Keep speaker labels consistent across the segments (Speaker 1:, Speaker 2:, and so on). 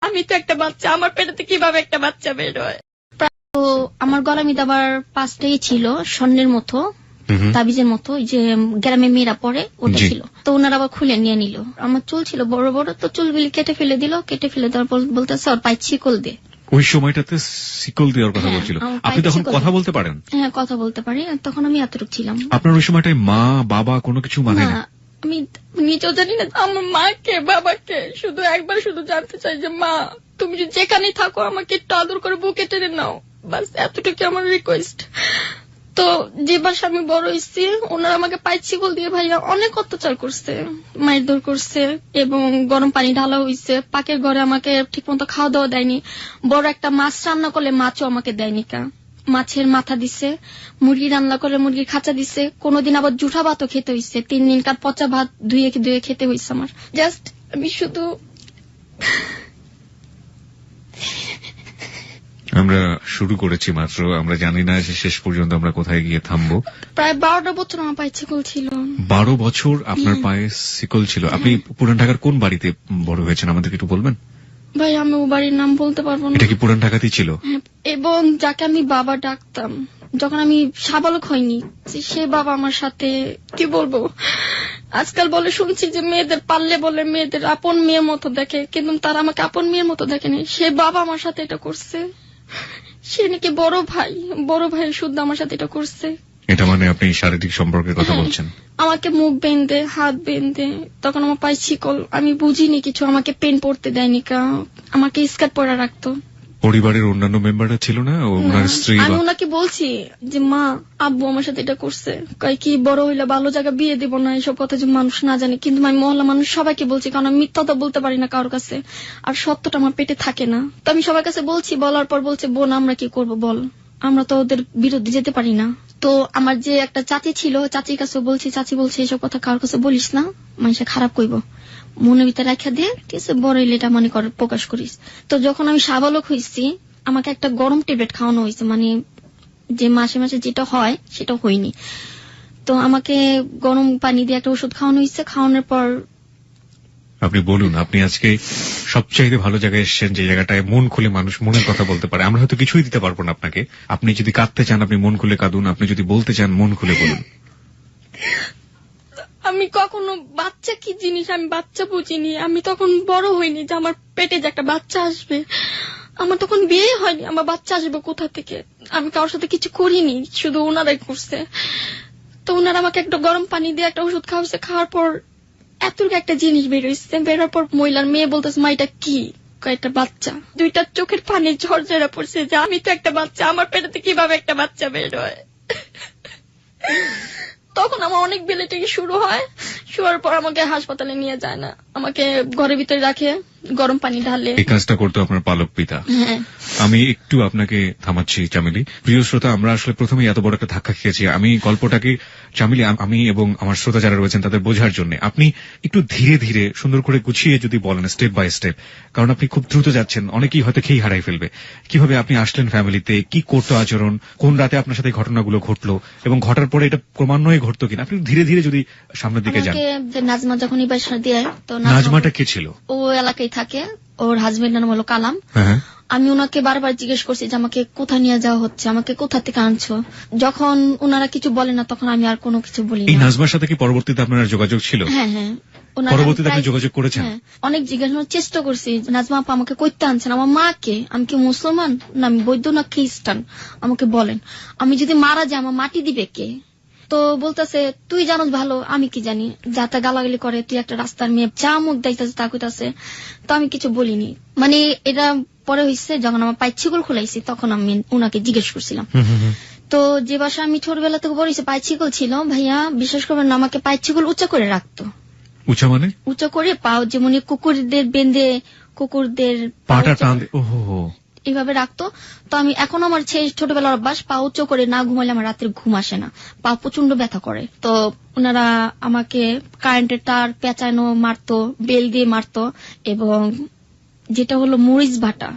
Speaker 1: আমি তো একটা বাচ্চা, আমার পেটেতে কিভাবে একটা বাচ্চা বের হয়। তো আমার গলা মিদ আবার 5টাই ছিল স্বর্ণের মতো, তাবিজের মতো, যে গ্রামে মেয়েরা পরে ওটা ছিল। তো ওনারা আবার খুলে নিয়ে নিল। আমার চুল ছিল বড় বড়, তো চুলগুলি কেটে ফেলে দিল। কেটে ফেলে দেওয়ার পর বলতেছে ওর পায়ে শিকল দে।
Speaker 2: ওই সময়টাতে শিকল দেওয়ার কথা বলছিল। আপনি তখন কথা বলতে পারেন?
Speaker 1: হ্যাঁ, কথা বলতে পারি। তখন আমি এতটুকু ছিলাম।
Speaker 2: আপনার ওই সময়টায় মা বাবা কোনো কিছু মানে না?
Speaker 1: আমি নিজেও জানি না আমার মাকে বাবাকে। শুধু একবার শুধু জানতে চাই যে মা তুমি যেখানেই থাকো আমাকে একটু আদর করে বুকে টেনে নাও, বাস এতটুকু আমার রিকোয়েস্ট। তো যে বাসা আমি বড় হয়েছি ওনারা আমাকে পায়ে শিকল দিয়ে ভাইয়া অনেক অত্যাচার করছে, মারধর করছে এবং গরম পানি ঢালা হয়েছে। পাকের ঘরে আমাকে ঠিক মতো খাওয়া দাওয়া দেয়নি। বড় একটা মাছ রান্না করলে মাছও আমাকে দেয়নি কা। মাছের মাথা দিছে, মুরগি রান্না করে মুরগির খাঁচা দিছে। কোনদিন আবার জুঠা ভাতও খেতে হয়েছে, 3 দিন কার পচা ভাত ধুয়ে ধুয়ে খেতে হয়েছে আমার। জাস্ট আমি শুধু
Speaker 2: আমরা শুরু করেছি মাত্র, আমরা জানি না যে শেষ পর্যন্ত আমরা কোথায় গিয়ে থামবো।
Speaker 1: প্রায় 12টা বছর আমার পায়ে শিকল ছিল।
Speaker 2: 12 বছর আপনার পায়ে শিকল ছিল। আপনি পুরান ঢাকার কোন বাড়িতে বড় হয়েছেন আমাদেরকে একটু বলবেন?
Speaker 1: ভাই আমি ও বাড়ির নাম বলতে পারবো না।
Speaker 2: এটা কি পুরান ঢাকাতেই ছিল?
Speaker 1: এবং যাকে আমি বাবা ডাকতাম যখন আমি সাবালক হয়নি, সে বাবা আমার সাথে কি বলবো, আজকাল বলে শুনছি যে মেয়েদের পারলে বলে মেয়েদের আপন মেয়ের মতো দেখে, কিন্তু তারা আমাকে আপন মেয়ের মতো দেখেনি। সে বাবা আমার সাথে এটা করছে। সে নাকি বড় ভাই শুদ্ধ আমার সাথে এটা করছে।
Speaker 2: এটা মানে আপনি শারীরিক সম্পর্কের কথা বলছেন?
Speaker 1: আমাকে মুখ বেঁধে হাত বেঁধে, তখন আমার পায়ে শিকল, আমি বুঝিনি কিছু, আমাকে পেন পড়তে দেয়নি কা, আমাকে স্কার্ট পরা রাখতো।
Speaker 2: পরিবারের অন্যান্য মেম্বাররা ছিল না? ওনার স্ত্রী?
Speaker 1: আমি ওনাকে বলছি যে মা আব্বু আমার সাথে এটা করছে, কয় কি বড় হইলে ভালো জায়গা বিয়ে দেব না, এইসব কথা যে মানুষ না জানে। কিন্তু আমি মহল্লা মানুষ সবাইকে বলছি, কারণ আমি মিথ্যা তো বলতে পারি না কারোর কাছে, আর সত্যটা আমার পেটে থাকে না। তো আমি সবার কাছে বলছি, বলার পর বলছে বোন আমরা কি করব বল, আমরা তো ওদের বিরুদ্ধে যেতে পারি না। তো আমার যে একটা চাচি ছিল, চাচির কাছে বলছি, চাচি বলছে এইসব কথা কারোর কাছে বলিস না, মানুষে খারাপ কইব, মনের ভিতরে রাখা দিয়ে ঠিক আছে বড় হইলে এটা মনে কর প্রকাশ করিস। তো যখন আমি সাবালক হয়েছি আমাকে একটা গরম ট্যাবলেট খাওয়ানো হয়েছে, মানে যে মাসে মাসে যেটা হয় সেটা হয়নি। তো আমাকে গরম পানি দিয়ে একটা ওষুধ খাওয়ানো হয়েছে। খাওয়ানোর পর
Speaker 2: আপনি বলুন, আপনি আজকে সবচাইতে ভালো জায়গায় এসেছেন, যে জায়গাটায় মন খুলে মানুষ মনের কথা বলতে পারে। আমরা হয়তো কিছুই দিতে পারবো না আপনাকে। আপনি যদি কাঁদতে চান আপনি মন খুলে কাঁদুন, আপনি যদি বলতে চান মন খুলে বলুন।
Speaker 1: আমি কখনো বাচ্চা কি জিনিস আমি বাচ্চা বুঝিনি। আমি তখন বড় হইনি যে আমার পেটে যে একটা বাচ্চা আসবে। আমার তখন বিয়ে হয়নি, আমার বাচ্চা আসবে কোথা থেকে। আমি কারোর সাথে কিছু করিনি, শুধু ওনারাই করছে। তো ওনারা আমাকে একটা গরম পানি দিয়ে একটা ওষুধ খাওয়াচ্ছে। খাওয়ার পর এতটুকু একটা জিনিস বেরোচ্ছে। বেরোর পর মহিলার মেয়ে বলতেছে মা এটা কি, একটা বাচ্চা। 2টা চোখের পানি ঝরঝরা পড়ছে যে আমি তো একটা বাচ্চা, আমার পেটেতে কিভাবে একটা বাচ্চা বের হয়। তখন আমার অনেক বেলেটেকি শুরু হয়। শুয়ার পর আমাকে হাসপাতালে নিয়ে যায় না, আমাকে ঘরের ভিতরে রাখে, গরম পানি ঢালে।
Speaker 2: এই কাজটা করতো আপনার পালক পিতা? আমি একটু আপনাকে থামাচ্ছি চামেলি। প্রিয় শ্রোতা, আমরা আসলে প্রথমেই এত বড় একটা ধাক্কা খেয়েছি। আমি গল্পটাকে চামেলি, আমি এবং আমার শ্রোতা যারা রয়েছেন তাদের বোঝার জন্য আপনি একটু ধীরে ধীরে সুন্দর করে গুছিয়ে যদি বলেন, স্টেপ বাই স্টেপ, কারণ আপনি খুব দ্রুত যাচ্ছেন, অনেকেই হয়তো খেই হারাই ফেলবে। কিভাবে আপনি আসলেন ফ্যামিলিতে, কি করতো আচরণ, কোন রাতে আপনার সাথে ঘটনাগুলো ঘটলো এবং ঘটার পরে এটা ক্রমান্বয়ে ঘটতো কিনা, আপনি ধীরে ধীরে যদি সামনের দিকে যান।
Speaker 1: নাজমা যখন এই বাসা দিয়ে, তো
Speaker 2: নাজমাটা কে ছিল?
Speaker 1: ও এলাকায় থাকে, ওর হাজবেন্ডের নাম হলো কালাম। আমি ওনাকে বারবার জিজ্ঞেস করছি যে আমাকে কোথায় নিয়ে যাওয়া হচ্ছে, আমাকে কোথা থেকে আনছো। যখন ওনারা কিছু বলে না তখন আমি আর কোনো কিছু বলি না।
Speaker 2: এই নাজমার সাথে কি পরবর্তীতে আপনার যোগাযোগ ছিল?
Speaker 1: হ্যাঁ,
Speaker 2: পরবর্তীতে আপনি যোগাযোগ করেছেন?
Speaker 1: অনেক জিজ্ঞাসার চেষ্টা করছি, নাজমা আপা আমাকে কইতে আনছেন, আমার মাকে, আমি কি মুসলমান না আমি বৌদ্ধ না খ্রিস্টান, আমাকে বলেন। আমি যদি মারা যাই আমার মাটি দিবে কে? তো বলতেছে তুই জানোস ভালো, আমি কি জানি, যাতা গালাগালি করে, তুই একটা রাস্তার মেয়ে, যা মুখ দেখতেছে তা কইতাছে। তো আমি কিছু বলিনি। মানে এটা পরে হয়েছে যখন আমার পায়ে ছিকল খুলাইছি, তখন আমি ওনাকে জিজ্ঞেস করছিলাম। তো যে বাসা আমি ছোটবেলা থেকে বলেছি পায়ে ছিকল ছিল, ভাইয়া বিশ্বাস করবেন না, আমাকে পায়ে ছিকল উঁচা করে রাখতো।
Speaker 2: উঁচা মানে? উঁচা
Speaker 1: করে পাও, যেমন কুকুরদের বেঁধে কুকুরদের
Speaker 2: পাটা টান
Speaker 1: এইভাবে রাখতো। তো আমি এখন আমার ছোটবেলার অভ্যাস, পা উঁচু করে না ঘুমালে আমার রাতের ঘুম আসে না, পা প্রচন্ড ব্যথা করে। তো ওনারা আমাকে কারেন্টের তার পেঁচানো মারতো, বেল দিয়ে মারতো, এবং যেটা হলো মরিচ বাটা।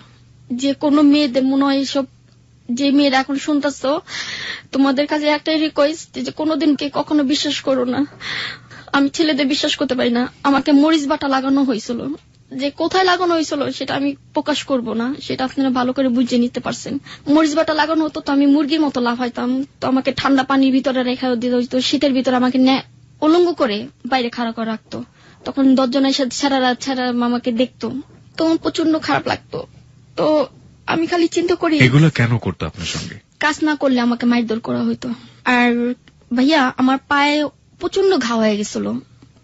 Speaker 1: যে কোনো মেয়েদের মনে হয় এসব, যে মেয়েরা এখন শুনতেছ তোমাদের কাছে একটাই রিকোয়েস্ট যে কোনোদিন কে কখনো বিশ্বাস করো না। আমি ছেলেদের বিশ্বাস করতে পারি না। আমাকে মরিচ বাটা লাগানো হয়েছিল, যে কোথায় লাগানো হয়েছিল সেটা আমি প্রকাশ করব না, সেটা আপনারা ভালো করে বুঝে নিতে পারছেন। মরিচ বাটা লাগানো হতো তো আমি মুরগির মতো লাফাইতাম, তো আমাকে ঠান্ডা পানির ভিতরে রেখা দিতে হইতো, শীতের ভিতরে আমাকে উলঙ্গ করে বাইরে খাড়া করে রাখতো। তখন 10 জনের সাথে সারা রাত ছাড়া আমাকে দেখতো, তখন প্রচন্ড খারাপ লাগতো। তো আমি খালি চিন্তা করি
Speaker 2: এগুলো কেন করতো আপনার সঙ্গে?
Speaker 1: কাজ না করলে আমাকে মারধর করা হইতো। আর ভাইয়া আমার পায়ে প্রচন্ড ঘা হয়ে গেছিল,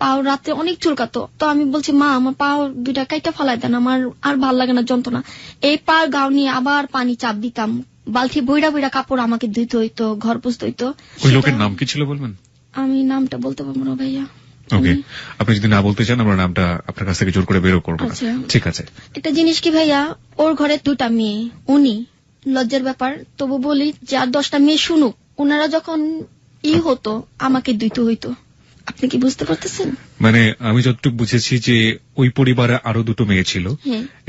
Speaker 1: পাও রাতে অনেক চুলকাতো। তো আমি বলছি মা আমার পাও 2টা কাইটা ফালাই দেন, আমার আর ভাল লাগে না যন্ত্রণা। এই পা গাও নিয়ে আবার পানি চাপ দিতাম, বালতি বইরা বইরা কাপড় আমাকে ধুইতে হইতো, ঘর পুছতে হইতো।
Speaker 2: ওই লোকের নাম কি ছিল বলবেন?
Speaker 1: আমি নামটা বলতে পারবো না ভাইয়া।
Speaker 2: ওকে, আপনি যদি না বলতে চান আমরা নামটা আপনার কাছ থেকে জোর করে বেরো করবো না। ঠিক আছে।
Speaker 1: একটা জিনিস কি ভাইয়া, ওর ঘরে 2টা মেয়ে, উনি লজ্জার ব্যাপার তবু বলি যে আর 10টা মেয়ে শুনুক, ওনারা যখন হতো আমাকে দিতে হইতো। আপনি কি বুঝতে পারতেছেন?
Speaker 2: মানে আমি যতটুকু বুঝেছি যে ওই পরিবারে আরো 2টো মেয়ে ছিল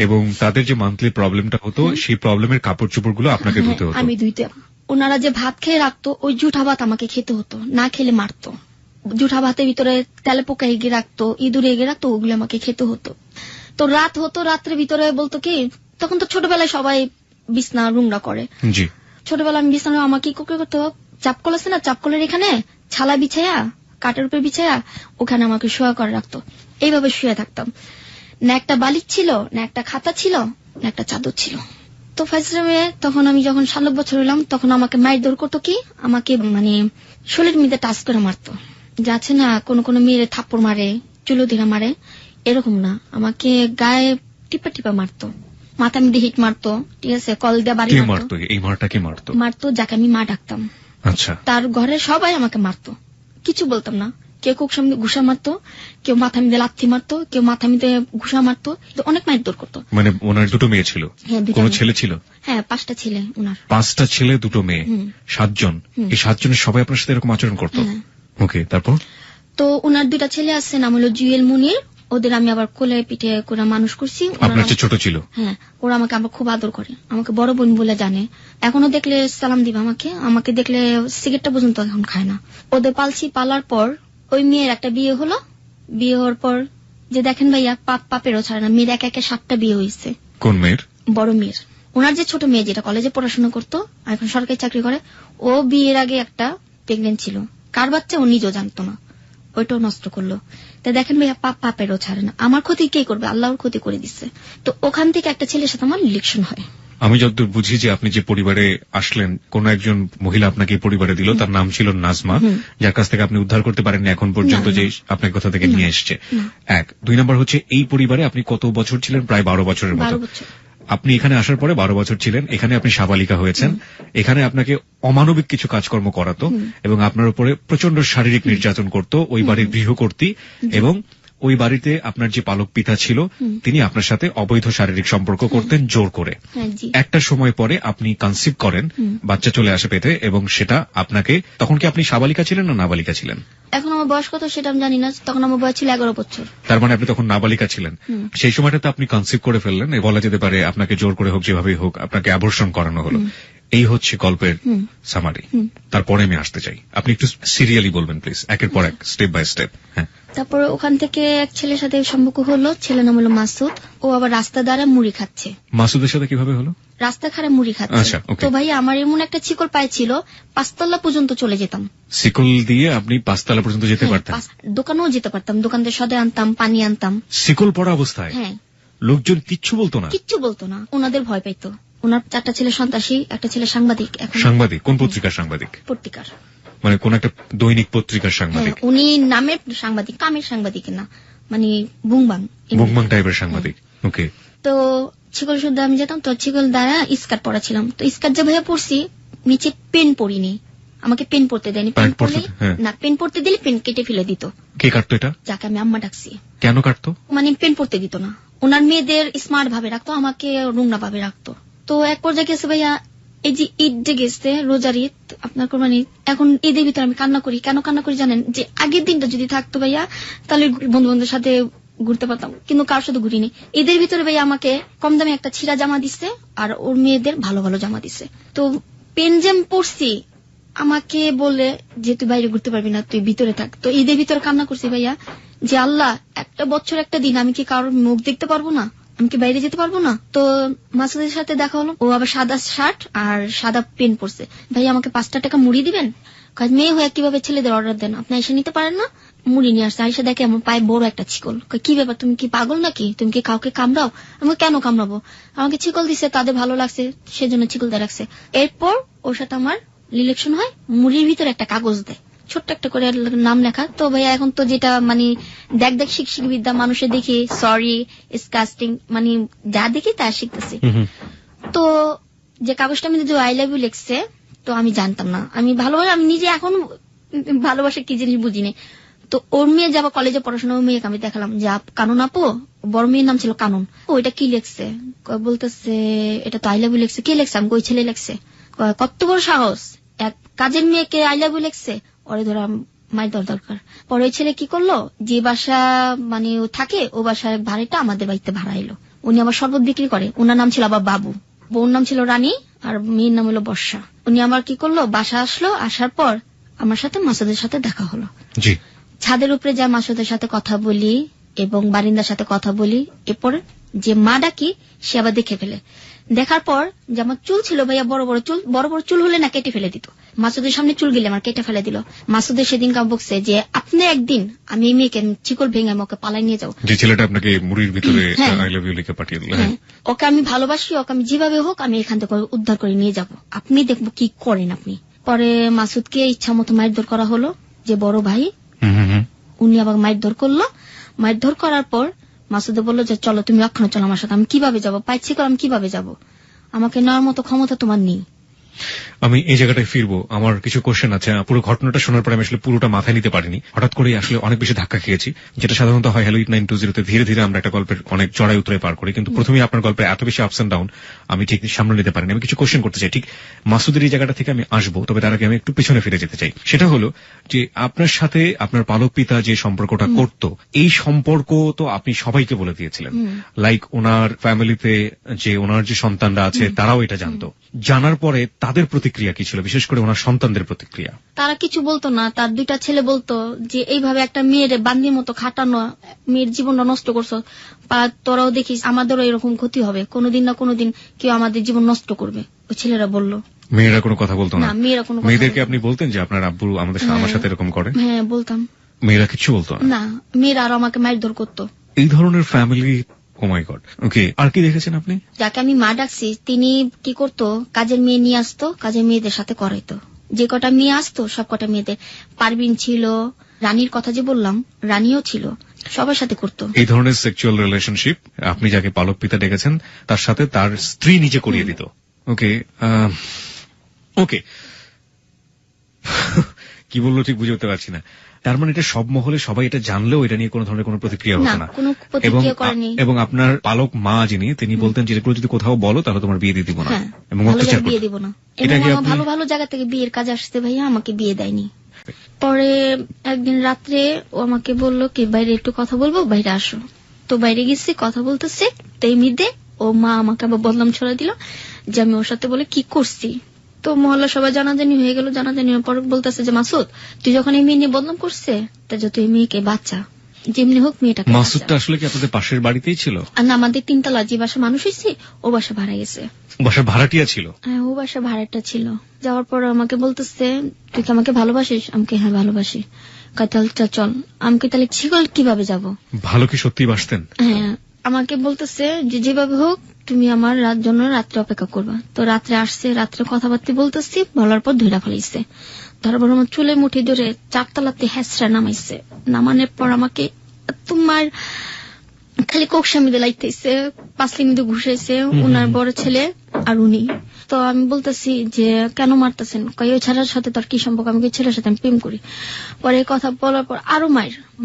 Speaker 2: এবং তাদের যে মান্থলি প্রবলেমটা হতো সেই প্রবলেমের কাপড় চোপড় গুলো আপনাকে ধুতে হতো।
Speaker 1: আমি ধুইতাম। ওনারা যে ভাত খেয়ে রাখতো ওই জুঠা ভাত আমাকে খেতে হতো, না খেলে মারতো। জুঠা ভাতের ভিতরে তেলে পোকা এগিয়ে রাখতো, ইঁদুর এগিয়ে রাখতো, ওগুলো আমাকে খেতে হতো। তো রাত হতো, রাত্রের ভিতরে বলতো কি, তখন তো ছোটবেলায় সবাই বিছনা রুমরা করে, জি ছোটবেলা আমি বিছনা আমাকে কি করতে, চাপকল আছে না, চাপকলের এখানে ছালা বিছায়া কাঠের উপরে বিছায়া ওখানে আমাকে শোয়া করে রাখতো। এইভাবে শুয়ে থাকতাম, না একটা বালিশ ছিল, না একটা খাতা ছিল, না একটা চাদর ছিল। তো ফার্স্ট টাইমে তখন আমি যখন 16 বছর হলাম তখন আমাকে মারধর করতো কি, আমাকে মানে শরীর মধ্যে টাচ করে মারতো। যাচ্ছে না কোন কোন মেয়েরে থাপ্পড় মারে, চুলো ধীরা মারে, এরকম না, আমাকে গায়ে টিপা টিপা মারতো, মাথা মধ্যে হিট মারতো, ঠিক আছে, কল দিয়ে বাড়ি মারতো।
Speaker 2: এই মারটা কি মারতো?
Speaker 1: মারতো যাকে আমি মা ডাকতাম। আচ্ছা। তার ঘরের সবাই আমাকে মারতো, কিছু বলতাম না। কেউ কোক সামনে ঘুষা মারতো, কেউ মাথা মধ্যে লাথি মারতো, কেউ মাথা মধ্যে ঘুষা মারতো, অনেক মারধর করতো।
Speaker 2: মানে ওনার 2টো মেয়ে ছিল? কোন ছেলে ছিল? হ্যাঁ
Speaker 1: 5টা ছেলে ওনার।
Speaker 2: 5টা ছেলে 2টো মেয়ে, 7 জন। এই 7 জনের সবাই আপনার সাথে এরকম আচরণ করতো? ওকে, তারপর? তো ওনার 2টা ছেলে আছে, নাম হলো জুয়েল মুনির, ওদের আমি আবার কোলে পিঠে করে মানুষ করছি। আপনার চেয়ে ছোট ছিল?
Speaker 1: হ্যাঁ, ওরা আমাকে আবার খুব আদর করে, আমাকে বড় বোন বলে জানে, এখনো দেখলে সালাম দিবা আমাকে, আমাকে দেখলে সিগারেটটা পর্যন্ত এখন খায় না। ওদের পালছি, পালার পর ওই মেয়ের একটা বিয়ে হলো, বিয়ে হওয়ার পর যে দেখেন ভাইয়া পাপেরও ছাড়ে না, মেয়ের একে 7টা বিয়ে হয়েছে।
Speaker 2: কোন মেয়ের?
Speaker 1: বড় মেয়ের। ওনার যে ছোট মেয়ে যেটা কলেজে পড়াশোনা করতো, এখন সরকারি চাকরি করে, ও বিয়ের আগে একটা প্রেগনেন্ট ছিল, কার বাচ্চা ও নিজেও জানতো না, ওইটাও নষ্ট করলো। তাই দেখেন ভাইয়া পাপেরও ছাড়ে না, আমার ক্ষতি কে করবে, আল্লাহর ক্ষতি করে দিচ্ছে। তো ওখান থেকে একটা ছেলের সাথে আমার ইলেকশন হয়।
Speaker 2: আমি যতদূর বুঝি যে আপনি যে পরিবারে আসলেন, কোন একজন মহিলা আপনাকে পরিবারে দিল, তার নাম ছিল নাজমা, যার কাছ থেকে আপনি উদ্ধার করতে পারেননি এখন পর্যন্ত, যে আপনার কথা থেকে নিয়ে এসছে। 1 2 নম্বর হচ্ছে এই পরিবারে আপনি কত বছর ছিলেন? প্রায় 12 বছরের মতো। আপনি এখানে আসার পরে 12 বছর ছিলেন, এখানে আপনি সাবালিকা হয়েছেন, এখানে আপনাকে অমানবিক কিছু কাজকর্ম করাতো এবং আপনার উপরে প্রচন্ড শারীরিক নির্যাতন করত ওই বাড়ির গৃহকর্ত্রী, এবং ওই বাড়িতে আপনার যে পালক পিতা ছিল তিনি আপনার সাথে অবৈধ শারীরিক সম্পর্ক করতেন জোর করে। একটা সময় পরে আপনি কনসিভ করেন, বাচ্চা চলে আসে পেটে, এবং সেটা আপনাকে, তখন কি আপনি সাবালিকা ছিলেন না নাবালিকা ছিলেন?
Speaker 1: এখন আমার বয়স কত সেটা আমি জানি না, তখন আমার বয়স ছিল 11 বছর।
Speaker 2: তার মানে আপনি তখন নাবালিকা ছিলেন। সেই সময়টাতে আপনি কনসিভ করে ফেললেন, বলা যেতে পারে আপনাকে জোর করে হোক, যেভাবেই হোক আপনাকে অ্যাবর্শন করানো হলো। এই হচ্ছে গল্পের সামারি। তারপরে আমি আসতে চাই, আপনি একটু সিরিয়ালি বলবেন প্লিজ, একের পর এক, স্টেপ বাই স্টেপ। হ্যাঁ।
Speaker 1: তারপরে ওখান থেকে এক ছেলের সাথে সম্পর্ক হলো, ছেলের নাম হলো মাসুদ, ও আবার রাস্তা দ্বারা মুড়ি খাচ্ছে।
Speaker 2: মাসুদের সাথে কিভাবে হলো?
Speaker 1: রাস্তা খারে মুড়ি খাচ্ছে। তো ভাই আমার এমন একটা শিকল পায়ে ছিল, 5 তলা পর্যন্ত চলে যেতাম।
Speaker 2: শিকল দিয়ে আপনি 5 তলা পর্যন্ত যেতে পারতেন?
Speaker 1: দোকানেও যেতে পারতাম, দোকান থেকে সদে আনতাম, পানি আনতাম।
Speaker 2: শিকল পড়া অবস্থায়?
Speaker 1: হ্যাঁ।
Speaker 2: লোকজন কিচ্ছু বলতো না? কিচ্ছু
Speaker 1: বলতো না, ওনাদের ভয় পাইতো। ওনার 4টা ছেলে সন্ত্রাসী, একটা ছেলে সাংবাদিক।
Speaker 2: সাংবাদিক? কোন পত্রিকার সাংবাদিক?
Speaker 1: পত্রিকার,
Speaker 2: মানে কোন একটা দৈনিক পত্রিকার সাংবাদিক?
Speaker 1: উনি নামের সাংবাদিক, কামের সাংবাদিক না, মানে বুংবাং
Speaker 2: টাইপের সাংবাদিক। ওকে।
Speaker 1: তো ছিকল শুদ্ধ আমি যেতাম, তো ছিকল দ্বারা স্কার্ট পরা ছিলাম, তো স্কার্ট যে ভাইয়া পরছি, নিচে পেন পরিনি, আমাকে পেন পরতে দেয়নি। পেন পরতে দিলে পেন কেটে ফেলে দিত।
Speaker 2: কে কাটতো এটা?
Speaker 1: যাকে আমি আম্মা ডাকছি।
Speaker 2: কেন কাটতো?
Speaker 1: মানে পেন পরতে দিত না, ওনার মেয়েদের স্মার্ট ভাবে রাখতো, আমাকে রুংনা ভাবে রাখতো। তো এক পর্যায়ে গেছে ভাইয়া, এই যে ঈদ যে গেছে, রোজার ঈদ, আপনার কোরবানি, এখন ঈদের ভিতরে আমি কান্না করি। কেন কান্না করি জানেন? যে আগের দিনটা যদি থাকতো ভাইয়া, তাহলে বন্ধু বান্ধবের সাথে ঘুরতে পারতাম, কিন্তু কার সাথে ঘুরিনি। ঈদের ভিতরে ভাইয়া আমাকে কম দামে একটা ছিঁড়া জামা দিচ্ছে, আর ওর মেয়েদের ভালো ভালো জামা দিচ্ছে। তো পেনজেম পরছি, আমাকে বলে যে তুই বাইরে ঘুরতে পারবি না, তুই ভিতরে থাক। তো ঈদের ভিতরে কান্না করছি ভাইয়া, যে আল্লাহ, একটা বছর একটা দিন আমি কি কারোর মুখ দেখতে পারবো না, আমি কি বাইরে যেতে পারবো না? তো মাসুদের সাথে দেখা হলো, ও আবার সাদা শার্ট আর সাদা পেন পরছে। ভাই আমাকে 5 টাকা মুড়ি দিবেন? মেয়ে হয়ে কিভাবে ছেলেদের অর্ডার দেন, আপনি এসে নিতে পারেন না? মুড়ি নিয়ে আসছে, আইসা দেখে আমার পায়ে বড় একটা ছিকল। কি ব্যাপার, তুমি কি পাগল নাকি, তুমি কি কাউকে কামড়াও? আমি কেন কামড়াবো, আমাকে ছিকল দিছে, তাদের ভালো লাগছে সেজন্য ছিকল দিয়ে রাখছে। এরপর ওর সাথে আমার রিলেশন হয়, মুড়ির ভিতরে একটা কাগজ দেয়, ছোট্ট একটা করে নাম লেখা। তো ভাইয়া এখন তো যেটা মানে দেখ শিক্ষিক বিদ্যা, মানুষে দেখি সরি, ডিসকাস্টিং, মানে যা দেখি তা শিখতেছি। তো যে কাগজটা আমি যদি আই লাভ ইউ লিখছে, তো আমি জানতাম না, আমি ভালোবাসা, আমি নিজে এখন ভালোবাসা কি জিনিস বুঝিনি। তো ওর মেয়ে যাবা কলেজে পড়াশোনা, ওর মেয়েকে আমি দেখালাম যে কানন আপু, বড় মেয়ের নাম ছিল কানন, ওইটা কি লেখছে? বলতেছে এটা তো আই লাভ ইউ লিখছে। কে লেখছে? আমি ওই ছেলে লেখছে। কত বড় সাহস, এক কাজের মেয়েকে আই লাভ ইউ লিখছে, ওরে ধরা মায়ের দরকার। পরে ওই ছেলে কি করলো, যে বাসা মানে ও থাকে, ও বাসার ভাড়াটা আমাদের বাড়িতে ভাড়া এলো। উনি আবার শরবত বিক্রি করে, ওনার নাম ছিল আবার বাবু, বউর নাম ছিল রানী, আর মেয়ের নাম হলো বর্ষা। উনি আমার কি করলো, বাসা আসলো, আসার পর আমার সাথে মাসুদের সাথে দেখা হলো। ছাদের উপরে যা মাসুদের সাথে কথা বলি এবং বারিন্দার সাথে কথা বলি, এরপর যে মা ডাকি সে আবার দেখে ফেলে। দেখার পর যে আমার চুল ছিল ভাইয়া, বড় বড় চুল হলে না কেটে ফেলে দিত, মাসুদের সামনে চুল গেলে আমার কেটে ফেলে দিল। মাসুদের সেদিন কাম বকছে যে আপনি একদিন আমি এই মেয়েকে চিকল ভেঙে ওকে পালাই নিয়ে যাবো,
Speaker 2: যে ছেলেটা আপনাকে মুড়ির ভিতরে আই লাভ ইউ লিখে পাঠিয়ে দিল।
Speaker 1: ওকে আমি ভালোবাসি, ওকে আমি যেভাবে হোক আমি এখান থেকে উদ্ধার করে নিয়ে যাব, আপনি দেখবো কি করেন আপনি। পরে মাসুদকে ইচ্ছা মতো মারধর করা হলো, যে বড় ভাই উনি আবার মারধর করলো। মারধর করার পর মাসুদে বললো যে চলো তুমি এখনো চলো আমার সাথে। আমি কিভাবে যাবো, পাইছি করে আমি কিভাবে যাবো, আমাকে নেওয়ার মতো ক্ষমতা তোমার নেই।
Speaker 2: আমি এই জায়গাটায় ফিরবো, আমার কিছু কোশ্চেন আছে। পুরো ঘটনাটা শোনার পর আমি আসলে পুরোটা মাথায় নিতে পারিনি, হঠাৎ করে আসলে অনেক বেশি ধাক্কা খেয়েছি, যেটা সাধারণত হয় হ্যালো 8920 ধীরে ধীরে আমরা একটা গল্পের অনেক চড়াই উতরে পার করি, কিন্তু প্রথমেই আপনার গল্পের এত বেশি আপস এন্ড ডাউন আমি ঠিক সামনে নিতে পারিনি। আমি কিছু কোশ্চেন করতে চাই, ঠিক মাসুদের এই জায়গাটা থেকে আমি আসবো, তবে তার আগে আমি একটু পিছনে ফিরে যেতে চাই। সেটা হলো যে আপনার সাথে আপনার পালক পিতা যে সম্পর্কটা করত, এই সম্পর্ক তো আপনি সবাইকে বলে দিয়েছিলেন, লাইক ওনার ফ্যামিলিতে যে ওনার যে সন্তানরা আছে তারাও এটা জানতো। জানার পরে তাদের প্রতিক্রিয়া কি ছিল, বিশেষ করে ওনার সন্তানদের প্রতিক্রিয়া?
Speaker 1: তারা কিছু বলতো না, তার 2টা ছেলে বলতো যে এইভাবে একটা মেয়ের বান্দির মতো খাটানো, মেয়ের জীবনটা নষ্ট করছো, তোরাও দেখিস আমাদেরও এরকম ক্ষতি হবে, কোনোদিন না কোনোদিন কেউ আমাদের জীবন নষ্ট করবে, ওই ছেলেরা বললো।
Speaker 2: মেয়েরা কোনো কথা বলতো না?
Speaker 1: মেয়েরা কোনো,
Speaker 2: মেয়েদেরকে আপনি বলতেন যে আপনার আব্বু আমার সাথে এরকম করে?
Speaker 1: হ্যাঁ বলতাম।
Speaker 2: মেয়েরা কিছু বলতো
Speaker 1: না, মেয়েরা আরো আমাকে মারধর করতো।
Speaker 2: এই ধরনের ফ্যামিলি, ও মাই গড। ওকে, আর কি দেখেছেন আপনি?
Speaker 1: যাকে আমি মা ডাকছি তিনি কি করতো, কাজের মেয়ে নিয়ে আসতো, কাজের মেয়েদের সাথে করাইতো, যে কটা মেয়ে আসতো সব কটা মেয়েদের, পারবিন ছিল, রানীর কথা যে বললাম রানীও ছিল, সবার সাথে করতো।
Speaker 2: এই ধরনের সেক্সুয়াল রিলেশনশিপ আপনি যাকে পালক পিতা ডেকেছেন তার সাথে তার স্ত্রী নিজে করিয়ে দিত। ওকে ওকে, কি বললো ঠিক বুঝে উঠতে পারছি না। তার মানে এটা সব মহলে সবাই এটা জানলেও এটা নিয়ে কোনো ধরনের কোনো প্রতিক্রিয়া হতো না? এবং আপনার পালক মা যিনি, তিনি বলতেন যে এগুলো যদি কোথাও বলো তাহলে তোমার বিয়ে দিয়ে দিব না, এবং অত্যাচার
Speaker 1: বিয়ে দিব না। ভালো ভালো জায়গা থেকে বিয়ের কাজ আসছে ভাইয়া, আমাকে বিয়ে দেয়নি। পরে একদিন রাত্রে ও আমাকে বললো কি বাইরে একটু কথা বলবো, বাইরে আসো। তো বাইরে গেছি, কথা বলতেছে, তো এই মিদে ও মা আমাকে আবার বদনাম ছড়া দিল যে আমি ওর সাথে বলে কি করছি। তো মহল্লা সবাই জানাজানি হয়ে গেল, জানাজানি পর বলতেছে যে মাসুদ তুই যখন এই মেয়ে নিয়ে বদনাম করছে, তা যত এই মেয়েকে বাচ্চা যেমনি হোক মেয়েটাকে।
Speaker 2: মাসুদটা আসলে কি আপনাদের পাশের বাড়িতেই ছিল?
Speaker 1: না, আমাদের 3 তলা যে বাসা মানুষ হয়েছে ও বাসা ভাড়া গেছে।
Speaker 2: বাসা ভাড়াটিয়া ছিল?
Speaker 1: হ্যাঁ, ও বাসা ভাড়াটা ছিল। যাওয়ার পর আমাকে বলতেছে তুই কি আমাকে ভালোবাসিস? আমাকে হ্যাঁ ভালোবাসি। চল। আমাকে তাহলে ছিগল কিভাবে যাব?
Speaker 2: ভালো কি সত্যি বাসতেন?
Speaker 1: হ্যাঁ, আমাকে বলতেছে যে যেভাবে হোক তুমি আমার জন্য রাত্রে অপেক্ষা করবা। তো রাত্রে আসছে, রাত্রে কথাবার্তা বলতেছি, বলার পর ধরে ফেলাইছে। তারপর আমার চুলে মুঠি ধরে 4 তলাতে হ্যাঁচড়া নামাইছে। নামানোর পর আমাকে তোমার খালি কোকসা মিদে লাইতেছে, পাঁচলি মিদে ঘুষাইছে, উনার বড় ছেলে আর উনি। তো আমি বলতেছি যে কেন মারতেছেন? ওই ছেলের সাথে তোর কি সম্পর্ক? আমি ওই ছেলের সাথে আমি প্রেম করি। পরে কথা বলার পর আরো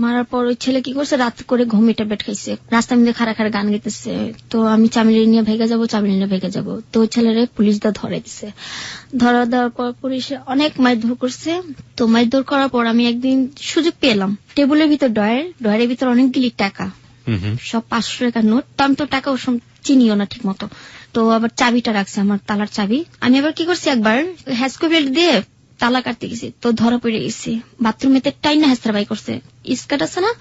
Speaker 1: মারার পর ওই ছেলে কি করছে, রাত করে ঘুমিয়ে ট্যাবলেট খাইছে, রাস্তা মিদে খাড়া খাড়া গান গাইতেছে। তো আমি চামিলি নিয়ে ভেগে যাবো। তো ওই ছেলেরে পুলিশ দা ধরে দিছে। ধরা দেওয়ার পর পুলিশে অনেক মারধর করছে। তো মারধর করার পর আমি একদিন সুযোগ পেলাম, টেবিলের ভিতর ডয়ের ভিতর অনেকগুলি টাকা, সব 500 টাকার নোট। তো আমি তো টাকা ও সব চিনিও না ঠিক মতো। তো আবার চাবিটা রাখছে, আমার তালার চাবি। আমি আবার কি করছি, একবার হ্যাসকো বেল্ট দিয়ে তালা কাটতে গেছি, তো ধরা পড়ে গেছি। বাথরুমেতে টাইনা হেসরাবাই করছে, স্কার্ট আছে না,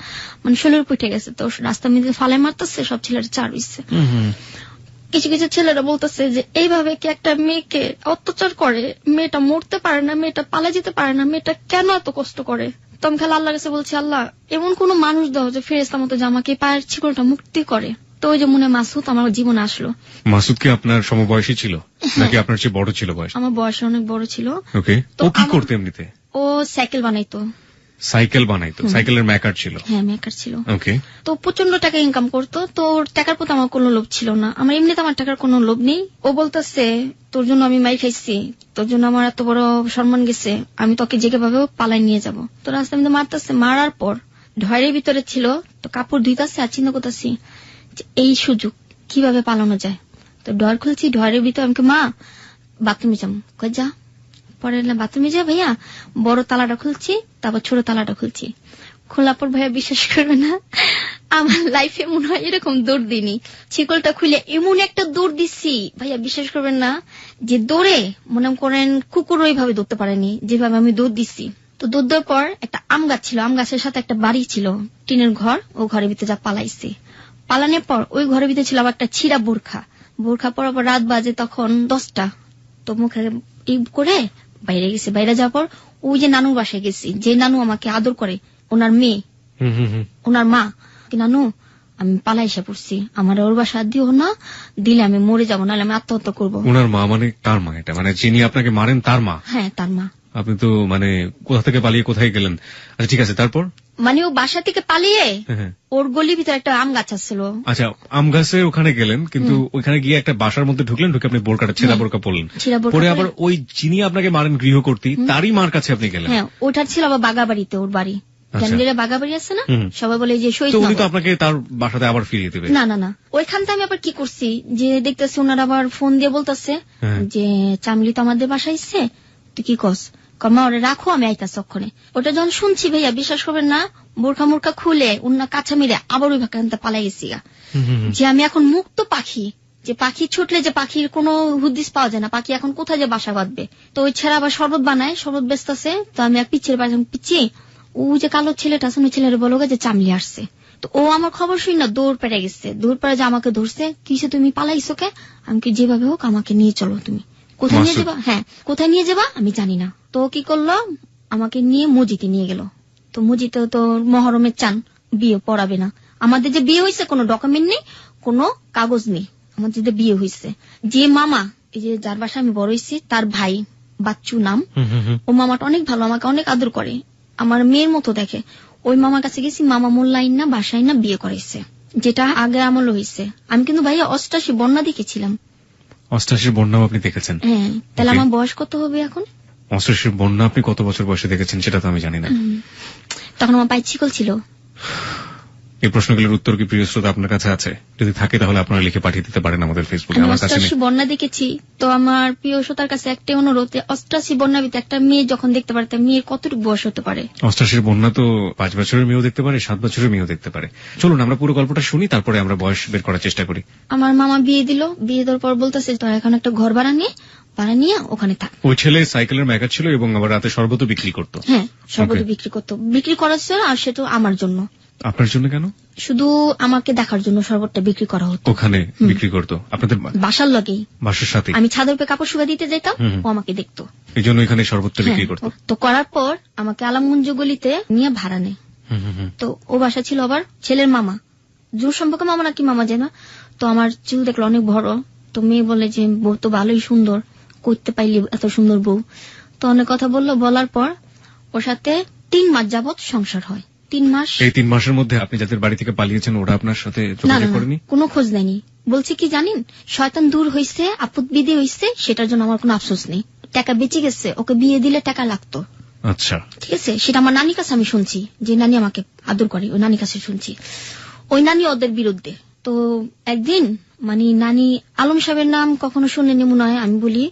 Speaker 1: মানে শরীর পুঠে গেছে, তো রাস্তার মধ্যে ফালাই মারতেছে, সব ছেলেরা চার হইছে। কিছু কিছু ছেলেরা বলতেছে যে এইভাবে কি একটা মেয়েকে অত্যাচার করে, মেয়েটা মরতে পারে না, মেয়েটা পালা যেতে পারে না, মেয়েটা কেন এত কষ্ট করে। তো আমি খালি আল্লাহর কাছে বলছি, আল্লাহ এমন কোন মানুষ দাও যে ফেরেশতার মতো যে আমাকে পায়ের ছিকলটা মুক্তি করে। তো ওই যে মনে মাসুদ আমার জীবনে আসলো।
Speaker 2: মাসুদ কি আপনার সমবয়সী ছিল নাকি আপনার চেয়ে বড় ছিল বয়স?
Speaker 1: আমার বয়স অনেক বড় ছিল।
Speaker 2: ওকে, ও কি করতে এমনিতে?
Speaker 1: ও সাইকেল বানাইতো।
Speaker 2: সাইকেল বানাইতো? সাইকেলের মেকার ছিল?
Speaker 1: হ্যাঁ, মেকার ছিল।
Speaker 2: ওকে। তো
Speaker 1: প্রচন্ড টাকা ইনকাম করতো। তো ওর টাকার প্রতি আমার কোনো লোভ ছিল না, আমার এমনিতে আমার টাকার কোনো লোভ নেই। ও বলতেছে তোর জন্য আমি মাই খাইছি, তোর জন্য আমার এত বড় সম্মান গেছে, আমি তোকে যে ভাবে পালাই নিয়ে যাব। তো রাস্তা মধ্যে মারতেছে, মারার পর ঢয়ের ভিতরে ছিল, তো কাপড় ধুইতাছে আর চিন্তা করতেছি এই সুযোগ কিভাবে পালানো যায়। তো ঢর খুলছি, ঢয়ের ভিতরে আমাকে মা বাথরুমে যাম, কই যা। পরে বাথরুমে যা ভাইয়া, বড় তালাটা খুলছি, তারপর ছোট তালাটা খুলছি। খোলার পর ভাইয়া বিশ্বাস করবে না, আমার লাইফে মনে হয় এরকম দৌড় দিনি। ছিকলটা খুলে এমন একটা দৌড় দিচ্ছি ভাইয়া, বিশ্বাস করবেন না, যে দৌড়ে মনে করেন কুকুর ওইভাবে দৌড়তে পারেনি যেভাবে আমি দৌড় দিচ্ছি। তো দৌড় দেওয়ার পর একটা আম গাছ ছিল, আম গাছের সাথে একটা বাড়ি ছিল, টিনের ঘর, ও ঘরের ভিতরে যা পালাইছি। পালানোর পর ওই ঘরের ভিতরে ছিল আবার একটা ছিঁড়া বোরখা। বোরখা পরার পর রাত বাজে তখন 10টা। তো মুখে ই করে বাইরে গেছি। বাইরে যাওয়ার পর ওই যে নানুর বাসায় গেছি, যে নানু আমাকে আদর করে, ওনার মেয়ে, ওনার মা, নানু আমি পালাই এসে পড়ছি, আমার ওর বাসা দিও না, দিলে আমি মরে যাবো, নাহলে আমি আত্মহত্যা করবো।
Speaker 2: ওনার মা মানে কার মা? এটা মানে যিনি আপনাকে মারেন তার মা?
Speaker 1: হ্যাঁ, তার মা।
Speaker 2: আপনি তো মানে কোথা থেকে পালিয়ে কোথায় গেলেন? আচ্ছা ঠিক আছে, তারপর?
Speaker 1: মানে ও বাসা থেকে পালিয়ে ওর গলির ভিতরে একটা আম গাছ ছিল।
Speaker 2: আচ্ছা, আম গাছে ওখানে গেলেন, কিন্তু ওইখানে গিয়ে একটা বাসার মধ্যে ঢুকলেন, ঢুকে আপনি বোরকাটা ছেঁড়া বোরকা পরলেন, পরে আবার ওই যিনি আপনাকে মারেন গৃহকর্ত্রী তারই মার কাছে আপনি গেলেন?
Speaker 1: হ্যাঁ, ওটার ছিল আবার বাগাবাড়িতে, ওর বাড়ি বাগাবাড়ি আছে না, সবাই বলে যে শহীদ।
Speaker 2: উনি তো আপনাকে তার বাসাতে আবার ফিরিয়ে দেবে?
Speaker 1: না না না, ওইখানটা আমি আবার কি করছি যে দেখতেছি ওনারা আবার ফোন দিয়ে বলতেছে যে চামলি তো আমাদের বাসায় এসছে, তুই কি কস, কমা ওরা রাখো, আমি আইতাছি অক্ষণে। ওটা যখন শুনছি ভাইয়া বিশ্বাস করবেন না, বোরখা মোরখা খুলে উন্না কাছা মেরে আবার ওই ভাকানতে পালাই গেছি গা, যে আমি এখন মুক্ত পাখি, যে পাখি ছুটলে যে পাখির কোনো হুদিস পাওয়া যায় না, পাখি এখন কোথায় যে বাসা বাঁধবে। তো ওই ছেড়া আবার শরবত বানায়, শরবত ব্যস্ত আছে, তো আমি এক পিছিয়ে পিছিয়ে ও যে কালো ছেলেটা আছে, ওই ছেলের বলো যে চামলি আসছে। তো ও আমার খবর শুনি না দৌড় পেড়ে গেছে, দৌড় পেড়ে যে আমাকে ধরছে, কিসে তুমি পালাইছো কে, আমি কি যেভাবে হোক আমাকে নিয়ে চলো, তুমি কোথায় নিয়ে যাবা, হ্যাঁ কোথায় নিয়ে যাবা আমি জানি না। তো কি করলো, আমাকে নিয়ে মসজিদে নিয়ে গেল। তো মসজিদে তো মহরমের চান, বিয়ে পড়াবে না, আমাদের যে বিয়ে হয়েছে কোনো ডকুমেন্ট নেই, কোনো কাগজ নেই, আমাদের যে বিয়ে হয়েছে। যে মামা, এই যে যার বাসা আমি বড় হয়েছি, তার ভাই বাচ্চু নাম, ও মামাটা অনেক ভালো, আমাকে অনেক আদর করে, আমার মেয়ের মতো দেখে। ওই মামার কাছে গেছি, মামা মোল্লাইন না বাসায় না বিয়ে করাইছে, যেটা আগে আমল হয়েছে। আমি কিন্তু ভাইয়া 88 বন্যা দেখেছিলাম।
Speaker 2: 88 বন্যাও আপনি দেখেছেন?
Speaker 1: হ্যাঁ, তাহলে আমার বয়স কত হবে এখন?
Speaker 2: 88 বন্যা আপনি কত বছর বয়সে দেখেছেন সেটা তো আমি জানি না।
Speaker 1: তখন আমার পায়ে ছিকল ছিল।
Speaker 2: এই প্রশ্নগুলোর উত্তর কি প্রিয় শ্রোতা আপনার কাছে আছে? যদি থাকে তাহলে আপনারা লিখে পাঠিয়ে দিতে পারেন আমাদের ফেসবুকে।
Speaker 1: আমার কাছে 88 বন্যা দেখেছি, তো আমার প্রিয় শ্রোতার কাছে একটা অনুরোধ, 88 বন্যার ভিতরে একটা মেয়ে যখন দেখতে পারে, তার মেয়ের কতটুকু বয়স হতে পারে? 88
Speaker 2: বন্যা তো 5 বছরের মেয়েও দেখতে পারে, 7 বছরের মেয়েও দেখতে পারে। চলুন আমরা পুরো গল্পটা শুনি, তারপরে আমরা বয়স বের করার চেষ্টা করি।
Speaker 1: আমার মামা বিয়ে দিল, বিয়ে দেওয়ার পর বলতেছে তোরা এখন একটা ঘর ভাড়া নিয়ে ওখানে থাক।
Speaker 2: ওই ছেলে সাইকেলের মেকার ছিল এবং আবার রাতে শরবত বিক্রি করতো?
Speaker 1: হ্যাঁ, শরবত বিক্রি করতো, বিক্রি করাচ্ছে, আর সেটা আমার জন্য।
Speaker 2: আপনার জন্য কেন?
Speaker 1: শুধু আমাকে দেখার জন্য শরবতটা বিক্রি করা হতো।
Speaker 2: ওখানে বিক্রি করতো আপনাদের
Speaker 1: বাসার লগেই,
Speaker 2: বাসার সাথে?
Speaker 1: আমি ছাদের উপরে কাপড় শুকা দিতে যেতাম, ও আমাকে দেখতো,
Speaker 2: এই জন্য এখানে শরবতটা বিক্রি করতো।
Speaker 1: তো করার পর আমাকে আলামগঞ্জ গলিতে নিয়ে ভাড়া নেয়। তো ও বাসা ছিল আবার ছেলের মামা, জোর সম্পর্কে মামা নাকি মামা যেন। তো আমার চুল দেখলো অনেক বড়, তো মেয়ে বলে যে বউ তো ভালোই সুন্দর, করতে পাইলি এত সুন্দর বউ। তো অনেক কথা বললো, বলার পর ওর সাথে 3 মাস যাবত সংসার হয়। 3 মাস।
Speaker 2: এই 3 মাসের মধ্যে আপনি যাদের বাড়ি থেকে পালিয়েছেন ওরা আপনার সাথে যোগাযোগ করেনি?
Speaker 1: কোনো খোঁজ নেয়নি। বলছে কি জানেন, শয়তান দূর হয়েছে, আপদ বিধি হয়েছে, সেটার জন্য আমার কোনো আফসোস নেই, টাকা বেঁচে গেছে, ওকে বিয়ে দিলে টাকা লাগতো।
Speaker 2: আচ্ছা
Speaker 1: ঠিক আছে, সেটা আমার নানির কাছে আমি শুনছি, যে নানি আমাকে আদর করে, ওই নানির কাছে শুনছি। ওই নানি ওদের বিরুদ্ধে। তো একদিন মানে নানি আলম সাহেবের নাম কখনো শুনেনি মনে হয়, আমি বলি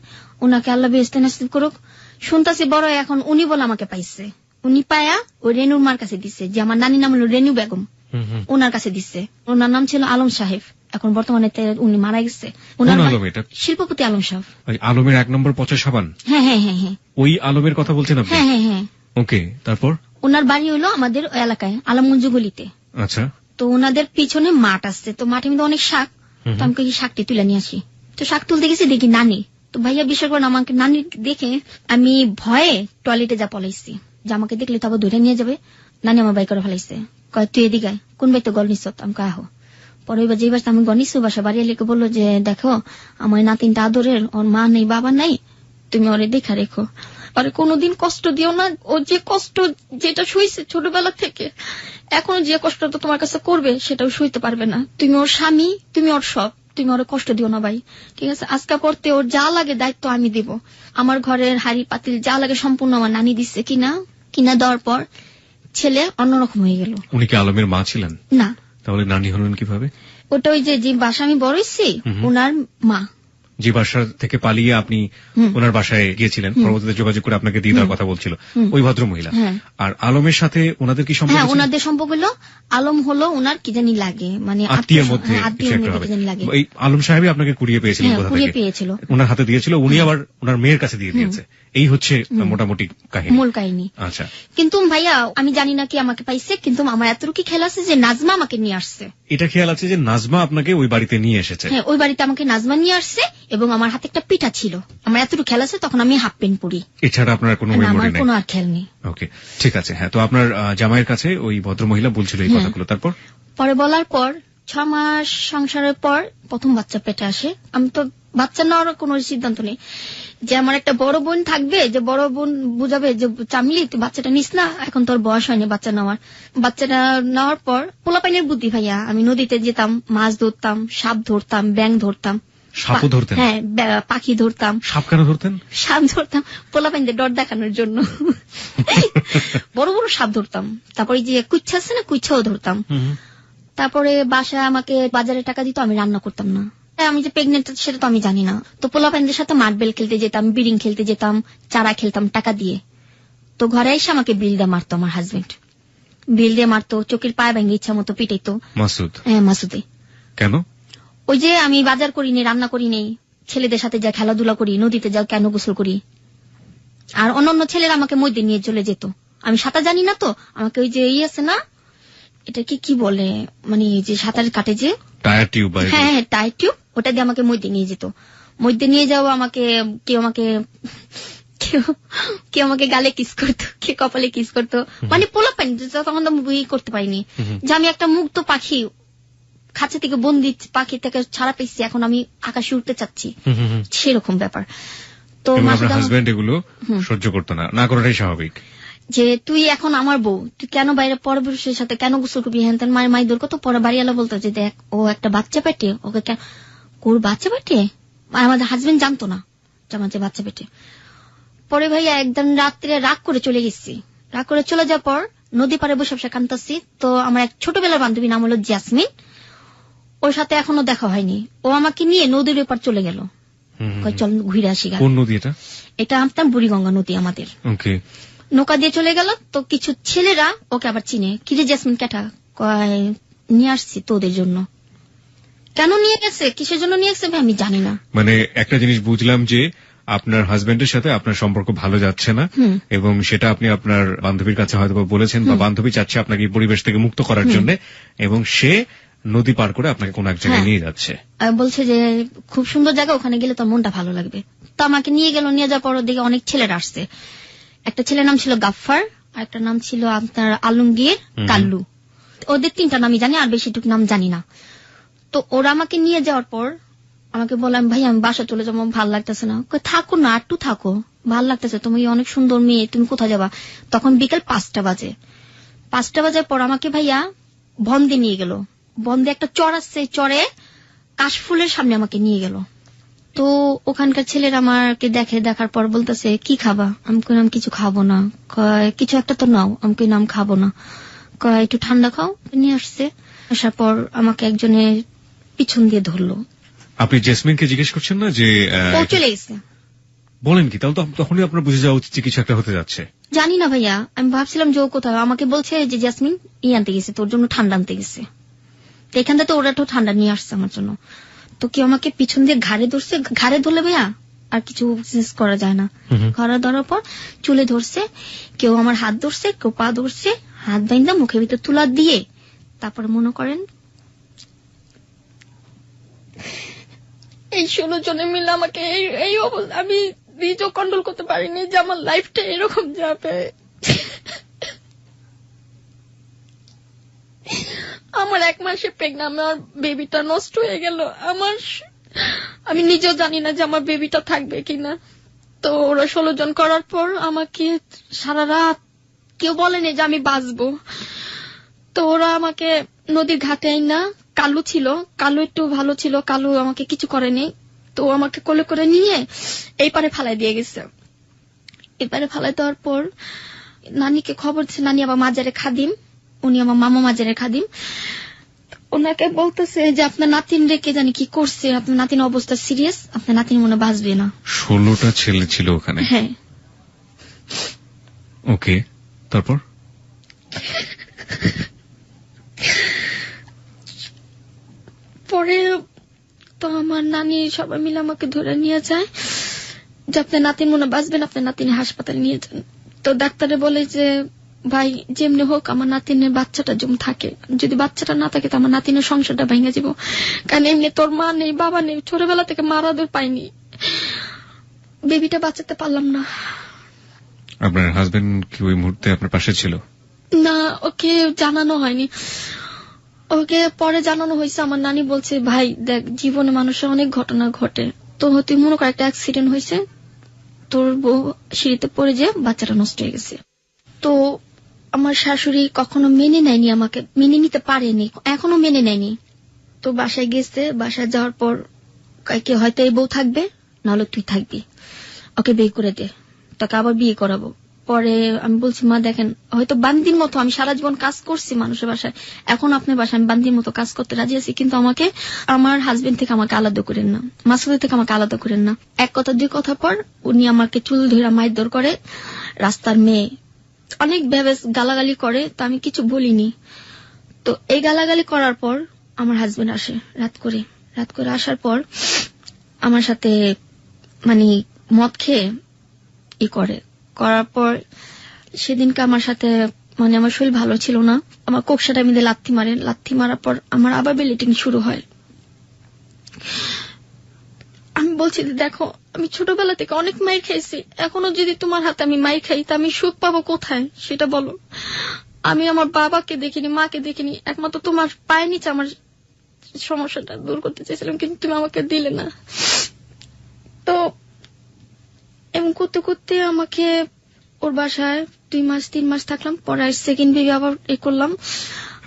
Speaker 1: ওনাকে আল্লাহ বেহেশতে নসিব করুক, শুনতাছি বড় এখন উনি বলে আমাকে পাইছে, উনি পায়া ওই রেনুর মার কাছে দিচ্ছে, যে আমার নানি নাম হলো রেনু বেগম।
Speaker 3: ওনার কাছে দিচ্ছে। ওনার নাম ছিল আলম সাহেব, এখন বর্তমানে উনি মারা গেছে। শিল্পপতি আলম সাহেব।
Speaker 2: আলমের 1 নম্বর পচা সাবান?
Speaker 3: হ্যাঁ হ্যাঁ হ্যাঁ হ্যাঁ,
Speaker 2: ওই আলমের কথা বলছেন আপনি?
Speaker 3: হ্যাঁ হ্যাঁ হ্যাঁ।
Speaker 2: ওকে, তারপর?
Speaker 3: ওনার বাড়ি হলো আমাদের এলাকায় আলমগঞ্জ গলিতে।
Speaker 2: আচ্ছা।
Speaker 3: তো ওনাদের পিছনে মাঠ আসছে, তো মাঠের মধ্যে অনেক শাক, তো আমি কই শাকটি তুলে নিয়ে আসি। তো শাক তুলতে গেছি, দেখি নানি। তো ভাইয়া বিশ্বাস করেন, আমাকে নানি দেখে আমি ভয়ে টয়লেটে যা পলাইছি, যে আমাকে দেখলে তো আবার ধরে নিয়ে যাবে। নানি আমার বাই করে ফেলাইছে, কয় তুই এদিকে কোন বাইতে গল নিস? আমি কয় আহো। পরে এবার যেবার আমি গনিস বাসা বাড়ি এলে বললো যে দেখো আমার নাতিনটা আদরের, ওর মা নেই বাবা নাই, তুমি ওরে দেখা রেখো, আর কোনোদিন কষ্ট দিও না। ও যে কষ্ট যেটা শুইছে ছোটবেলা থেকে, এখন যে কষ্টটা তোমার কাছে করবে সেটাও শুইতে পারবে না। তুমি ওর স্বামী, তুমি ওর সব, তুমি ওর কষ্ট দিও না ভাই, ঠিক আছে? আজকা পড়তে ওর যা লাগে দায়িত্ব আমি দিব। আমার ঘরের হাড়ি পাতিল যা লাগে সম্পূর্ণ আমার নানি দিচ্ছে। কিনা দেওয়ার পর ছেলে অন্যরকম হয়ে গেল।
Speaker 2: উনি কি আলমের মা ছিলেন?
Speaker 3: না।
Speaker 2: তাহলে নানি হলেন কিভাবে?
Speaker 3: ওটা ওই যে বাসা আমি বড় হইছি, ওনার মা।
Speaker 2: যে বাসা থেকে পালিয়ে আপনি ওনার বাসায় গিয়েছিলেন, পরবর্তীতে যোগাযোগ করে আপনাকে দিয়ে দেওয়ার কথা বলছিল ওই ভদ্র মহিলা। আর আলমের সাথে ওনাদের কি সম্পর্ক?
Speaker 3: হ্যাঁ, ওনাদের সম্পর্ক হলো, আলম হলো ওনার কি জানি লাগে, মানে
Speaker 2: আত্মীয়ের মধ্যে লাগে। এই আলম সাহেবই আপনাকে কুড়িয়ে পেয়েছিলেন?
Speaker 3: কুড়িয়ে পেয়েছিল,
Speaker 2: ওনার হাতে দিয়েছিল, উনি আবার ওনার মেয়ের কাছে দিয়ে দিয়েছে। এই হচ্ছে মোটামুটি কাহিনী,
Speaker 3: মূল কাহিনী।
Speaker 2: আচ্ছা।
Speaker 3: কিন্তু ভাইয়া আমি জানি না কি আমাকে পাইছে, কিন্তু আমার এতটুকু খেয়াল আছে যে নাজমা আমাকে নিয়ে আসছে।
Speaker 2: এটা খেয়াল আছে যে নাজমা আপনাকে ওই বাড়িতে নিয়ে এসেছে?
Speaker 3: হ্যাঁ, ওই বাড়িতে আমাকে নাজমা নিয়ে আসছে, এবং আমার হাতে একটা পিঠা ছিল। আমার এতটুকু খেয়াল আছে, তখন আমি হাফ প্যান্ট পরি।
Speaker 2: এছাড়া আপনার কোনো মেমোরি নেই?
Speaker 3: আমার কোনো আর খেয়াল নেই।
Speaker 2: ওকে, ঠিক আছে। হ্যাঁ, তো আপনার জামাইয়ের কাছে ওই ভদ্র মহিলা বলছিল এই কথাগুলো, তারপর?
Speaker 3: পরে বলার পর 6 মাস সংসারের পর প্রথম বাচ্চা পেটে আসে। আমি তো বাচ্চা নেওয়ার কোনো সিদ্ধান্ত নেই, যে আমার একটা বড় বোন থাকবে, যে বড় বোন বুঝাবে যে চামলি তুই বাচ্চাটা নিস না, এখন তোর বয়স হয়নি বাচ্চা নেওয়ার। বাচ্চাটা নেওয়ার পর পোলাপাইনের বুদ্ধি ভাইয়া, আমি নদীতে যেতাম, মাছ ধরতাম, সাপ ধরতাম, ব্যাঙ ধরতাম।
Speaker 2: সাপও ধরতেন?
Speaker 3: হ্যাঁ, পাখি ধরতাম।
Speaker 2: সাপ কেন ধরতেন?
Speaker 3: সাপ ধরতাম পোলাপাইনদের ডর দেখানোর জন্য। বড় বড় সাপ ধরতাম। তারপরে যে কুচ্ছা আছে না, কুচ্ছাও ধরতাম। তারপরে বাসায় আমাকে বাজারে টাকা দিত, আমি রান্না করতাম না। আমি যে প্রেগনেন্ট সেটা তো আমি জানি না। তো পোলাপাইনদের সাথে মার্বেল খেলতে যেতাম, বিড়িং খেলতে যেতাম, চারা খেলতাম টাকা দিয়ে। তো ঘরে এসে আমাকে বিল দিয়ে মারতো আমার হাজবেন্ড, বিল দিয়ে মারতো, চোখের পায়ে ভেঙে ইচ্ছা মতো পিটাইতো।
Speaker 2: মাসুদ?
Speaker 3: হ্যাঁ, মাসুদে।
Speaker 2: কেন?
Speaker 3: ওই যে আমি বাজার করিনি, রান্না করিনি, ছেলেদের সাথে যা খেলাধুলা করি, নদীতে যাও কেন গোসল করি। আর অন্যান্য ছেলেরা আমাকে মধ্যে নিয়ে চলে যেত। আমি সাঁতার জানি না, তো আমাকে ওই যে আছে না, এটা কি বলে, মানে যে সাঁতার কাটে যে
Speaker 2: টায়ার টিউব?
Speaker 3: হ্যাঁ, টায়ার টিউব, ওটা দিয়ে আমাকে মধ্যে নিয়ে যেত। মধ্যে নিয়ে যাও আমাকে, কেউ আমাকে গালে কিস করতো, কে কপালে কিস করতো, মানে পোলাপাইন তখন তো বই করতে পারিনি যে আমি একটা মুক্ত পাখি, খাঁচা থেকে বন্দি পাখি থেকে ছাড়া পেয়েছি, এখন আমি আকাশে উঠতে চাচ্ছি, সেরকম ব্যাপার। তো
Speaker 2: হাজবেন্ড এগুলো সহ্য করতো না, না করাটাই স্বাভাবিক।
Speaker 3: যে তুই এখন আমার বউ, তুই কেন বাইরে পরপুরুষের সাথে কেন গোসল করবি, হ্যান তেন মায়ের দূর কত। পরে বাড়িওয়ালা বলতো যে দেখ ও একটা বাচ্চা পেটে, ওকে কোর বাচ্চা পেটে। আমাদের হাজবেন্ড জানতো না যে আমার যে বাচ্চা পেটে। পরে ভাইয়া একদিন রাত্রে রাগ করে চলে গেছি। রাগ করে চলে যাওয়ার পর নদী পাড়ে বসে বসে কাঁদতাছি। তো আমার এক ছোটবেলার বান্ধবী নাম হলো জাসমিন, ওর সাথে এখনো দেখা হয়নি। ও আমাকে নিয়ে নদীর ওপার চলে গেল, চল ঘুরে আসি।
Speaker 2: কোন নদী এটা?
Speaker 3: এটা আপনার বুড়িগঙ্গা নদী আমাদের। নৌকা দিয়ে চলে গেল। তো কিছু ছেলেরা ওকে আবার চিনে, কিরে জাসমিন কেটা, নিয়ে আসছি তোদের জন্য। কেন নিয়ে গেছে, কিসের জন্য নিয়ে গেছে আমি জানি না।
Speaker 2: মানে একটা জিনিস বুঝলাম যে আপনার হাজবেন্ডের সাথে আপনার সম্পর্ক ভালো যাচ্ছে না, এবং সেটা আপনি আপনার বান্ধবীর কাছে হয়তো বলেছেন, বা বান্ধবী চাচ্ছে আপনাকে এই পরিবেশ থেকে মুক্ত করার জন্য, এবং সে নদী পার করে আপনাকে কোন এক জায়গায় নিয়ে যাচ্ছে।
Speaker 3: বলছে যে খুব সুন্দর জায়গা, ওখানে গেলে তোর মনটা ভালো লাগবে। তো আমাকে নিয়ে গেল। নিয়ে যাওয়ার পর দিকে অনেক ছেলেরা আসছে। একটা ছেলের নাম ছিল গাফফার, আর একটা নাম ছিল আপনার আলমগীর, কাল্লু। ওদের 3টা নামই জানি, আর বেশিটুকু নাম জানি না। তো ওরা আমাকে নিয়ে যাওয়ার পর আমাকে বললাম ভাই আমি বাসা চলে যাবো, ভাল লাগতেছে না। থাকো না, একটু থাকো, ভাল লাগতেছে, তুমি অনেক সুন্দর মেয়ে, তুমি কোথায় যাবা। তখন বিকেল 5টা বাজে। 5টা বাজার পর আমাকে ভাইয়া বন্দে নিয়ে গেল। বন্দে একটা চর আসছে, চরে কাশফুলের সামনে আমাকে নিয়ে গেল। তো ওখানকার ছেলেরা আমাকে দেখার পর বলতেছে কি খাবা। আমি কইলাম কিছু খাবো না। কিছু একটা তো নাও। আমি কইলাম খাবো না। একটু ঠান্ডা খাও। নিয়ে আসছে। আসার পর আমাকে একজনে পিছন দিয়ে ধরলো।
Speaker 2: আপনি জেসমিনকে জিজ্ঞেস করছেন না যে
Speaker 3: ও চলে গেছে?
Speaker 2: বলেন কি? তাহলে তো তখনই আপনার বুঝে যাওয়া উচিত যে কিছু একটা হতে যাচ্ছে।
Speaker 3: জানি না ভাইয়া, আমি ভাবছিলাম যে ও কোথাও, আমাকে বলছে যে জাসমিন আনতে গেছে, তোর জন্য ঠান্ডা আনতে গেছে। তো এখান থেকে ওরা একটু ঠান্ডা নিয়ে আসছে আমার জন্য। তো কেউ আমাকে পিছন দিয়ে ঘাড়ে ধরছে, ঘাড়ে ধরলে ভাইয়া আর কিছু করা যায় না। ঘাড়ে ধরার পর চুলে ধরছে, কেউ আমার হাত ধরছে, কেউ পা ধরছে, হাত বাইন্দা মুখের ভিতর তুলা দিয়ে তারপরে মনে করেন
Speaker 1: এই 16 জনে মিলে আমাকে এই অবস্থা, আমি নিজেও কন্ট্রোল করতে পারিনি যে আমার লাইফটা এরকম যাবে। আমার 1 মাসে প্রেগন্যান্ট, আমার বেবিটা নষ্ট হয়ে গেল। আমি নিজেও জানি না যে আমার বেবিটা থাকবে কিনা। তো ওরা 16 জন করার পর আমাকে সারা রাত কেউ বলেনি যে আমি বাঁচবো। তো ওরা আমাকে নদীর ঘাটে আইনা, কালু ছিল, কালু একটু ভালো ছিল, কালু আমাকে কিছু করেনি। তো আমাকে কোলে করে নিয়ে এই পারে ফালাই দিয়ে গেছে। এবারে ফালাই দেওয়ার পর নানিকে খবর দিচ্ছে, নানি আবার মাজারে খাদিম, উনি আমার মামা মাজারে খাদিম। ওনাকে বলতেছে যে আপনার নাতিন রেখে জানি কি করছে, আপনার নাতিন অবস্থা সিরিয়াস, আপনার নাতিন মনে বাঁচবে না।
Speaker 2: 16টা ছেলে ছিল ওখানে?
Speaker 3: হ্যাঁ।
Speaker 2: ওকে, তারপর?
Speaker 1: পরে তো আমার নানি সবাই মিলে আমাকে ধরে নিয়ে যায় যে আপনার নাতিন মনে বাঁচবেন, আপনার নাতিন হাসপাতালে নিয়ে যান। তো ডাক্তারে বলে যে ভাই যেমনি হোক আমার নাতিনের বাচ্চাটা যেমন থাকে, যদি বাচ্চাটা না থাকে তো আমার নাতিনের সংসারটা ভেঙে যাব। কারণ এমনি তোর মা নেই, বাবা নেই, ছোটবেলা থেকে মারা দূর পাইনি, বেবিটা বাঁচাতে পারলাম না।
Speaker 2: আপনার হাজবেন্ড কি ওই মুহূর্তে আপনার পাশে ছিল?
Speaker 1: না, ওকে জানানো হয়নি। ওকে পরে জানানো হয়েছে। আমার নানি বলছে ভাই দেখ, জীবনে মানুষের অনেক ঘটনা ঘটে, তো তুই মনে কর একটা অ্যাক্সিডেন্ট হয়েছে, তোর বউ সিঁড়িতে পড়ে যে বাচ্চাটা নষ্ট হয়ে গেছে। তো আমার শাশুড়ি কখনো মেনে নেয়নি, আমাকে মেনে নিতে পারেনি, এখনো মেনে নেয়নি। তো বাসায় গেছে, বাসায় যাওয়ার পর কাইকে হয়তো এই বউ থাকবে, নাহলে তুই থাকবি, ওকে বিয়ে করে দে, তোকে আবার বিয়ে করাবো। পরে আমি বলছি মা দেখেন, হয়তো বান্দির মতো আমি সারা জীবন কাজ করছি মানুষের বাসায়, এখন আপনার বাসায় আমি বান্দির মতো কাজ করতে রাজি আছি, কিন্তু আমাকে আমার হাজবেন্ড থেকে আমাকে আলাদা করেন না, মাসুদের থেকে আমাকে আলাদা করেন না। 1 কথা 2 কথা পর উনি আমাকে চুল ধরে মারধর করে, রাস্তার মেয়ে অনেক ভেবে গালাগালি করে, তো আমি কিছু বলিনি। তো এই গালাগালি করার পর আমার হাজবেন্ড আসে রাত করে আসার পর আমার সাথে মানে মদ খেয়ে করার পর সেদিনকে আমার সাথে মানে আমার শরীর ভালো ছিল না, আমার কোকসাটা মিলে লাথি মারে, লাথি মারার পর আমার আবার ব্লিডিং শুরু হয়। আমি বলছি দেখো, আমি ছোটবেলা থেকে অনেক মাইর খাইছি, এখনো যদি তোমার হাতে আমি মাইর খাই তা আমি সুখ পাবো কোথায় সেটা বলো। আমি আমার বাবাকে দেখিনি, মাকে দেখিনি, একমাত্র তোমার পায়ের নিচে আমার সমস্যাটা দূর করতে চেয়েছিলাম, কিন্তু তুমি আমাকে দিলে না। তো এমন করতে করতে আমাকে ওর বাসায় 2 মাস 3 মাস থাকলাম, পরে সেকেন্ড বেবি আবার করলাম।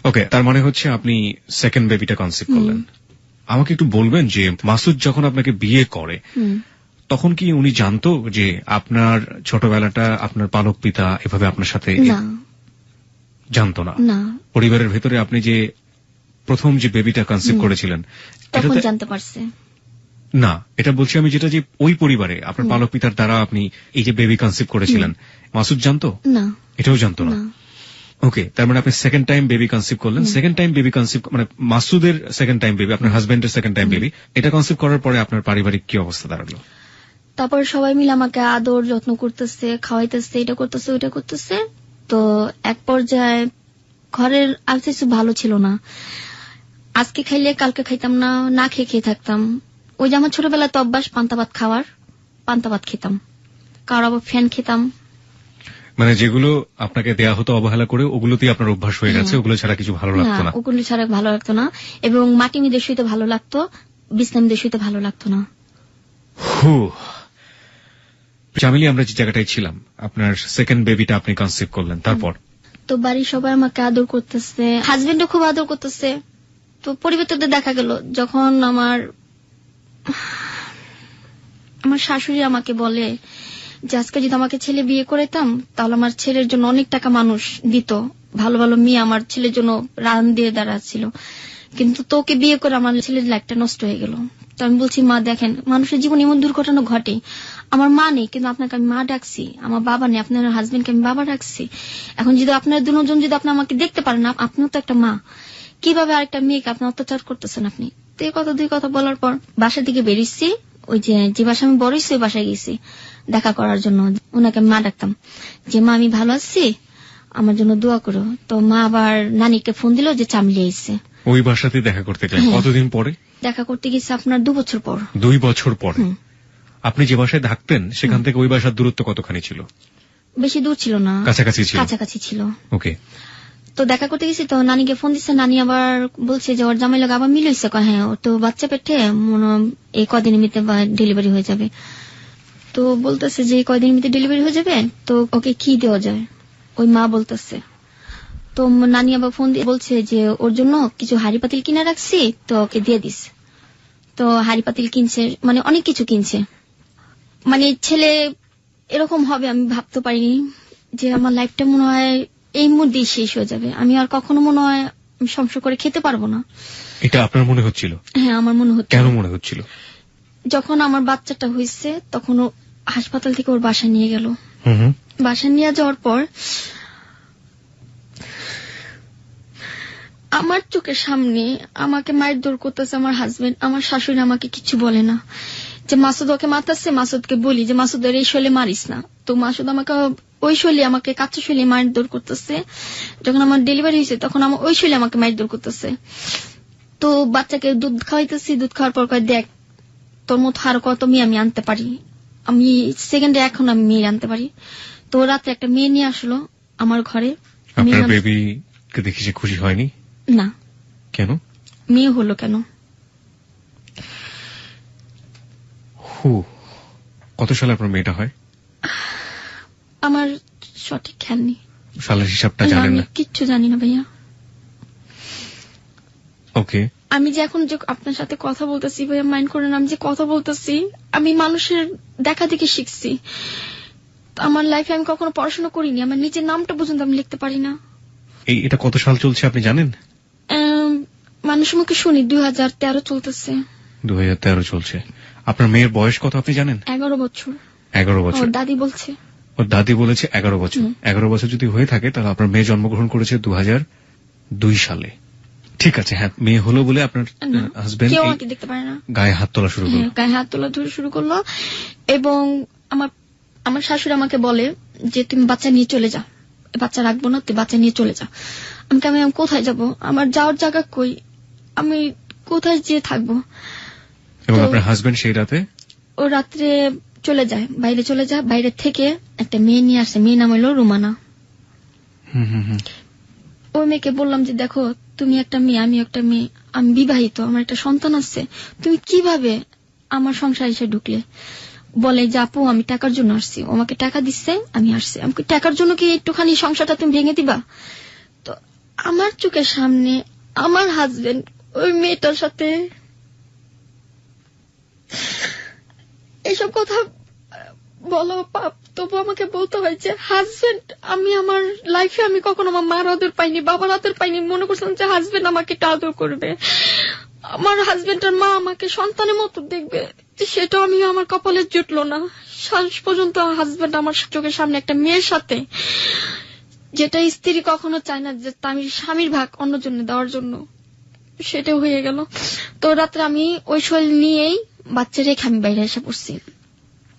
Speaker 2: ওকে, তার মানে হচ্ছে আপনি সেকেন্ড বেবিটা কনসিভ করলেন। আমাকে একটু বলবেন যে মাসুদ যখন আপনাকে বিয়ে করে তখন কি উনি জানতো যে আপনার ছোটবেলাটা আপনার পালক পিতা এভাবে আপনার সাথে? জানতো না। পরিবারের ভেতরে আপনি যে প্রথম যে বেবিটা কনসিভ করেছিলেন
Speaker 3: তখন জানতে পারছে
Speaker 2: না, এটা বলছি আমি যেটা যে ওই পরিবারে আপনার পালক পিতার দ্বারা আপনি এই যে বেবি কনসিভ করেছিলেন, মাসুদ জানতো
Speaker 3: না?
Speaker 2: এটাও জানতো না। ওকে, তার মানে আপনি সেকেন্ড টাইম বেবি কনসিভ করলেন। সেকেন্ড টাইম বেবি কনসিভ মানে মাসুদের সেকেন্ড টাইম বেবি, আপনার হাজবেন্ডের সেকেন্ড টাইম বেবি, এটা কনসিভ করার পরে আপনার পারিবারিক কি অবস্থা দাঁড়ালো?
Speaker 3: তারপর সবাই মিলে আমাকে আদর যত্ন করতেছে, খাওয়াইতেছে, এটা করতেছে ওইটা করতেছে। তো এক পর্যায়ে ঘরের আর কিছু ভালো ছিল না, আজকে খাইলে কালকে খাইতাম না, না খেয়ে থাকতাম। ওই যে আমার ছোটবেলায় তো অভ্যাস পান্তা ভাত খাওয়ার, পান্তা ভাত খেতাম, কারো আবার ফ্যান খেতাম,
Speaker 2: মানে যেগুলো আপনাকে দেয়া হতো অবহেলা করে ওগুলোতেই আপনার অভ্যাস হয়ে গেছে, ওগুলো ছাড়া কিছু ভালো লাগতো না?
Speaker 3: ওগুলো ছাড়া ভালো লাগতো না, এবং মাটি মিদে শুইতে ভালো লাগতো, বিছনা মিদে শুইতে ভালো লাগতো না।
Speaker 2: চামেলি, আমরা যে জায়গাটায় ছিলাম, আপনার সেকেন্ড বেবিটা আপনি কনসিভ করলেন, তারপর?
Speaker 3: তো বাড়ির সবাই আমাকে আদর করতেছে, হাজবেন্ডও খুব আদর করতেছে। তো পরিবর্তনটা দেখা গেল যখন আমার শাশুড়ি আমাকে বলে যে আজকে যদি আমাকে ছেলে বিয়ে করেতাম তাহলে আমার ছেলের জন্য অনেক টাকা মানুষ দিত, ভালো ভালো মেয়ে আমার ছেলের জন্য রান দিয়ে দাঁড়াচ্ছিল, কিন্তু তোকে বিয়ে করে আমার ছেলের লাইফটা নষ্ট হয়ে গেল। তো আমি বলছি মা দেখেন মানুষের জীবনে এমন দুর্ঘটনা ঘটে, আমার মা নেই কিন্তু আপনাকে আমি মা ডাকছি, আমার বাবা নেই আপনার হাজবেন্ডকে আমি বাবা ডাকছি, এখন যদি আপনার দুজন যদি আপনি আমাকে দেখতে পারেন না, আপনিও তো একটা মা, কিভাবে আরেকটা মেয়েকে আপনি অত্যাচার করতেছেন আপনি। তো এই কথা দুই কথা বলার পর বাসার দিকে বেরিয়েছি, ওই যে বাসা আমি বড় হয়েছি ওই বাসায় গেছি দেখা করার জন্য, ওনাকে মা ডাকতাম যে মা আমি ভালো আছি আমার জন্য দোয়া করো। তো মা আবার নানিকে ফোন দিল যে চামলি আইছে।
Speaker 2: ওই বাসাতে দেখা করতে গেলেন কতদিন পরে?
Speaker 3: দেখা করতে গেছে আপনার 2 বছর পর।
Speaker 2: 2 বছর পরে। আপনি যে বাসায় থাকতেন সেখান থেকে ওই বাসার দূরত্ব কতখানি ছিল?
Speaker 3: বেশি দূর ছিল না, কাছাকাছি ছিল।
Speaker 2: ওকে।
Speaker 3: তো দেখা করতে গেছি, তো নানিকে ফোন দিচ্ছে, নানি আবার বলছে যে ওর জামাই লোক আবার মিল হয়েছে, হ্যাঁ ওর তো বাচ্চা পেটে এই কদিনের মধ্যে ডেলিভারি হয়ে যাবে। তো বলতেছে যে কয়দিনের মধ্যে ডেলিভারি হয়ে যাবে, তো ওকে কি দেওয়া যায় ওই মা বলতেছে। তো নানি আবার ফোন দিয়ে বলছে যে ওর জন্য কিছু হাড়ি পাতিল কিনে রাখছি, তো ওকে দিয়ে দিস। তো হাড়ি পাতিল কিনছে, মানে অনেক কিছু কিনছে, মানে ছেলে এরকম হবে আমি ভাবতে পারিনি যে আমার লাইফটা মনে হয় এই মুহূর্তেই শেষ হয়ে যাবে, আমি আর কখনো মনে হয় সংসার করে খেতে পারবো না।
Speaker 2: এটা আপনার মনে হচ্ছিল?
Speaker 3: হ্যাঁ আমার মনে হচ্ছিল।
Speaker 2: কেন মনে হচ্ছিল?
Speaker 3: যখন আমার বাচ্চাটা হয়েছে তখন ও হাসপাতাল থেকে ওর বাসায় নিয়ে গেল। বাসায় নিয়ে যাওয়ার পর আমার চোখের সামনে আমাকে মারধর করতেছে আমার হাজবেন্ড, আমার শাশুড়ি আমাকে কিছু বলে না, যে মাসুদ ওকে মারতেছে, মাসুদকে বলি যে মাসুদের এই শৈলে মারিস না, তো মাসুদ আমাকে ওই শৈলে আমাকে কাঁচা শৈলে মারধর করতেছে। যখন আমার ডেলিভারি হয়েছে তখন আমার ওই শৈলে আমাকে মারধর করতেছে। তো বাচ্চাকে দুধ খাওয়াইতেছি, দুধ খাওয়ার পর কয় দেখ তোর মতো আরো কত মেয়ে আমি আনতে পারি, আমি সেকেন্ডে এখন আমি মেয়ে আনতে পারি। তো রাতে একটা মেয়ে নিয়ে আসলো আমার ঘরে।
Speaker 2: আপনার বেবিকে দেখে সে খুশি হয়নি?
Speaker 3: না।
Speaker 2: কেন?
Speaker 3: মেয়ে হলো কেন?
Speaker 2: কত সালে আপনার মেয়েটা হয়?
Speaker 3: আমার সঠিক খেয়াল নেই,
Speaker 2: সালের হিসাবটা জানেন না?
Speaker 3: কিচ্ছু জানি না ভাইয়া।
Speaker 2: ওকে।
Speaker 3: আমি যে এখন যে আপনার সাথে কথা বলতেছি ভাইয়া মাইন্ড করেন, আমি যে কথা বলতেছি আমি মানুষের দেখা দেখে শিখছি। আমার লাইফে আমি কখনো পড়াশোনা করিনি, আমার নিজের নামটা পর্যন্ত আমি লিখতে পারি না।
Speaker 2: এটা কত সাল চলছে আপনি জানেন?
Speaker 3: মানুষের মুখে শুনি 2013 চলতেছে।
Speaker 2: 2013 চলছে। আপনার মেয়ের বয়স কত আপনি জানেন?
Speaker 3: 11 বছর।
Speaker 2: 11 বছর?
Speaker 3: ওর দাদি বলছে।
Speaker 2: ওর দাদি বলেছে 11 বছর। 11 বছর যদি হয়ে থাকে তাহলে আপনার মেয়ে জন্মগ্রহণ করেছে 2002 সালে। ঠিক আছে, হ্যাঁ মেয়ে হলো বলে আপনার হাজবেন্ড
Speaker 3: কেউ আমাকে দেখতে পারে না,
Speaker 2: গায়ে হাত তোলা শুরু করলো।
Speaker 3: গায়ে হাত তোলা শুরু করলো এবং আমার শাশুড়ি আমাকে বলে যে তুমি বাচ্চা নিয়ে চলে যা, বাচ্চা রাখবো না, তুই বাচ্চা নিয়ে চলে যা। আমি কোথায় যাব, আমার যাওয়ার জায়গা কই, আমি কোথায় যেয়ে থাকবো।
Speaker 2: এবং আপনার হাজবেন্ড সেই রাতে
Speaker 3: ও রাত্রে চলে যায়, বাইরে চলে যায়, বাইরে থেকে একটা মেয়ে নিয়ে আসে, মেয়ে নাম হলো রুমানা। ওই মেয়েকে বললাম যে দেখো তুমি একটা মেয়ে, আমি একটা মেয়ে, আমি বিবাহিত, আমার একটা সন্তান আছে, তুমি কিভাবে আমার সংসার এসে ঢুকলে? বলে যে আপু আমি টাকার জন্য আসছি, ও আমাকে টাকা দিচ্ছে আমি আসছি। আমি টাকার জন্য কি একটুখানি সংসারটা তুমি ভেঙে দিবা? তো আমার চোখের সামনে আমার হাজবেন্ড ওই মেয়েটার সাথে এইসব কথা বলো পাপ, তবু আমাকে বলতে হয় যে হাজবেন্ড, আমি আমার লাইফে আমি কখনো আমার মার আদর পাইনি, বাবার আদর পাইনি, মনে করছিলাম যে হাজবেন্ড আমাকে একটু আদর করবে, আমার হাজবেন্ড আর মা আমাকে সন্তানের মতো দেখবে, সেটাও আমি আমার কপালে জুটলো না। শেষ পর্যন্ত হাজবেন্ড আমার চোখের সামনে একটা মেয়ের সাথে, যেটা স্ত্রী কখনো চায় না যে আমি স্বামীর ভাগ অন্যজনে দেওয়ার জন্য, সেটাও হয়ে গেল। তো রাত্রে আমি ওই শৈল নিয়েই বাচ্চা রেখে আমি বাইরে এসে পড়ছি।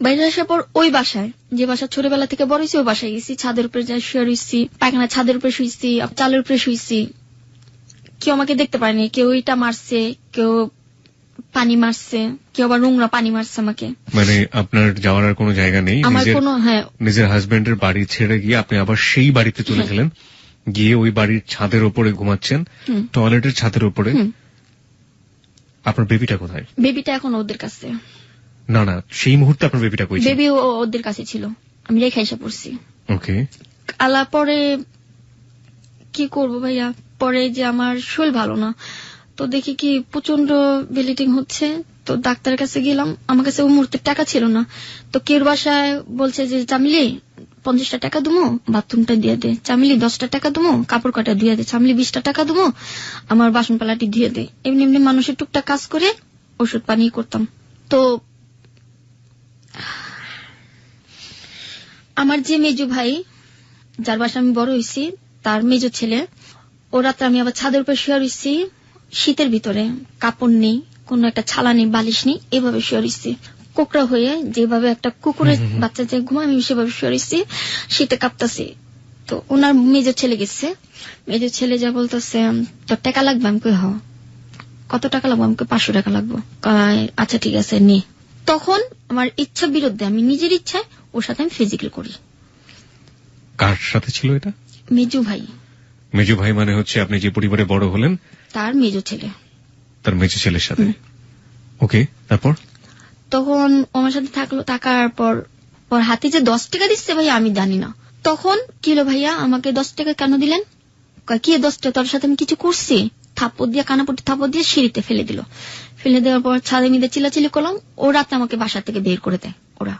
Speaker 3: বাইরে আসার পর ওই বাসায়, যে বাসা ছোটবেলা থেকে বড় হয়েছি, ওই বাসায় গেছি, ছাদের উপরে যাই শুয়ে রয়েছি, পায়খানা ছাদের উপরে শুয়েছি, চালের উপরে শুয়েছি, কেউ আমাকে দেখতে পারেনি, কেউ ইটা মারছে, কেউ পানি মারছে, কেউ আবার নোংরা পানি মারছে আমাকে।
Speaker 2: মানে আপনার যাওয়ার আর কোনো জায়গা নেই,
Speaker 3: আমার কোনো, হ্যাঁ
Speaker 2: নিজের হাজবেন্ডের বাড়ি ছেড়ে গিয়ে আপনি আবার সেই বাড়িতে চলে গেলেন, গিয়ে ওই বাড়ির ছাদের উপরে ঘুমাচ্ছেন, টয়লেটের ছাদের উপরে। আপনার বেবিটা কোথায়?
Speaker 3: বেবিটা এখন ওদের কাছে।
Speaker 2: না না, সেই মুহূর্তে আপনার বেবিটা কই?
Speaker 3: বেবি ওদের কাছে ছিল, আমি রেখে এসে পড়ছি।
Speaker 2: ওকে।
Speaker 3: আলা পরে কি করবো ভাইয়া, পরে যে আমার শরীর ভালো না, তো দেখি কি প্রচন্ড ব্লিডিং হচ্ছে, তো ডাক্তারের কাছে গেলাম, আমার কাছে ওই মুহূর্তে টাকা ছিল না, তো কেউ বাসায় বলছে যে চামিলি 50টা টাকা দেবো বাথরুমটা দিয়ে দে, চামিলি 10টা টাকা দেবো কাপড় কাটা দিয়ে দে, চামিলি 20টা টাকা দেবো আমার বাসন পালাটি দিয়ে দে। এমনি এমনি মানুষের টুকটাক কাজ করে ও
Speaker 1: ওষুধ পানি করতাম। তো আমার যে মেজো ভাই, যার বাসা আমি বড় হয়েছি, তার মেজো ছেলে, ও রাত্রে আমি আবার ছাদের উপর শুয়ে রয়েছি, শীতের ভিতরে কাপড় নেই, কোন একটা ছালা নেই, বালিশ নেই, এভাবে শুয়ে রয়েছি কোকড়া হয়ে, যেভাবে একটা কুকুরের বাচ্চা যে ঘুমায় আমি সেভাবে শুয়ে রয়েছি, শীতে কাঁপতাছি। তো ওনার মেজো ছেলে গেছে, মেজো ছেলে যা বলতেছে, তোর টাকা লাগবে? আমি কই, হ। কত টাকা লাগবে? আমাকে 500 টাকা লাগবে। আচ্ছা ঠিক আছে নে। তখন আমার ইচ্ছা বিরুদ্ধে, আমি নিজের ইচ্ছায় ওর সাথে আমি ফিজিক্যাল করি।
Speaker 2: কার সাথে ছিল এটা?
Speaker 1: মেজু ভাই।
Speaker 2: মেজু ভাই মানে হচ্ছে আপনি যে পরিবারে বড় হলেন
Speaker 1: তার মেজো ছেলে,
Speaker 2: তার মেজো ছেলের সাথে। ওকে, তারপর?
Speaker 1: তখন আমার সাথে থাকলো, থাকার পর হাতে যে 10 টাকা দিচ্ছে ভাইয়া আমি জানি না। তখন কি হলো, ভাইয়া আমাকে 10 টাকা কেন দিলেন? কি 10 টাকা? তোর সাথে আমি কিছু করছি? থাপ্পড় দিয়ে, কানাপট্টি থাপ্পড় দিয়ে সিঁড়িতে ফেলে দিল। ফেলে দেওয়ার পর ছাদে মিলে চিল্লাচিল্লি করলাম। ও রাতে আমাকে বাসা থেকে বের করে দেয় ওরা,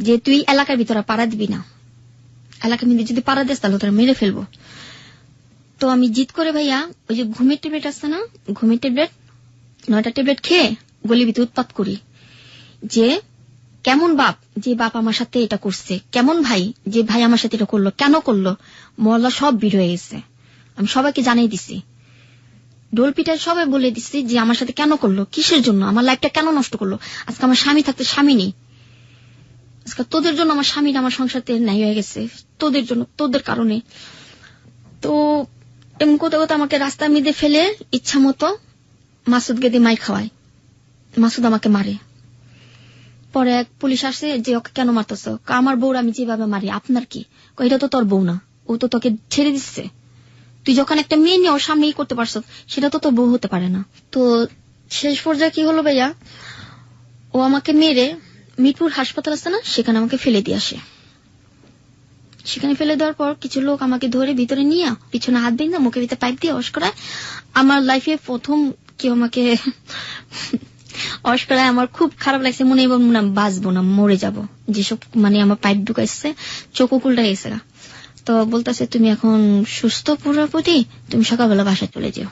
Speaker 1: যে তুই এলাকার ভিতরে পাড়া দিবি না, এলাকার মধ্যে যদি পাড়া দিস তাহলে তোরা মেরে ফেলবো। তো আমি জিদ করে ভাইয়া ওই যে ঘুমের ট্যাবলেট আছে না, ঘুমের ট্যাবলেট 9টা ট্যাবলেট খেয়ে গলির ভিতরে উৎপাত করি, যে কেমন বাপ যে বাপ আমার সাথে এটা করছে, কেমন ভাই যে ভাই আমার সাথে এটা করলো, কেন করলো, মহল্লা সব ভিড় হয়ে গেছে। আমি সবাইকে জানিয়ে দিছি, ডোল পিটায় সবাই বলে দিচ্ছি যে আমার সাথে কেন করলো, কিসের জন্য, আমার লাইফটা কেন নষ্ট করলো। আজকে আমার স্বামী থাকতে স্বামী নেই, আজকে তোদের জন্য আমার স্বামীর আমার সংসারতে নাই হয়ে গেছে, তোদের জন্য, তোদের কারণে। তো এমন কথা কথা আমাকে রাস্তার মধ্যে ফেলে ইচ্ছা মতো মাসুদকে দিয়ে মাই খাওয়ায়, মাসুদ আমাকে মারে। পরে এক পুলিশ আসে, যে ওকে কেন মারতেছ? আমার বউর আমি যেভাবে মারি, আপনার কি? এটা তো তোর বউ না, ও তো তোকে ছেড়ে দিচ্ছে, তুই যখন একটা মেয়ে নিয়ে ওর সামনে করতে পারছ, সেটা তো তোর বউ হতে পারে না। তো শেষ পর্যায়ে কি হলো ভাইয়া, ও আমাকে মেরে মিরপুর হাসপাতাল আছে না, সেখানে আমাকে ফেলে দিয়ে আসে। সেখানে ফেলে দেওয়ার পর কিছু লোক আমাকে ধরে ভিতরে নিয়ে পিছনে হাত বেঁধে মুখের ভিতরে পাইপ দিয়ে অস করায়। আমার লাইফে প্রথম কেউ আমাকে অস করায়, আমার খুব খারাপ লাগছে, মনে এবং মনে বাঁচবো না, মরে যাব, যেসব মানে আমার পাইপ ঢুকাইছে, চোখ উল্টা গেছে। তো বলতেছে তুমি এখন সুস্থ পুরোপুরি, তুমি সকালবেলা বাসায় চলে যাও।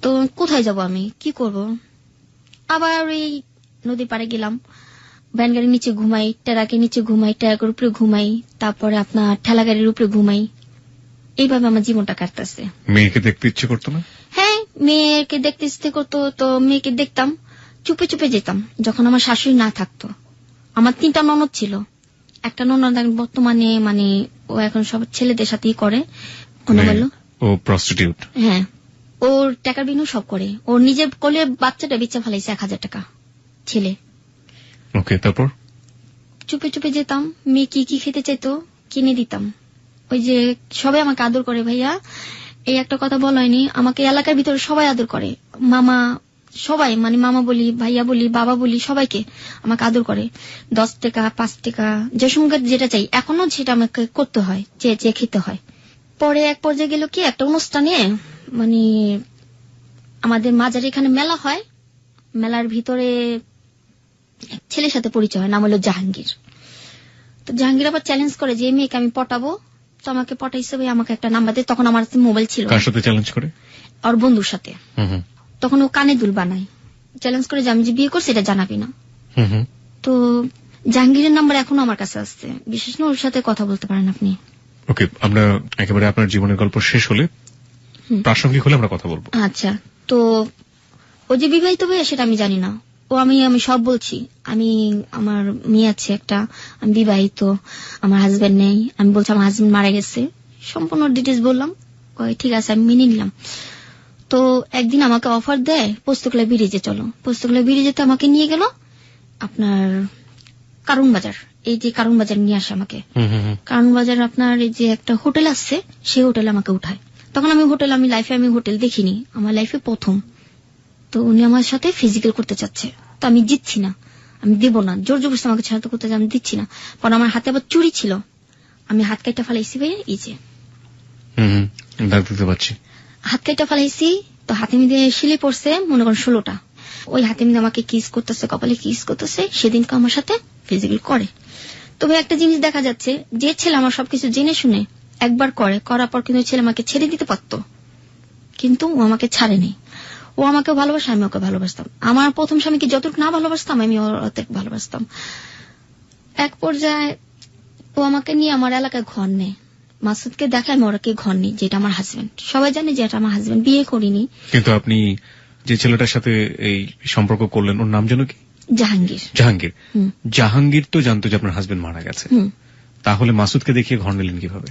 Speaker 1: তো কোথায় যাব আমি, কি করব? আবার ওই নদী পাড়ে গেলাম, ভ্যান গাড়ির নিচে ঘুমাই, ট্রাকের নিচে ঘুমাই, ট্রাকের উপরে ঘুমাই, তারপরে আপনার ঠেলা গাড়ির উপরে ঘুমাই। এইভাবে আমার জীবনটা কাটতেছে।
Speaker 2: মেয়েকে দেখতে ইচ্ছে করতো না?
Speaker 1: হ্যাঁ, মেয়েকে দেখতে ইচ্ছে করতো, তো মেয়েকে দেখতাম, চুপে চুপে যেতাম যখন আমার শাশুড়ি না থাকতো। আমার 3টা ননদ ছিল, একটা ননদ বর্তমানে মানে ও এখন সব ছেলেদের সাথেই করে,
Speaker 2: ও প্রস্টিটিউট।
Speaker 1: হ্যাঁ, ওর টাকার বিনিয়োগ সব করে, ওর নিজের কোলের বাচ্চাটা বেচে ফেলাইছে 1000 টাকা ছেলে।
Speaker 2: ওকে, তারপর?
Speaker 1: চুপে চুপে যেতাম, মেয়ে কি কি খেতে চাইতো কিনে দিতাম। ওই যে সবাই আমাকে আদর করে ভাইয়া, এই একটা কথা বলা হয়নি, আমাকে এলাকার ভিতরে সবাই আদর করে, মামা সবাই, মানে মামা বলি, ভাইয়া বলি, বাবা বলি, সবাইকে আমাকে আদর করে। 10 টাকা 5 টাকা যে সঙ্গে যেটা চাই, এখনো সেটা আমাকে করতে হয়, চেয়ে চেয়ে খেতে হয়। পরে এক পর্যায়ে গেল কি, একটা অনুষ্ঠানে মানে আমাদের মাজারে এখানে মেলা হয়, মেলার ভিতরে এক ছেলের সাথে পরিচয় হয়, নাম হলো জাহাঙ্গীর। তো জাহাঙ্গীর আবার চ্যালেঞ্জ করে যে মেয়েকে আমি পটাবো। তো আমাকে পটাইছে ভাই, আমাকে একটা নাম্বার দেয়, তখন আমার মোবাইল ছিল।
Speaker 2: কার সাথে চ্যালেঞ্জ করে?
Speaker 1: ওর বন্ধুর সাথে। তখন ও কানে দুল বানায়, চ্যালেঞ্জ করে যে আমি যে বিয়ে করছি এটা জানাবি না। তো জাহাঙ্গীরের নাম্বার এখনো আমার কাছে আসছে, বিশেষ না ওর সাথে কথা বলতে পারেন আপনি।
Speaker 2: ওকে, আমরা একেবারে আপনার জীবনের গল্প শেষ হলে, প্রাসঙ্গিক হলে আমরা কথা বলবো।
Speaker 1: আচ্ছা, তো ও যে বিবাহিত ভাইয়া সেটা আমি জানি না, ও আমি সব বলছি, আমি আমার মেয়ে আছে একটা, আমি বিবাহিত, আমার হাজবেন্ড নেই, আমি বলছি আমার হাজবেন্ড মারা গেছে, সম্পূর্ণ ডিটেলস বললাম। ঠিক আছে, আমি মেনে নিলাম। তো একদিন আমাকে অফার দেয় পোস্তকলা ব্রিজে, চলো পোস্তকলা ব্রিজেতে আমাকে নিয়ে গেল আপনার কারণ বাজার, এই যে কারণ বাজার নিয়ে আসে আমাকে। কারণ বাজার আপনার এই যে একটা হোটেল আছে, সেই হোটেলে আমাকে উঠায়। তখন আমি হোটেল, আমি লাইফে আমি হোটেল দেখিনি, আমার লাইফে প্রথম। তো উনি আমার সাথে ফিজিক্যাল করতে চাচ্ছে, তো আমি জিতছি না, আমি দেবো না, জোর জবরদস্তি আমাকে ছাড়াতে করতে, আমি দিচ্ছি না। কারণ আমার হাতে আবার চুরি ছিল, আমি হাত কাইটা ফেলাইছি ভাইয়া, এই যে
Speaker 2: দেখতে পাচ্ছি
Speaker 1: হাত কাইটা ফেলাইছি। তো হাতে মিদে শিলি পড়ছে মনে করেন 16টা, ওই হাতে মিদে আমাকে কিস করতেছে, কপালে কিস করতেছে, সেদিনকে আমার সাথে ফিজিক্যাল করে। তবে একটা জিনিস দেখা যাচ্ছে, যে ছেলে আমার সবকিছু জেনে শুনে একবার করে, করার পর কিন্তু ছেলে আমাকে ছেড়ে দিতে পারতো, কিন্তু ও আমাকে ছাড়েনি।
Speaker 3: ও আমাকে ভালোবাসে, আমি ওকে ভালোবাসতাম। আমার প্রথম স্বামীকে যতটুকু না ভালোবাসতাম আমি ওর অতটুকু ভালোবাসতাম। এক পর্যায়ে ও আমাকে নিয়ে আমার এলাকায় ঘর নেয়। মাসুদকে দেখে আমি ওরাকে ঘর নিই, যেটা আমার হাজবেন্ড। সবাই জানে যে এটা আমার হাজবেন্ড, বিয়ে করিনি।
Speaker 2: কিন্তু আপনি যে ছেলেটার সাথে এই সম্পর্ক করলেন ওর নাম যেন কি?
Speaker 3: জাহাঙ্গীর।
Speaker 2: জাহাঙ্গীর। জাহাঙ্গীর তো জানতো যে আপনার হাজবেন্ড মারা গেছে, তাহলে মাসুদকে দেখিয়ে ঘর নিলেন কিভাবে?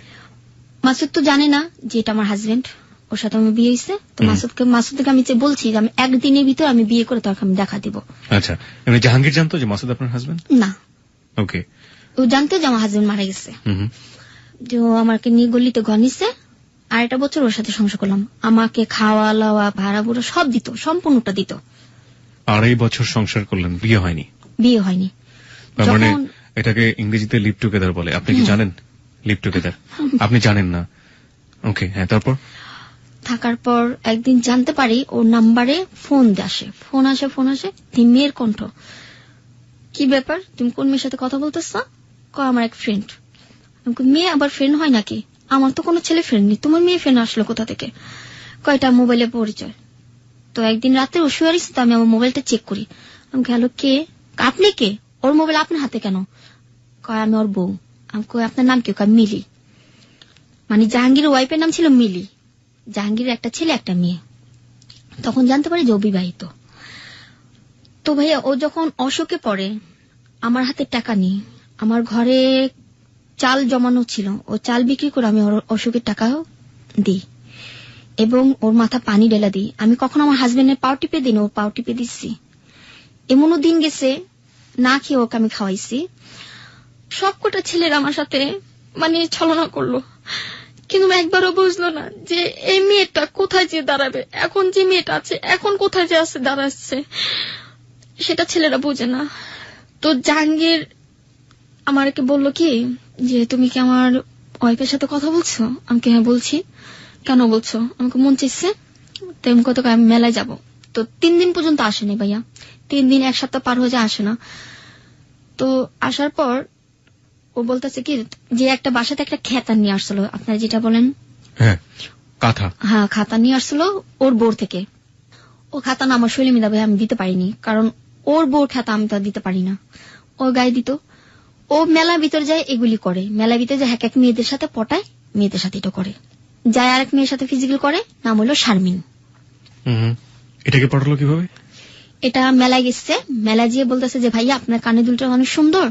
Speaker 3: মাসুদ তো জানে না যে এটা আমার হাজবেন্ড, ওর সাথে আমার বিয়ে হয়েছে। তো মাসুদকে আমি বলছি যে আমি একদিনের ভিতরে আমি বিয়ে করে তাকে আমি দেখা দিব।
Speaker 2: আচ্ছা, এমনি জাহাঙ্গীর জানতো যে মাসুদ আপনার হাজবেন্ড?
Speaker 3: না।
Speaker 2: ওকে।
Speaker 3: ও জানতো যে আমার হাজবেন্ড মারা গেছে। যে ও আমাকে নিয়ে গলিতে ঘর নিচ্ছে, 2.5 বছর ওর সাথে সংসার করলাম। আমাকে খাওয়া লাওয়া ভাড়া বুড়ো সব দিত, সম্পূর্ণটা দিত।
Speaker 2: 2.5 বছর সংসার করলেন, বিয়ে হয়নি?
Speaker 3: বিয়ে হয়নি।
Speaker 2: মানে এটাকে ইংরেজিতে লিভ টুগেদার বলে, আপনি কি জানেন লিভ টুগেদার? আপনি জানেন না? ওকে, হ্যাঁ, তারপর?
Speaker 3: থাকার পর একদিন জানতে পারি ওর নাম্বারে ফোন আসে, মেয়ের কণ্ঠ। কি ব্যাপার, তুমি কোন মেয়ের সাথে কথা বলতেছ? আমার এক ফ্রেন্ড। মেয়ে আবার ফ্রেন্ড হয় নাকি? আমার তো কোনো ছেলে ফ্রেন্ড নেই, তোমার মেয়ে ফ্রেন্ড আসলো কোথা থেকে? কয়টা মোবাইলে পরিচয়। তো একদিন রাতে ও শুয়ে রয়েছে, তো আমি আমার মোবাইলটা চেক করি। আমি হ্যালো, কে? আপনি কে? ওর মোবাইল আপনার হাতে কেন? কয় আমি ওর বউ। আমি কই আপনার নাম কি? মিলি। মানে জাহাঙ্গীরের ওয়াইফের নাম ছিল মিলি। জাহাঙ্গীরের একটা ছেলে একটা মেয়ে। তখন জানতে পারি যে ও বিবাহিত। তো ভাইয়া ও যখন অসুখে পড়ে, আমার হাতে টাকা নেই, আমার ঘরে চাল জমানো ছিল, ও চাল বিক্রি করে আমি ওর অসুখের টাকাও দিই এবং ওর মাথা পানি ঢেলা দিই। আমি কখনো আমার হাজবেন্ডের পাও টিপে দিই না, ওর পাও টিপে দিচ্ছি। এমনও দিন গেছে না খেয়ে ওকে আমি খাওয়াইছি। সবকটা ছেলেরা আমার সাথে মানে ছলনা করলো, কিন্তু একবারও বুঝলো না যে এই মেয়েটা কোথায় যে দাঁড়াবে। এখন যে মেয়েটা আছে, এখন কোথায় যে আছে দাঁড়াচ্ছে, সেটা ছেলেরা বোঝে না। তো জাহাঙ্গীর আমাকে বললো কি যে তুমি কি আমার ওয়াইফের সাথে কথা বলছো? আমাকে হ্যাঁ বলছি। কেন বলছো? আমাকে মন চাইছে। তেমন কত আমি মেলায় যাব। তো 3 দিন পর্যন্ত আসেনি ভাইয়া, 3 দিন 1 সপ্তাহ পার হয়ে যায়, আসে না। তো আসার পর ও বলতেছে কি যে একটা বাসাতে একটা খেতা নিয়ে আসছিল, আপনারা যেটা বলেন খাতা নিয়ে আসছিল ওর বোর থেকে। ও খাতা না আমার শৈলী মিলাবে আমি দিতে পারিনি, কারণ ওর বোর খাতা আমি তো দিতে পারি না, ও গায়ে দিত। ও মেলার ভিতর যায় এগুলি করে, মেলার ভিতরে যায় এক মেয়েদের সাথে পটায়, মেয়েদের সাথে এটা করে, যায় আরেক মেয়ের সাথে ফিজিক্যাল করে, নাম হলো শারমিন।
Speaker 2: এটাকে পটালো কিভাবে?
Speaker 3: এটা মেলায় গেছে, মেলায় গিয়ে বলতেছে যে ভাইয়া আপনার কানে দুলটা অনেক সুন্দর,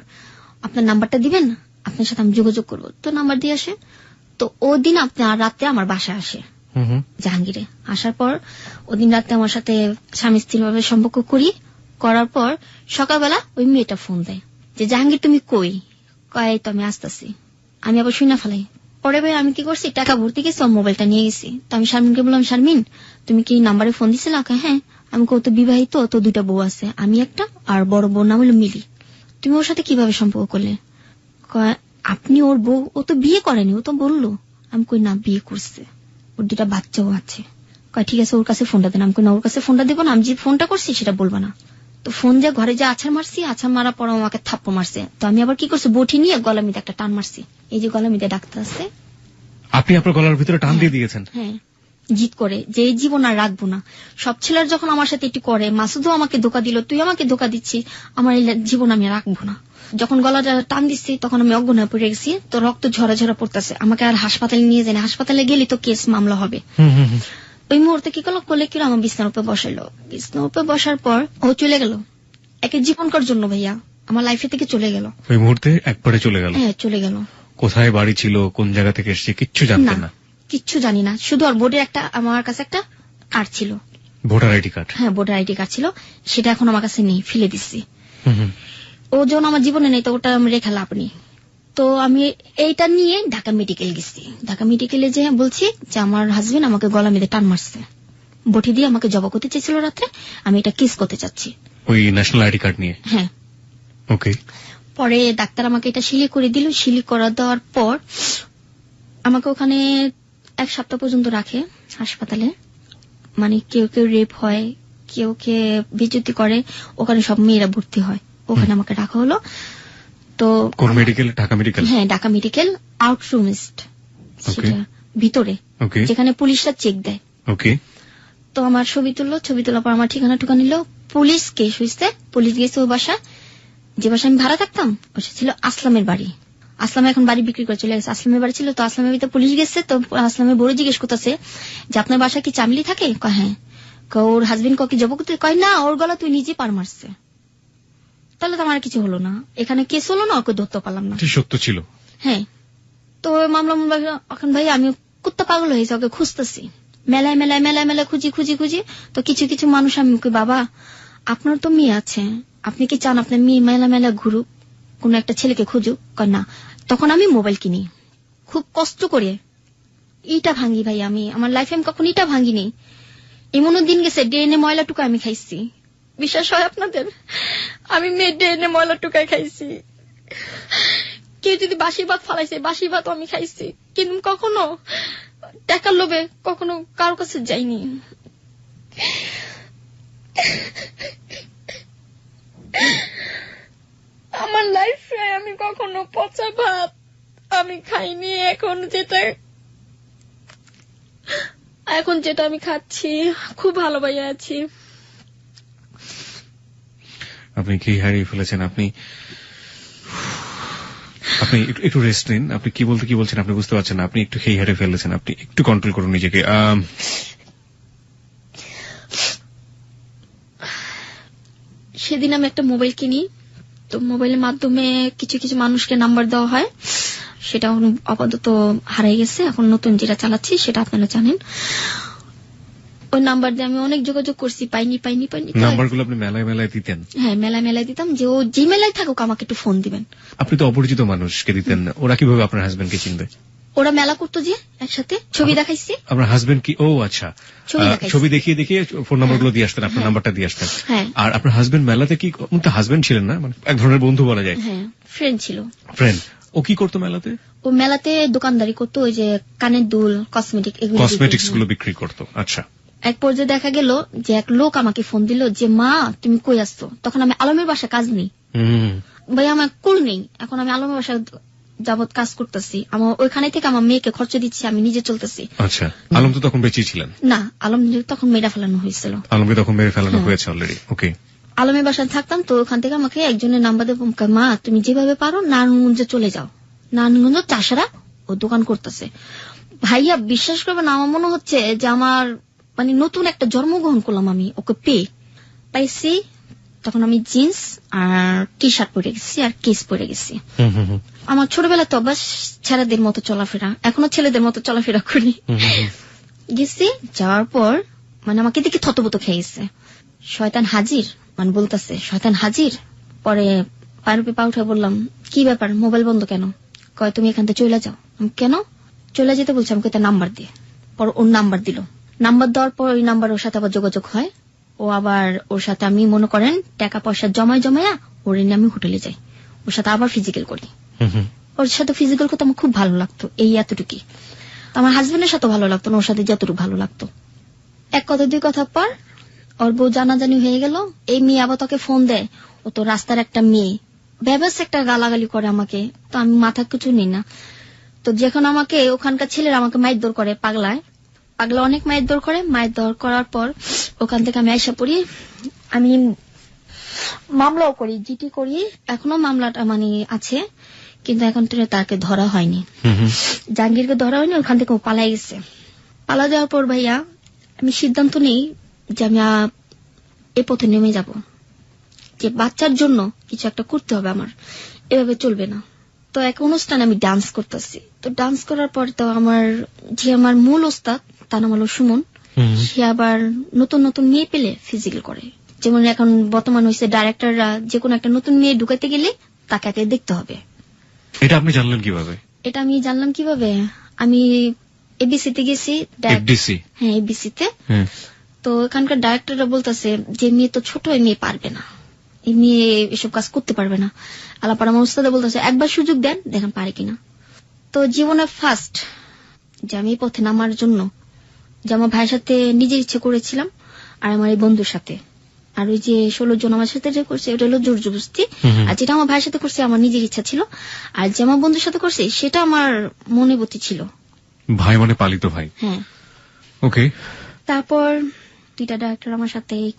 Speaker 3: আপনার নাম্বারটা দিবেন, আপনার সাথে আমি যোগাযোগ করবো। তো নাম্বার দিয়ে আসে। তো ওদিন আপনার রাতে আমার বাসায় আসে জাহাঙ্গীরে। আসার পর ওদিন রাতে আমার সাথে স্বামী স্ত্রীর ভাবে সম্পর্ক করার পর সকালবেলা ওই মেয়েটা ফোন দেয় যে জাহাঙ্গীর তুমি কই? কয় তো আমি আসতেছি। আমি আবার শুনে ফেলাই। পরে ভাই আমি কি করছি, টাকা ভর্তি গেছি, ওর মোবাইলটা নিয়ে গেছি। তো আমি শারমিনকে বললাম, শারমিন তুমি কি নাম্বারে ফোন দিছিল? হ্যাঁ। আমি কত বিবাহিত, তো 2টা বউ আছে, আমি একটা, আর বড় বউ নাম হলো মিলি। তুমি ওর সাথে কিভাবে সম্পর্ক করলে? আপনি ওর বউ? ও তো বিয়ে করেনি, ও তো বললো। আমি কই না, বিয়ে করছে, ওর 2টা বাচ্চাও আছে। ঠিক আছে ওর কাছে ফোনটা দেন। আমি কই না, ওর কাছে ফোনটা দেবো না, আমি যে ফোনটা করছি সেটা বলবো না। তো ফোন যে ঘরে যে আছাড় মারছি, আছাড় মারা পর আমাকে থাপ্পড় মারছে। তো আমি আবার কি করছি, বটি নিয়ে গলা মিদে একটা টান মারছি। এই যে গলা মিদে ডাক্তার আছে,
Speaker 2: আপনি আপনার গলার ভিতরে টান দিয়ে দিয়েছেন?
Speaker 3: হ্যাঁ, জিত করে যে এই জীবন আর রাখবো না। সব ছেলেরা যখন আমার সাথে এটি করে, মাসুদও আমাকে ধোকা দিল, তুই আমাকে ধোকা দিচ্ছিস, আমার এই জীবন আমি রাখবো না। যখন গলাটা টান দিচ্ছি তখন আমি অজ্ঞান হয়ে পড়ে গেছি। তো রক্ত ঝরা ঝরা পড়তেছে, আমাকে আর হাসপাতালে নিয়ে যায় না, হাসপাতালে গেলে তো কেস মামলা হবে। ওই মুহূর্তে কি করলে কি আমার বিছনার উপরে বসাইলো। বিছনার উপরে বসার পর ও চলে গেল একে জীবনকার জন্য ভাইয়া, আমার লাইফে থেকে চলে গেল।
Speaker 2: ওই মুহূর্তে একবারে চলে গেল?
Speaker 3: হ্যাঁ, চলে গেল।
Speaker 2: কোথায় বাড়ি ছিল, কোন জায়গা থেকে এসেছে কিচ্ছু জানতেন না?
Speaker 3: কিচ্ছু জানি না, শুধু আর বোর্ডে একটা আমার কাছে একটা কার্ড ছিল,
Speaker 2: ভোটার আইডি কার্ড।
Speaker 3: হ্যাঁ, ভোটার আইডি কার্ড ছিল, সেটা এখন আমার কাছে নেই, ফেলে দিচ্ছি। ও যখন আমার জীবনে নেই তো ওটা আমি রেখে লাভ নেই। তো আমি এইটা নিয়ে ঢাকা মেডিকেল গেছি। ঢাকা মেডিকেলে যে বলছি যে আমার হাজবেন্ড আমাকে গলা মেরে টান মারছে, বটি দিয়ে আমাকে জবা করতে চেয়েছিল রাত্রে, আমি এটা কেস করতে চাচ্ছি
Speaker 2: ওই ন্যাশনাল আইডি কার্ড নিয়ে।
Speaker 3: হ্যাঁ,
Speaker 2: ওকে।
Speaker 3: পরে ডাক্তার আমাকে এটা সিলি করে দিল। সিলি করা দেওয়ার পর আমাকে ওখানে 1 সপ্তাহ পর্যন্ত রাখে হাসপাতালে। মানে কেউ কেউ রেপ হয়, কেউ কে বিচ্যুতি করে, ওখানে সব মেয়েরা ভর্তি হয়, ওখানে আমাকে রাখা হলো। তো
Speaker 2: কোন মেডিকেল? ঢাকা মেডিকেল?
Speaker 3: হ্যাঁ, ঢাকা মেডিকেল আউটরুমিস্ট, সেটা ভিতরে, যেখানে পুলিশরা চেক দেয়।
Speaker 2: ওকে।
Speaker 3: তো আমার ছবি তোলার পর আমার ঠিকানা নিল। পুলিশ কেস হয়েছে, পুলিশ গেছে ও বাসা, যে বাসা আমি ভাড়া থাকতাম ওটা ছিল আসলামের বাড়ি। আসলামে এখন বাড়ি বিক্রি করে চলে গেছে। আসলামের বাড়ি ছিল, তো আসলামের ভিতরে পুলিশ গেছে। তো আসলামের বড় জিজ্ঞেস করতেছে যে আপনার বাসা কি চামলি থাকে? কয় হ্যাঁ। ওর হাজবেন্ড কি জব করতে? কয় না, ওর গলা তুই নিজে পার মারছে। তাহলে তো আমার কিছু হলো না, এখানে কেস হলো না, ওকে ধরতে পারলাম না।
Speaker 2: সত্য ছিল।
Speaker 3: হ্যাঁ, তো মামলা এখন ভাই আমি কুত্তা পাগল হয়েছে, ওকে খুঁজতেছি মেলায় খুঁজি। তো কিছু মানুষ আমি বাবা আপনার তো মেয়ে আছে, আপনি কি চান আপনার মেয়ে মেলা ঘুরুক, কোন একটা ছেলেকে খুঁজুক? না। তখন আমি মোবাইল কিনি খুব কষ্ট করে, ইটা ভাঙ্গি ভাই। আমি আমার লাইফে আমি কখন ইটা ভাঙ্গিনি। এমনও দিন গেছে ডিএনএ ময়লা টুকা আমি খাইছি। বিশ্বাস হয় আপনাদের? আমি মেয়ে ডিএনএ ময়লা টুকায় খাইছি। কেউ যদি বাসি ভাত ফালাইছে, বাসি ভাত আমি খাইছি, কিন্তু কখনো টাকার লোভে কখনো কারোর কাছে যাইনি। আমার লাইফে আমি কখনো পচা ভাত আমি খাইনি। এখন যেটা আমি খাচ্ছি খুব ভালো ভাইয়া আছি।
Speaker 2: আপনি কি হারিয়ে ফেলেছেন? আপনি একটু রেস্ট নিন। আপনি কি বলছেন আপনি বুঝতে পারছেন না। আপনি একটু খেয়ে হারিয়ে ফেলেছেন, আপনি একটু কন্ট্রোল করুন নিজেকে।
Speaker 3: সেদিন আমি একটা মোবাইল কিনি, তো মোবাইলের মাধ্যমে কিছু মানুষকে নাম্বার দেওয়া হয়, সেটা আপাতত হারিয়ে গেছে। এখন নতুন যেটা চালাচ্ছি সেটা আপনারা জানেন। ওই নাম্বার দিয়ে আমি অনেক যোগাযোগ করছি, পাইনি।
Speaker 2: নাম্বারগুলো আপনি মেলায় দিতেন?
Speaker 3: হ্যাঁ, মেলায় দিতাম, যে ও যে মেলায় থাকুক আমাকে একটু ফোন দিবেন।
Speaker 2: আপনি তো অপরিচিত মানুষকে দিতেন, ওরা কিভাবে আপনার হাজবেন্ডকে চিনবে?
Speaker 3: ওরা মেলা করতো যে একসাথে, ছবি দেখাইছি।
Speaker 2: আপনার হাজবেন্ড কি? ও আচ্ছা, ছবি দেখিয়ে ফোন নাম্বারগুলো দিয়ে আসতেন, আপনার নাম্বারটা দিয়ে আসতেন। আর আপনার হাজবেন্ড মেলাতে কি, তো হাজবেন্ড ছিলেন না, মানে এক ধরনের বন্ধু বলা যায়?
Speaker 3: হ্যাঁ, ফ্রেন্ড ছিল।
Speaker 2: ফ্রেন্ড। ও কি করতো মেলাতে?
Speaker 3: ও মেলাতে দোকানদারি করতো, ওই যে কানের দুল, কসমেটিক্স
Speaker 2: গুলো বিক্রি করতো। আচ্ছা।
Speaker 3: এক পর্যায়ে দেখা গেল যে এক লোক আমাকে ফোন দিল যে মা তুমি কই আসছো? তখন আমি আলমের বাসা কাজ নেই ভাই, আমার কুল নেই। এখন আমি আলমের বাসা যাবত কাজ করতেছি, আমার ওইখানে থেকে আমার মেয়েকে খরচ দিচ্ছি, আমি নিজে চলতেছি।
Speaker 2: আচ্ছা। আলম তো তখন বেঁচে ছিলেন?
Speaker 3: না, আলম তখন মেয়েরা ফেলানো হয়েছিল।
Speaker 2: আলমকে তখন মেরে ফেলানো হয়েছে অলরেডি। ওকে।
Speaker 3: আলমের বাসায় থাকতাম, তো ওখান থেকে আমাকে একজনের নাম্বার দেবো, মা তুমি যেভাবে পারো নারায়ণগঞ্জে চলে যাও, নারায়ণগঞ্জ চাষারা ও দোকান করতেছে। ভাইয়া বিশ্বাস করবে না, আমার মনে হচ্ছে যে আমার মানে নতুন একটা জন্মগ্রহণ করলাম আমি ওকে পাইছি। তখন আমি জিন্স আর টি শার্ট পরে গেছি আর কেস পরে গেছি। আমার ছোটবেলা তো অভ্যাস ছেলেদের মতো চলাফেরা, এখনো ছেলেদের মতো চলাফেরা করি। গেছি, যাওয়ার পর মানে আমাকে দেখে থতবত খেয়ে গেছে। শয়তান হাজির, মানে বলতেছে শয়তান হাজির। পরে পায়ের পা উঠে বললাম কি ব্যাপার, মোবাইল বন্ধ কেন? কয় তুমি এখান থেকে চলে যাও। কেন চলে যেতে বলছে? আমাকে তার নাম্বার দিয়ে। পর ওর নাম্বার দিল, নাম্বার দেওয়ার পর ওই নাম্বার ওর সাথে আবার যোগাযোগ হয়। ও আবার ওর সাথে আমি মনে করেন টাকা পয়সা জমায়া ওর এনে আমি হোটেলে যাই, ওর সাথে আবার ফিজিক্যাল করি। ওর সাথে ফিজিক্যাল করতে আমার খুব ভালো লাগতো, এই এতটুকুই। আমার হাজবেন্ডের সাথে ভালো লাগতো না, ওর সাথে যতটুকু ভালো লাগতো। এক কথা দুই কথা পর ওর বউ জানাজানি হয়ে গেল। এই মেয়ে আবার তোকে ফোন দেয়, ও তো রাস্তার একটা মেয়ে, ব্যবস একটা গালাগালি করে আমাকে। তো আমি মাথা কিছু নেই না। তো যখন আমাকে ওখানকার ছেলেরা আমাকে মাইর করে, পাগলা অনেক মায়ের দর করার পর ওখান থেকে আমি আইসা পড়ি। আমি মামলাও করি, জিটি করি, এখনো মামলাটা মানে আছে, কিন্তু এখন তো তাকে ধরা হয়নি, জাহাঙ্গীরকে ধরা হয়নি। ওখান থেকে ও পালাই গেছে। পালা যাওয়ার পর ভাইয়া আমি সিদ্ধান্ত নেই যে আমি এ পথে নেমে যাব, যে বাচ্চার জন্য কিছু একটা করতে হবে, আমার এভাবে চলবে না। তো এক অনুষ্ঠানে আমি ডান্স করতেছি, তো ডান্স করার পর তো আমার মূল ওস্তাদ তার নাম হলো সুমন, সে আবার নতুন মেয়ে পেলে ফিজিক্যাল করে। যেমন এখন বর্তমান হয়েছে ডাইরেক্টররা যে কোনো একটা নতুন মেয়ে ঢুকাইতে গেলে তাকে আগে দেখতে হবে।
Speaker 2: এটা আপনি জানলেন কিভাবে?
Speaker 3: এটা আমি জানলাম কিভাবে, আমি এবিসিতে গেছি। হ্যাঁ, এবিসিতে। তো এখানকার ডাইরেক্টররা বলতেছে যে মেয়ে তো ছোট, এই মেয়ে পারবে না, এই মেয়ে এসব কাজ করতে পারবে না। আলাপার আমার উস্তাদে বলতেছে একবার সুযোগ দেন, দেখেন পারে কিনা। তো জীবনে ফার্স্ট যে আমি এই পথে নামার জন্য, যে আমার ভাইয়ের সাথে নিজের ইচ্ছে করেছিলাম, আর আমার এই বন্ধুর সাথে, আর ওই যে 16 জন আমার সাথে যে করছে ওটা হলো জোর জবরদস্তি। আর যেটা আমার ভাইয়ের সাথে করছে আমার নিজের ইচ্ছা ছিল, আর যে আমার বন্ধুর সাথে করছে সেটা আমার মনে বতি ছিল।
Speaker 2: ভাই মানে পালিত ভাই?
Speaker 3: হ্যাঁ।
Speaker 2: ওকে।
Speaker 3: তারপর 2টা ডাইরেক্টর আমার সাথে এই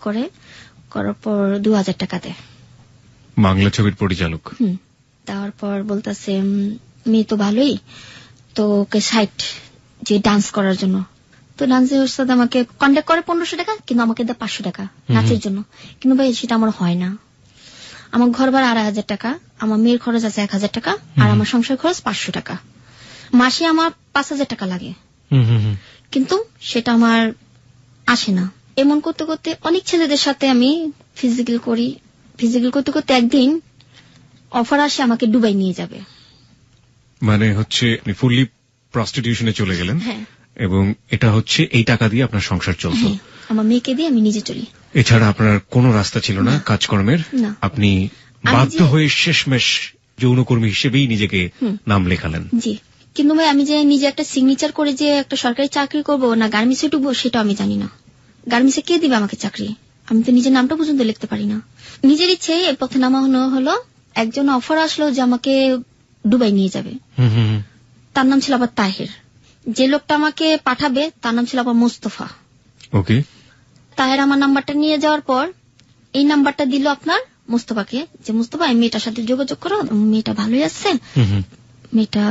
Speaker 3: করার পর 2000 টাকা দেয়।
Speaker 2: বাংলা ছবির পরিচালক।
Speaker 3: তারপর বলতেছে মেয়ে তো ভালোই, তো ওকে সাইট যে ডান্স করার জন্য। তো ডান্সের ওস্তাদ আমাকে কন্ট্যাক্ট করে 1500 টাকা, কিন্তু আমাকে দেয় 500 টাকা নাচের জন্য। কিন্তু ভাই সেটা আমার হয় না। আমার ঘর ভাড়া 2500 টাকা, আমার মেয়ের খরচ আছে 1000 টাকা, আর আমার সংসার খরচ 500 টাকা। মাসে আমার 5000 টাকা লাগে, কিন্তু সেটা আমার আসে না। এমন করতে করতে অনেক ছেলেদের সাথে আমি ফিজিক্যাল করি। ফিজিক্যাল করতে করতে একদিন অফার আসে আমাকে দুবাই নিয়ে যাবে।
Speaker 2: মানে হচ্ছে আপনি ফুললি প্রস্টিটিউশনে চলে গেলেন।
Speaker 3: হ্যাঁ।
Speaker 2: এবং এটা হচ্ছে এই টাকা দিয়ে আপনার সংসার চলতো।
Speaker 3: আমার মেয়েকে দিয়ে আমি নিজে চলি।
Speaker 2: এছাড়া আপনার কোনো রাস্তা ছিল না কাজকর্মের।
Speaker 3: না।
Speaker 2: আপনি বাধ্য হয়ে শেষমেশ যৌনকর্মী হিসেবেই নিজেকে নাম লেখালেন।
Speaker 3: জি, কিন্তু ভাই আমি যে নিজে একটা সিগনেচার করে যে একটা সরকারি চাকরি করব না গার্মেন্টসে ঢুকবো সেটা আমি জানি না। গার্মেন্টসে কে দিবে আমাকে চাকরি? আমি তো নিজের নামটা পর্যন্ত লিখতে পারি না। নিজের ইচ্ছে এই পথে নামা হলো। একজন অফার আসলো যে আমাকে দুবাই নিয়ে যাবে। তার নাম ছিল আবার তাহের। যে লোকটা আমাকে পাঠাবে তার নাম ছিল আবার মোস্তফা।
Speaker 2: ওকে।
Speaker 3: তাহের আমার নাম্বারটা নিয়ে যাওয়ার পর এই নাম্বারটা দিল আপনার মোস্তফাকে, যে মোস্তফা এই মেয়েটার সাথে যোগাযোগ করো, মেয়েটা ভালোই আছে, মেয়েটা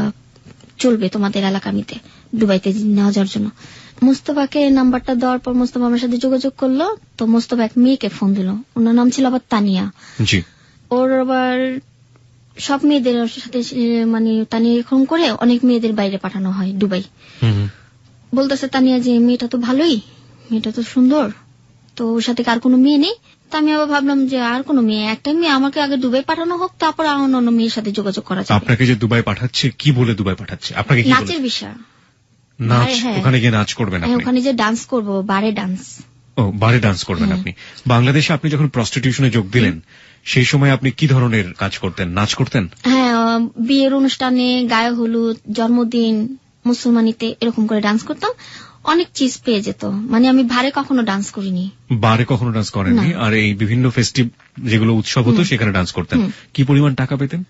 Speaker 3: চলবে তোমাদের এলাকামিতে দুবাইতে নেওয়া যাওয়ার জন্য। মোস্তফাকে নাম্বারটা দেওয়ার পর মোস্তফা আমার সাথে যোগাযোগ করলো। তো মোস্তফা এক মেয়েকে ফোন দিল, ওনার নাম ছিল আবার তানিয়া।
Speaker 2: জি।
Speaker 3: ওর আবার সব মেয়েদের সাথে মানে তানিয়া এরকম করে অনেক মেয়েদের বাইরে পাঠানো হয় দুবাই। বলতেছে তানিয়া যে মেয়েটা তো ভালোই, মেয়েটা তো সুন্দর, তো ওর সাথে আর কোনো মেয়ে নেই। তা আমি আবার ভাবলাম যে আর কোনো মেয়ে, একটা মেয়ে আমাকে আগে দুবাই পাঠানো হোক, তারপর অন্য মেয়ের সাথে যোগাযোগ করা যাবে।
Speaker 2: আপনাকে যে দুবাই পাঠাচ্ছে কি বলে দুবাই পাঠাচ্ছে? আপনাকে কি
Speaker 3: নাচের বিষয়।
Speaker 2: নাচ? ওখানে গিয়ে নাচ করবেন আপনি?
Speaker 3: ওখানে যে ডান্স করব, বারে ডান্স।
Speaker 2: ও, বারে ডান্স করবেন আপনি। বাংলাদেশে আপনি যখন প্রস্টিটিউশনে যোগ দিলেন সেই সময় আপনি কি ধরনের কাজ করতেন? নাচ করতেন?
Speaker 3: হ্যাঁ, বিয়ের অনুষ্ঠানে, গায়ে হলুদ, জন্মদিন, মুসলমানিতে এরকম করে ডান্স করতাম। অনেক চিজ পেয়ে যেত, মানে আমি বারে কখনো ডান্স করিনি।
Speaker 2: বারে কখনো ডান্স করেননি? আর এই বিভিন্ন ফেস্টিভ যেগুলো উৎসব হতো সেখানে ডান্স করতেন। কি পরিমাণ টাকা পেতেন?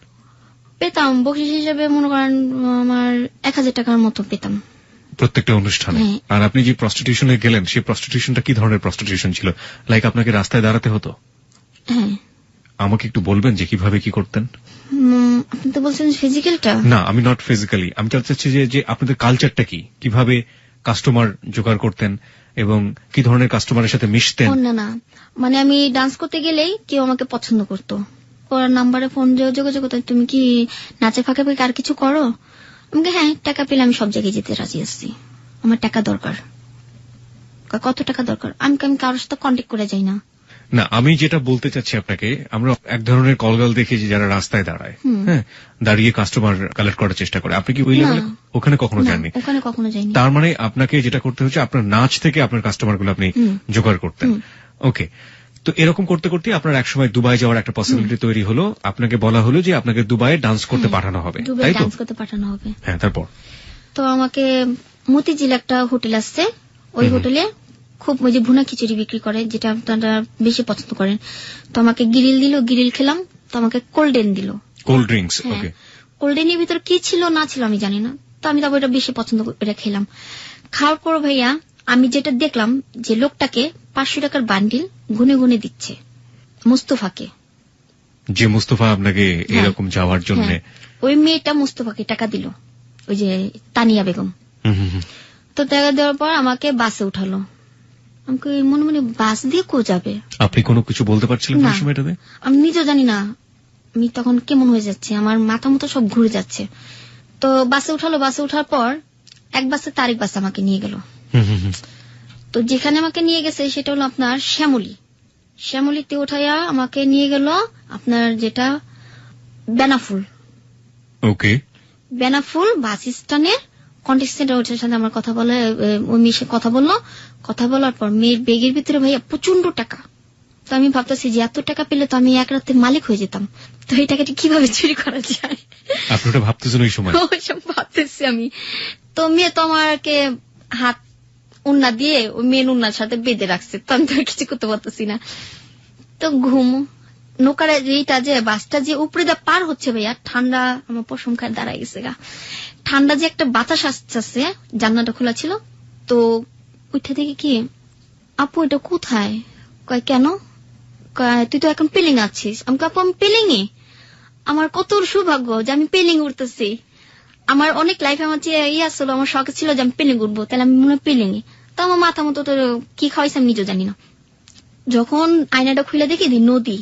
Speaker 3: পেতাম বকশিস হিসেবে মনে করেন আমার 1000 টাকার মতো পেতাম
Speaker 2: প্রত্যেকটা অনুষ্ঠানে। আর আপনি যে প্রস্টিটিউশনে গেলেন সেই প্রস্টিটিউশনটা কি ধরনের প্রস্টিটিউশন ছিল? লাইক আপনাকে রাস্তায় দাঁড়াতে হতো?
Speaker 3: হ্যাঁ।
Speaker 2: আমাকে একটু বলবেন যে কিভাবে কি করতেন?
Speaker 3: আপনি তো বলছেন ফিজিক্যালটা।
Speaker 2: না, আমি নট ফিজিক্যালি, আমি জানতে চাচ্ছি যে আপনাদের কালচারটা কি, কিভাবে কাস্টমার জোগাড় করতেন এবং কি ধরনের কাস্টমারের সাথে মিশতেন?
Speaker 3: না, মানে আমি ডান্স করতে গেলেই কেউ আমাকে পছন্দ করতো, ওর নাম্বারে ফোন যোগাযোগ করতো, তুমি কি নাচের ফাঁকে ফাঁকে আর কিছু করো? আমাকে হ্যাঁ, টাকা পেলে আমি সব জায়গায় যেতে রাজি আছি, আমার টাকা দরকার। কত টাকা দরকার? আমি কারোর সাথে কন্ট্যাক্ট করে যাই না।
Speaker 2: না, আমি যেটা বলতে চাচ্ছি আপনাকে, আমরা এক ধরনের কলগাল দেখেছি যারা রাস্তায় দাঁড়ায়, হ্যাঁ, দাঁড়িয়ে কাস্টমার কালেক্ট করার চেষ্টা করে। আপনি কি ওই লেভেলে ওখানে কখনো যাননি?
Speaker 3: ওখানে কখনো যাইনি।
Speaker 2: তার মানে আপনাকে যেটা করতে হচ্ছে আপনার নাচ থেকে আপনার কাস্টমার গুলো আপনি জোগাড় করতেন। ওকে। তো এরকম করতে করতে আপনার একসময় দুবাই যাওয়ার একটা পসিবিলিটি তৈরি হলো। আপনাকে বলা হলো যে আপনাকে দুবাইয়ে ডান্স করতে পাঠানো হবে, তাই তো?
Speaker 3: ডান্স করতে পাঠানো হবে।
Speaker 2: হ্যাঁ, তারপর?
Speaker 3: তো আমাকে মতিঝিল একটা হোটেল আসছে, ওই হোটেলে খুব ওই যে ভুনা খিচুড়ি বিক্রি করে, যেটা আপনারা বেশি পছন্দ করেন। তো আমাকে গিরিল দিল, গিরিল খেলাম। তো আমাকে কোল্ড ড্রিঙ্ক দিল,
Speaker 2: কোল্ড ড্রিঙ্কস। ওকে।
Speaker 3: কোল্ড ড্রিঙ্কের ভিতরে কি ছিল না ছিল আমি জানি না, তো আমি তারপর এটা বেশি পছন্দ করে খেলাম। খাওয়ার পর ভাইয়া আমি যেটা দেখলাম যে লোকটাকে 500 টাকার বান্ডিল গুনে গুনে দিচ্ছে মুস্তফাকে।
Speaker 2: যে মুস্তফা আপনাকে এরকম যাওয়ার জন্য,
Speaker 3: ওই মেয়েটা মুস্তফাকে টাকা দিল, ওই যে তানিয়া বেগম। তো টাকা দেওয়ার পর আমাকে বাসে উঠালো। আমাকে মনে মনে বাস দিয়ে কো যাবে?
Speaker 2: আপনি কোনো কিছু বলতে পারছিলেন না সময়টাতে?
Speaker 3: আমি নিজেও জানি না আমি তখন কেমন হয়ে যাচ্ছে, আমার মাথা মতো সব ঘুরে যাচ্ছে। তো বাসে উঠালো, বাসে উঠার পর এক বাসে তারিখ বাসে আমাকে নিয়ে গেল। তো যেখানে আমাকে নিয়ে গেছে সেটা হলো আপনার শ্যামলিতে উঠাইয়া আমাকে নিয়ে গেল আপনার যেটা বেনাফুল।
Speaker 2: ওকে।
Speaker 3: বেনাফুল বাস স্ট্যান্ডের কন্ট্যাক্ট সেন্টার, ওটার সাথে আমার কথা বলে, ওই মেয়ে কথা বললো। কথা বলার পর মেয়ের ব্যাগের ভিতরে ভাইয়া প্রচন্ড টাকা। তো আমি ভাবতেছি যে এত টাকা পেলে তো আমি এক রাতে মালিক হয়ে যেতাম, তো এই টাকাটি কিভাবে চুরি করা যায়।
Speaker 2: আপনি ওটা ভাবতেছেন ওই সময়?
Speaker 3: ওইসব ভাবতেছি আমি। তো মেয়ে তো আমাকে হাত উন্না দিয়ে ওই মেন উন্নার সাথে বেঁধে রাখছে, তো আমি তো কিছু করতে পারতেছি না। তো ঘুম নৌকার এইটা যে বাসটা যে উপরে দা পার হচ্ছে ভাইয়া, ঠান্ডা আমার পশম খায় দাঁড়ায় গেছে গা। ঠান্ডা যে একটা বাতাস আসছে, জানলাটা খোলা ছিল। তো উঠে থেকে কি আপু এটা কোথায়? কয় কেন? কয় তুই তো এখন পেলিং আছিস। আমি আপু আমি পেলিং এ? আমার কত সৌভাগ্য যে আমি পেলিং উঠতেছি। আমার অনেক লাইফে আমার আসলো, আমার শখ ছিল যে আমি পেলিং উঠবো, তাহলে আমি মনে হয় পেলিং এ। তো আমার মাথা মতো তো কি খাওয়াইছে আমি নিজেও জানি না। যখন আয়নাটা খুলে দেখি নদী,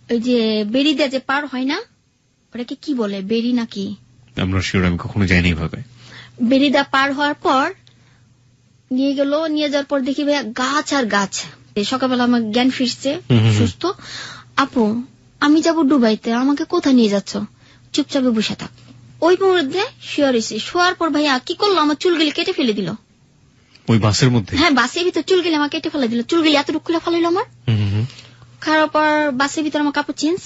Speaker 3: ওই যে বেরি দিয়ে যে পার হয় না, ওটাকে কি বলে, বেরি নাকি?
Speaker 2: আমরা শিওর, আমি কখনো যাইনি ভাবে।
Speaker 3: বেরি দা পার হওয়ার পর নিয়ে গেল, নিয়ে যাওয়ার পর দেখি ভাইয়া গাছ আর গাছ। সকালবেলা আমার জ্ঞান ফিরছে, সুস্থ। আপু আমি যাব দুবাইতে, আমাকে কোথায় নিয়ে যাচ্ছ? চুপচাপে বসে থাক। ওই মুহূর্তে শুয়ে রয়েছে। শোয়ার পর ভাইয়া কি করলো, আমার চুলগুলি কেটে ফেলে দিল।
Speaker 2: ওই বাসের মধ্যে?
Speaker 3: হ্যাঁ, বাসের ভিতর চুলগুলি আমার কেটে ফেলে দিল। চুলগুলি এতটুকু খুলে ফেলাইল আমার। খারাপ। পর বাসের ভিতর আমার কাপড় চেঞ্জ।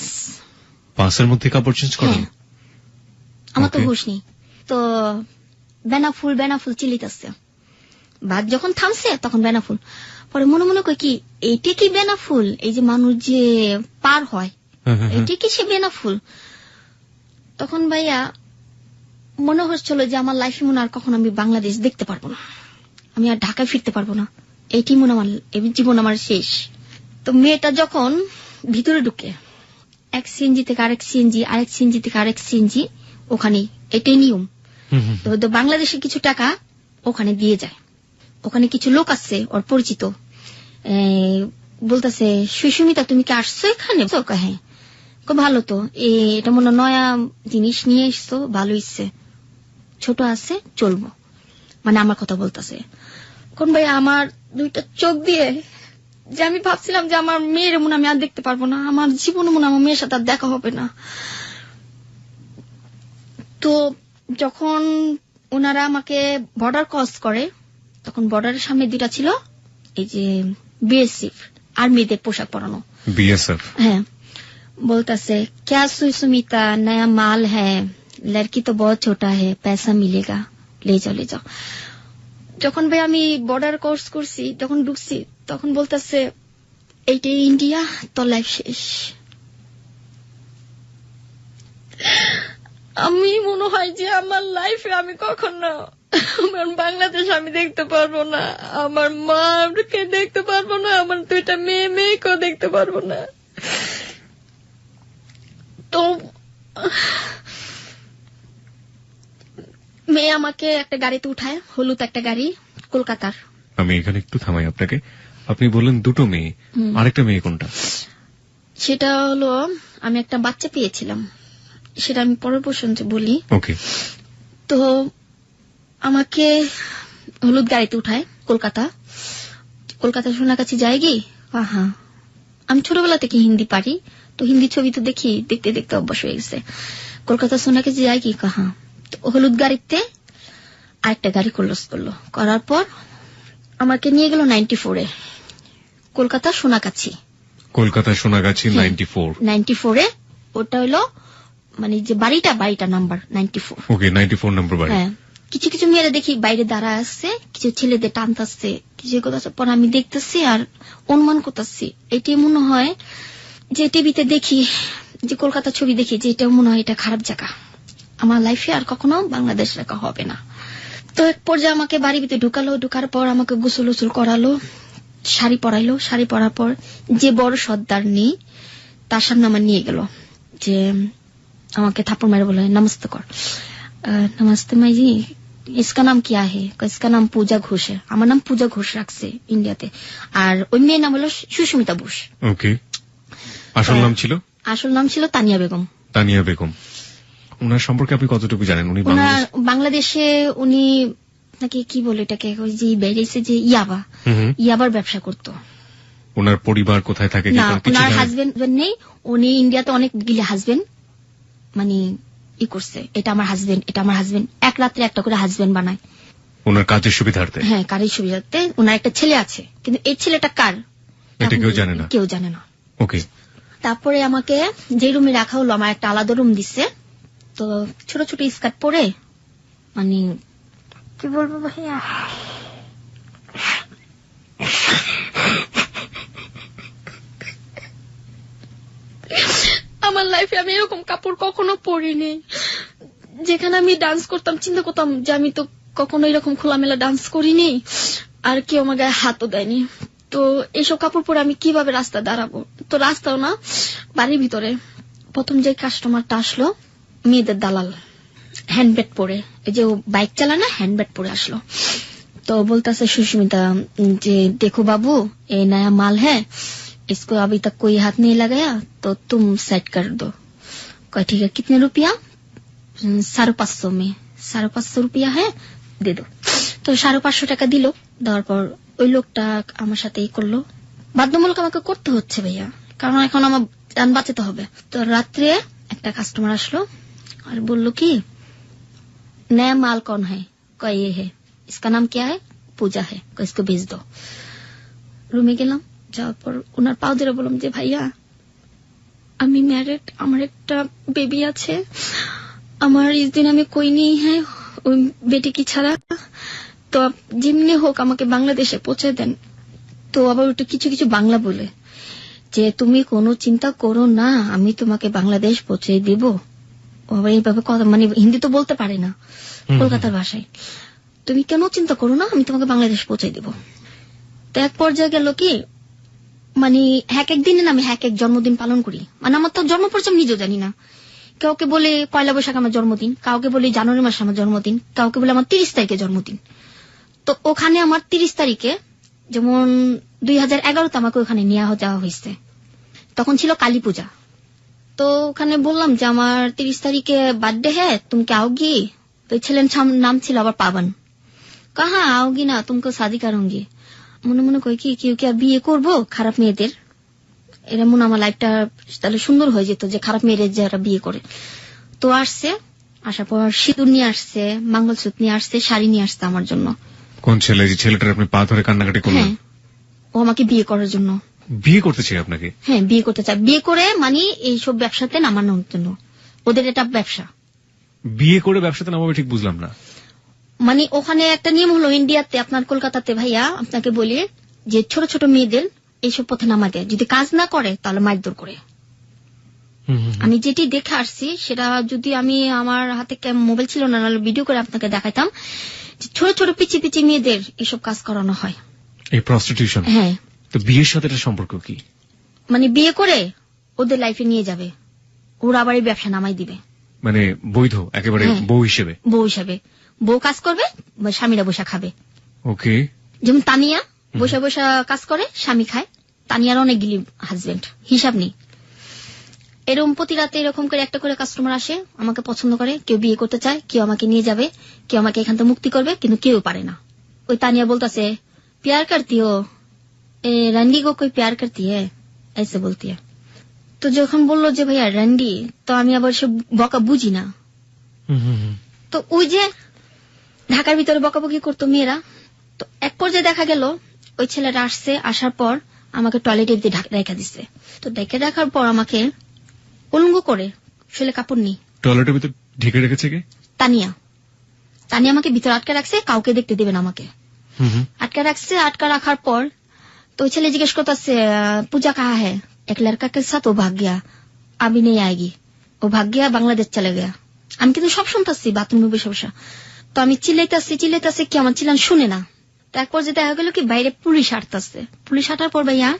Speaker 2: বাসের মধ্যে কাপড় চেঞ্জ করেন?
Speaker 3: আমার তো হুঁশ নেই। তো বেনাফুল চিল্লিতেছে। বাস যখন থামছে তখন বেনাফুল। পরে মনে মনে কই কি এইটা কি বেনাফুল? এই যে মানুষ যে পার হয়, এইটা কি সে বেনাফুল? তখন ভাইয়া মনে হচ্ছিল যে আমার লাইফে মনে আর কখন আমি বাংলাদেশ দেখতে পারবো না, আমি আর ঢাকায় ফিরতে পারবো না, এইটি মনে আমার জীবন আমার শেষ। তো মেয়েটা যখন ভিতরে ঢুকে, এক সিএনজি থেকে আরেক সিএনজি, আরেক সিএনজি থেকে আরেক সিএনজি, ওখানে এটাই নিয়ম। তো বাংলাদেশে কিছু টাকা ওখানে দিয়ে যায়। ওখানে কিছু লোক আছে ওর পরিচিত, বলতেছে সুস্মিতা তুমি কি আসছো এখানে? হ্যাঁ। ভালো তো, এটা মনে নয়া জিনিস নিয়ে এসছো, ভালো ইচ্ছে, ছোট আছে চলবো, মানে আমার কথা বলতেছে। কোন ভাই আমার দুইটা চোখ দিয়ে যে আমি ভাবছিলাম যে আমার মেয়ের মনে আমি আর দেখতে পারবো না, আমার জীবনে মনে আমার মেয়ের সাথে আর দেখা হবে না। তো যখন ওনারা আমাকে বর্ডার ক্রস করে, তখন বর্ডারের সামনে দুইটা ছিল এই যে বিএসএফ, আর্মিদের পোশাক পরানো।
Speaker 2: বিএসএফ? হ্যাঁ।
Speaker 3: বলতেছে क्या सुमिता नया माल है, लड़की तो बहुत छोटा है, पैसा मिलेगा, ले जाओ। যখন ভাই আমি বর্ডার ক্রস করছি, যখন ঢুকছি, তখন বলতেছে এইটাই ইন্ডিয়া, তোর লাইফ শেষ। আমি মনে হয় যে আমার লাইফে আমি কখনো আমার বাংলাদেশ আমি দেখতে পারবো না, আমার মাকে দেখতে পারবো না, আমার দুইটা মেয়েকেও দেখতে পারবো না। তো মেয়ে আমাকে একটা গাড়িতে উঠায়, হলুদ একটা গাড়ি, কলকাতার।
Speaker 2: আমি এখানে একটু থামাই আপনাকে। আপনি বললেন দুটো মেয়ে, আরেকটা মেয়ে কোনটা?
Speaker 3: সেটা হলো আমি একটা বাচ্চা পেয়েছিলাম, সেটা আমি পরের প্রসঙ্গে বলি।
Speaker 2: ওকে।
Speaker 3: তো আমাকে হলুদ গাড়িতে উঠায় কলকাতা সোনাগাছি যাই গি। হ্যাঁ, আমি ছোটবেলা থেকে হিন্দি পারি, তো হিন্দি ছবি তো দেখি, দেখতে দেখতে অভ্যাস হয়ে গেছে। কলকাতা সোনাগাছি যাই কি কাহা। হলুদ গাড়িতে আরেকটা গাড়ি করলো, করার পর আমাকে নিয়ে গেল 94-এ, কলকাতা সোনাগাছি। 94-এ ওটা হলো মানে যে বাড়িটা নাম্বার 94।
Speaker 2: ওকে, 94 নম্বর বাড়ি।
Speaker 3: হ্যাঁ। কিছু মেয়েরা দেখি বাইরে দাঁড়া আসছে, কিছু ছেলেদের টানতাছে, কিছু কথা। পর আমি দেখতেছি আর অনুমান করতেছি, এটাই মনে হয় যে টিভিতে দেখি, যে কলকাতা ছবি দেখি, যে এটা মনে হয় এটা খারাপ জায়গা, আমার লাইফে আর কখনো বাংলাদেশ রাখা হবে না। তো এক পর্যায়ে আমাকে বাড়ির ভিতরে ঢুকার পর আমাকে গোসল করালো, শাড়ি পরাইলো। শাড়ি পরার পর যে বড় সর্দার নেই, তার সামনে আমার নিয়ে গেল, যে আমাকে থাপ্পড় মেরে বলে নমস্তে কর। নমস্তে মাইজি, इसका नाम क्या है? इसका नाम पूजा घोष है। আমার নাম পূজা ঘোষ রাখছে ইন্ডিয়াতে, আর ওই মেয়ের নাম হলো সুস্মিতা বোস।
Speaker 2: ওকে। আসল নাম ছিল তানিয়া বেগম। ওনার সম্পর্কে আপনি কতটুকু জানেন? উনি
Speaker 3: বাংলাদেশে উনি নাকি কি বলে এটাকে, ওই যে বেরিয়েছে যে ইয়াবার ব্যবসা করতো।
Speaker 2: ওনার পরিবার কোথায় থাকে?
Speaker 3: না, ওনার হাজবেন্ড নেই। উনি ইন্ডিয়াতে অনেক গিলে হাজবেন্ড মানে ই করছে, এটা আমার হাজবেন্ড, এক রাত্রে একটা করে হাজবেন্ড বানায়
Speaker 2: ওনার কাজের সুবিধার্থে।
Speaker 3: হ্যাঁ, কাজের সুবিধার্থে। ওনার একটা ছেলে আছে, কিন্তু এই ছেলেটা কার
Speaker 2: এটা কেউ জানে না। ওকে।
Speaker 3: তারপরে আমাকে যে রুমে রাখা হলো, আমার একটা আলাদা রুম দিচ্ছে। তো ছোট ছোট স্কার্ট পরে, মানে কি বলবো ভাইয়া, আমার লাইফে আমি এরকম কাপড় কখনো পরিনি। যেখানে আমি ডান্স করতাম, চিন্তা করতাম যে আমি তো কখনো এরকম খোলামেলা ডান্স করিনি।
Speaker 1: আর কেউ আমার গায়ে হাতও দেয়নি। তো এইসব কাপড় পরে আমি কিভাবে রাস্তা দাঁড়াবো? তো রাস্তাও না, বাড়ির ভিতরে প্রথম যে কাস্টমারটা আসলো মেয়েদের দালাল, হ্যান্ডব্যাগ পরে, এই যে বাইক চালা না, হ্যান্ডব্যাগ পরে আসলো। तो बोलता से सुष्मिता जे देखो बाबू ये नया माल है, इसको अभी तक कोई हाथ नहीं लगाया तो तुम सेट कर दो। कहा ठीक है, कितने रुपया? 550 में। 550 रुपया है, दे दो। तो 550 টাকা দিল। দেওয়ার পর ওই লোকটা আমার সাথে এই করলো, বাধ্যমূলক আমাকে করতে হচ্ছে ভাইয়া, কারণ এখন আমার যান বাঁচাতে হবে। তো রাত্রে একটা কাস্টমার আসলো আর বলল কি नया माल कौन है? कहा ये है, इसका नाम क्या है? पूजा है, इसको भेज दो। रूमे गेलाम, যাওয়ার পর ওনার পাও ধরে বললাম যে ভাইয়া আমি ম্যারিড, আমার একটা বেবি আছে, আমার इस दिन আমি कोई नहीं है ওই বেটি কি ছাড়া, তো যেমনি হোক আমাকে বাংলাদেশে পৌঁছে দেন। তো আবার ওটা কিছু কিছু বাংলা বলে যে তুমি কোনো চিন্তা করো না, আমি তোমাকে বাংলাদেশ পৌঁছে দিব। আবার এইভাবে কথা, মানে হিন্দি তো বলতে পারে না, কলকাতার ভাষায়, তুমি কেন চিন্তা করো না, আমি তোমাকে বাংলাদেশ পৌঁছে দিব। তো এক পর্যায়ে গেল কি, মানে এক এক দিনে আমি এক এক জন্মদিন পালন করি, মানে আমার তো জন্ম পরিচয় নিজেও জানি না। কাউকে বলে 1 বৈশাখ আমার জন্মদিন, কাউকে বলে জানুয়ারি মাসে আমার জন্মদিন, কাউকে বলে আমার 30 তারিখে জন্মদিন। তো ওখানে আমার 30 তারিখে, যেমন 2011তে আমাকে ওখানে নিয়ে যাওয়া হয়েছে, তখন ছিল কালী পূজা। তো ওখানে বললাম যে আমার 30 তারিখে বার্থডে হ্যাঁ, তুমি কি आओगी? তো ছেলের নাম ছিল আবার পাবন। কাহা आओगी না, तुमको शादी करूंगी। মনে মনে কই কি কেউ কি আর বিয়ে করবো খারাপ মেয়েদের, এরা মনে আমার লাইফটা তাহলে সুন্দর হয়ে যেত যে খারাপ মেয়েদের যারা বিয়ে করে। তো আসছে, আসার পর সিঁদুর নিয়ে আসছে, মঙ্গলসূত্র নিয়ে আসছে, শাড়ি নিয়ে আসছে আমার জন্য।
Speaker 2: কোন ছেলে? যে ছেলেটার আপনি পা ধরে কান্নাকাটি করলেন?
Speaker 1: হ্যাঁ, ও আমাকে বিয়ে করার জন্য।
Speaker 2: বিয়ে করতে চাই আপনাকে?
Speaker 1: হ্যাঁ, বিয়ে করতে চায়, বিয়ে করে মানে এইসব ব্যবসাতে নামানোর জন্য, ওদের এটা ব্যবসা।
Speaker 2: বিয়ে করে ব্যবসাতে নামাবে ঠিক বুঝলাম না।
Speaker 1: মানে ওখানে একটা নিয়ম হলো ইন্ডিয়াতে, আপনার কলকাতাতে ভাইয়া আপনাকে বলি যে ছোট ছোট মেয়েদের এইসব পথে নামা দেয়, যদি কাজ না করে তাহলে মারধর করে। আমি যেটি দেখে আসছি সেটা, যদি আমি আমার হাতে মোবাইল ছিল না, নাহলে ভিডিও করে আপনাকে দেখাইতাম, ছোট ছোট পিচি পিচি মেয়েদের এসব কাজ করানো হয়,
Speaker 2: এই প্রস্টিটিউশন।
Speaker 1: হ্যাঁ।
Speaker 2: তো বিয়ের সাথে এটা সম্পর্ক কি?
Speaker 1: মানে বিয়ে করে ওদের লাইফে নিয়ে যাবে, ওরা আবার এই ব্যবসা নামাই দিবে,
Speaker 2: মানে বৈধ একেবারে বউ হিসেবে।
Speaker 1: বউ হিসেবে, বউ কাজ করবে, স্বামীরা বসা খাবে।
Speaker 2: ওকে।
Speaker 1: যেমন তানিয়া বসা বসা কাজ করে, স্বামী খায়। তানিয়ার অনেকগুলি হাজবেন্ড, হিসাব নেই। এরকম প্রতি রাতে এরকম করে একটা করে কাস্টমার আসে, আমাকে পছন্দ করে, কেউ বিয়ে করতে চায়, কেউ আমাকে নিয়ে যাবে, কেউ আমাকে এখান থেকে মুক্তি করবে, কিন্তু কেউ পারে না। ওই তানিয়া বলতেছে প্যার করতি হো, রন্ডি গো কই প্যার করতি হ্যাঁ, ऐसे বলতি है। তো যখন বললো যে ভাইয়া রন্ডি, তো আমি আবার সে বকা বুঝি না। তো ওই যে ঢাকার ভিতরে বকাবকি করতো মেয়েরা। তো এক পর্যায়ে দেখা গেল ওই ছেলেটা আসছে, আসার পর আমাকে টয়লেটে রেখা দিচ্ছে। তো ডেকে রাখার পর আমাকে উলঙ্গ করে, শরীরে কাপড় নেই,
Speaker 2: টয়লেটের ভিতর ঢেকে রেখেছে কে?
Speaker 1: তানিয়া। তানিয়া আমাকে ভিতরে আটকে রাখছে, কাউকে দেখতে দেবে না আমাকে, আটকে রাখছে। আটকা রাখার পর তো ওই ছেলে জিজ্ঞেস করতেছে পূজা কাহা হ্যাঁ, এক লড়কা কে সাথ ও ভাগ গিয়া, আবি নেই আয়েগি, ও ভাগ গিয়া বাংলাদেশ চলে গিয়া। আমি কিন্তু সব শুনতেছি বাথরুমে বসে বসে। তো আমি চিল্লাইতেছি কি আমার চিল্লান শুনে না। তো এক পর্যায়ে দেখা গেল কি বাইরে পুলিশ আটতাছে। পুলিশ আটার পর ভাইয়া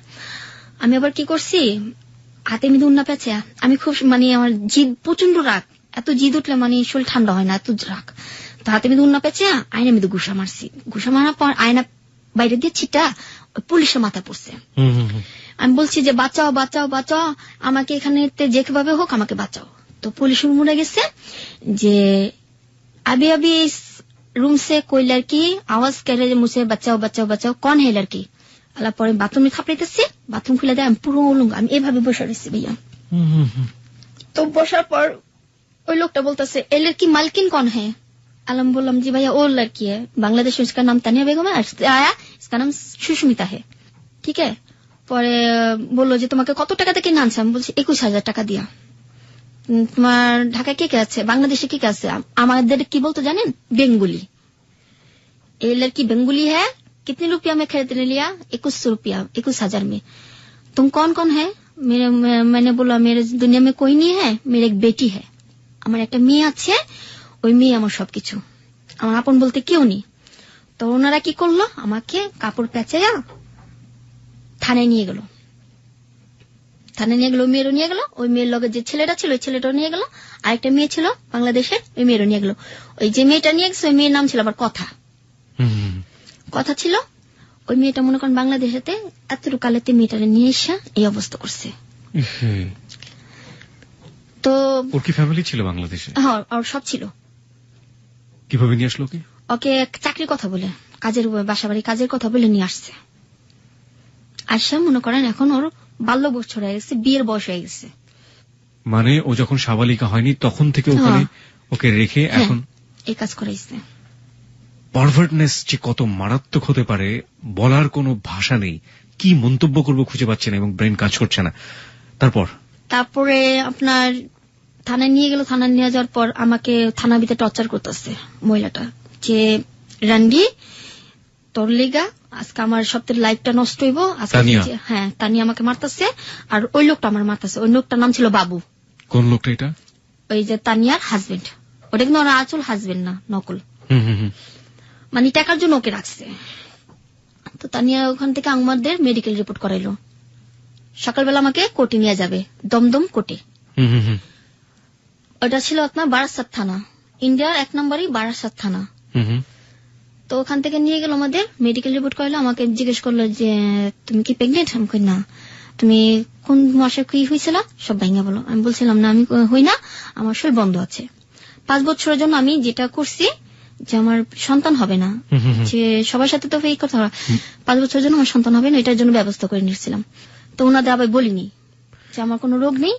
Speaker 1: আমি আবার কি করছি, হাতে মিদু উন্না পেঁচে, আমি খুব মানে আমার জিদ প্রচন্ড রাগ, এত জিদ উঠলে মানে শরীর ঠান্ডা হয় না, এত রাগ। তো হাতে মিদু উন্না পেঁচে আয়না মিদু ঘুষা মারছি। ঘুষা মারার পর আয়না বাইরে দিয়ে ছিটা ওই পুলিশের মাথায় পড়ছে। আমি বলছি যে বাঁচাও বাঁচাও বাঁচাও, আমাকে এখানে যেভাবে হোক আমাকে বাঁচাও। তো পুলিশ মরে গেছে যে अभी अभी इस रूम से कोई लड़की आवाज कर रही है मुझसे बचाओ बचाओ बचाओ, कौन है लड़की? আলার পরে বাথরুমে খাপড়াইতেছে, বাথরুম খুলে দেয়, আমি পুরো উলঙ্গ, আমি এভাবে বসে রয়েছি ভাইয়া। তো বসার পর ওই লোকটা বলতেছে এ লড়কি মালকিন कौन है? আলম বললাম জি ভাইয়া ও লড়কি है, বাংলাদেশ इसका नाम तानिया बेगम है, आया इसका नाम सुष्मिता है, ठीक है। পরে বললো যে তোমাকে কত টাকা থেকে আনছে? আমি বলছি 21,000 টাকা দিয়া। তোমার ঢাকায় কে কে আছে, বাংলাদেশে কে কে আছে? আমাদের কি বলতো জানেন, বেঙ্গুলি। ये लड़की बेंगुली है, कितने रुपया में खरीदने लिया? 2100 रुपया, 21,000 में। तुम कौन कौन है? मैंने बोला मेरे दुनिया में कोई नहीं है, मेरी एक बेटी है, আমার একটা মেয়ে আছে, ওই মেয়ে আমার সবকিছু, আমার আপন বলতে কেউ নেই। তো
Speaker 3: তো ওনারা কি করলো, আমাকে কাপড় পেঁচাইয়া থানায় নিয়ে গেল। থানায় নিয়ে গেল, ওই মেয়েরও নিয়ে গেল, ওই মেয়ের লগে যে ছেলেটা ছিল ওই ছেলেটাও নিয়ে গেল, আরেকটা মেয়ে ছিল বাংলাদেশের, ওই মেয়েরও নিয়ে গেল। ওই যে মেয়েটা নিয়ে গেছে ওই মেয়ের নাম ছিল আবার কথা ছিল। ওই মেয়েটা মনে করেন বাংলাদেশেতে এতটুকু কালেতে মেয়েটারে নিয়ে এসে এই অবস্থা করছে। তো
Speaker 2: ওর কি ফ্যামিলি ছিল বাংলাদেশে?
Speaker 3: হ্যাঁ, আর সব ছিল।
Speaker 2: কিভাবে নিয়ে আসলো?
Speaker 3: ওকে চাকরির কথা বলে, কাজের বাসা বাড়ি কাজের কথা বলে নিয়ে আসছে। আসা মনে করেন এখন ওর 12 বছর হয়ে গেছে, বিয়ের বয়স হয়ে গেছে।
Speaker 2: মানে ও যখন সাবালিকা হয়নি তখন থেকে ওখানে ওকে রেখে এখন
Speaker 3: এই কাজ করাইছে।
Speaker 2: পারভার্টনেস যে কত মারাত্মক হতে পারে বলার কোনো ভাষা নেই। কি মন্তব্য করবো খুঁজে পাচ্ছে না এবং ব্রেন কাজ করছে না। তারপরে
Speaker 3: আপনার থানায় নিয়ে গেল। থানায় নিয়ে যাওয়ার পর আমাকে থানা ভিতরে টর্চার করতেছে মহিলাটা, যে রান্ডি তোর লিগা আজকে আমার সপ্তাহের লাইফটা নষ্ট হইব। হ্যাঁ, তানিয়া আমাকে মারতেছে, আর ওই লোকটা আমার মারতেছে। ওই লোকটার নাম ছিল বাবু।
Speaker 2: কোন লোকটা এটা?
Speaker 3: ওই যে তানিয়ার হাজবেন্ড। ওটা কিন্তু ওর আসল হাজবেন্ড না, নকল। মানে টাকার জন্য ওকে রাখছে। তো তানিয়া ওখান থেকে আমাদের মেডিকেল রিপোর্ট করাইলো। সকালবেলা আমাকে কোর্টে নিয়ে যাবে, দমদম কোর্টে। ওটা ছিল আপনার বারাসাত থানা, ইন্ডিয়ার 1 নম্বরই বারাসাত থানা। তো ওখান থেকে নিয়ে গেল, আমাদের মেডিকেল রিপোর্ট করাইলো। আমাকে জিজ্ঞেস করলো যে তুমি কি প্রেগনেন্ট? আমি কই না। তুমি কোন মাসে কি হয়েছিল সব ভাঙা বলো। আমি বলছিলাম না, আমি হই না, আমার শরীর বন্ধ আছে। 5 বছরের জন্য আমি যেটা করছি যে আমার সন্তান হবে না, যে সবার সাথে তো এই কথা, 5 বছরের জন্য আমার সন্তান হবে না, এটার জন্য ব্যবস্থা করে নিয়েছিলাম। তো ওনাদের আবার বলিনি যে আমার কোনো রোগ নেই।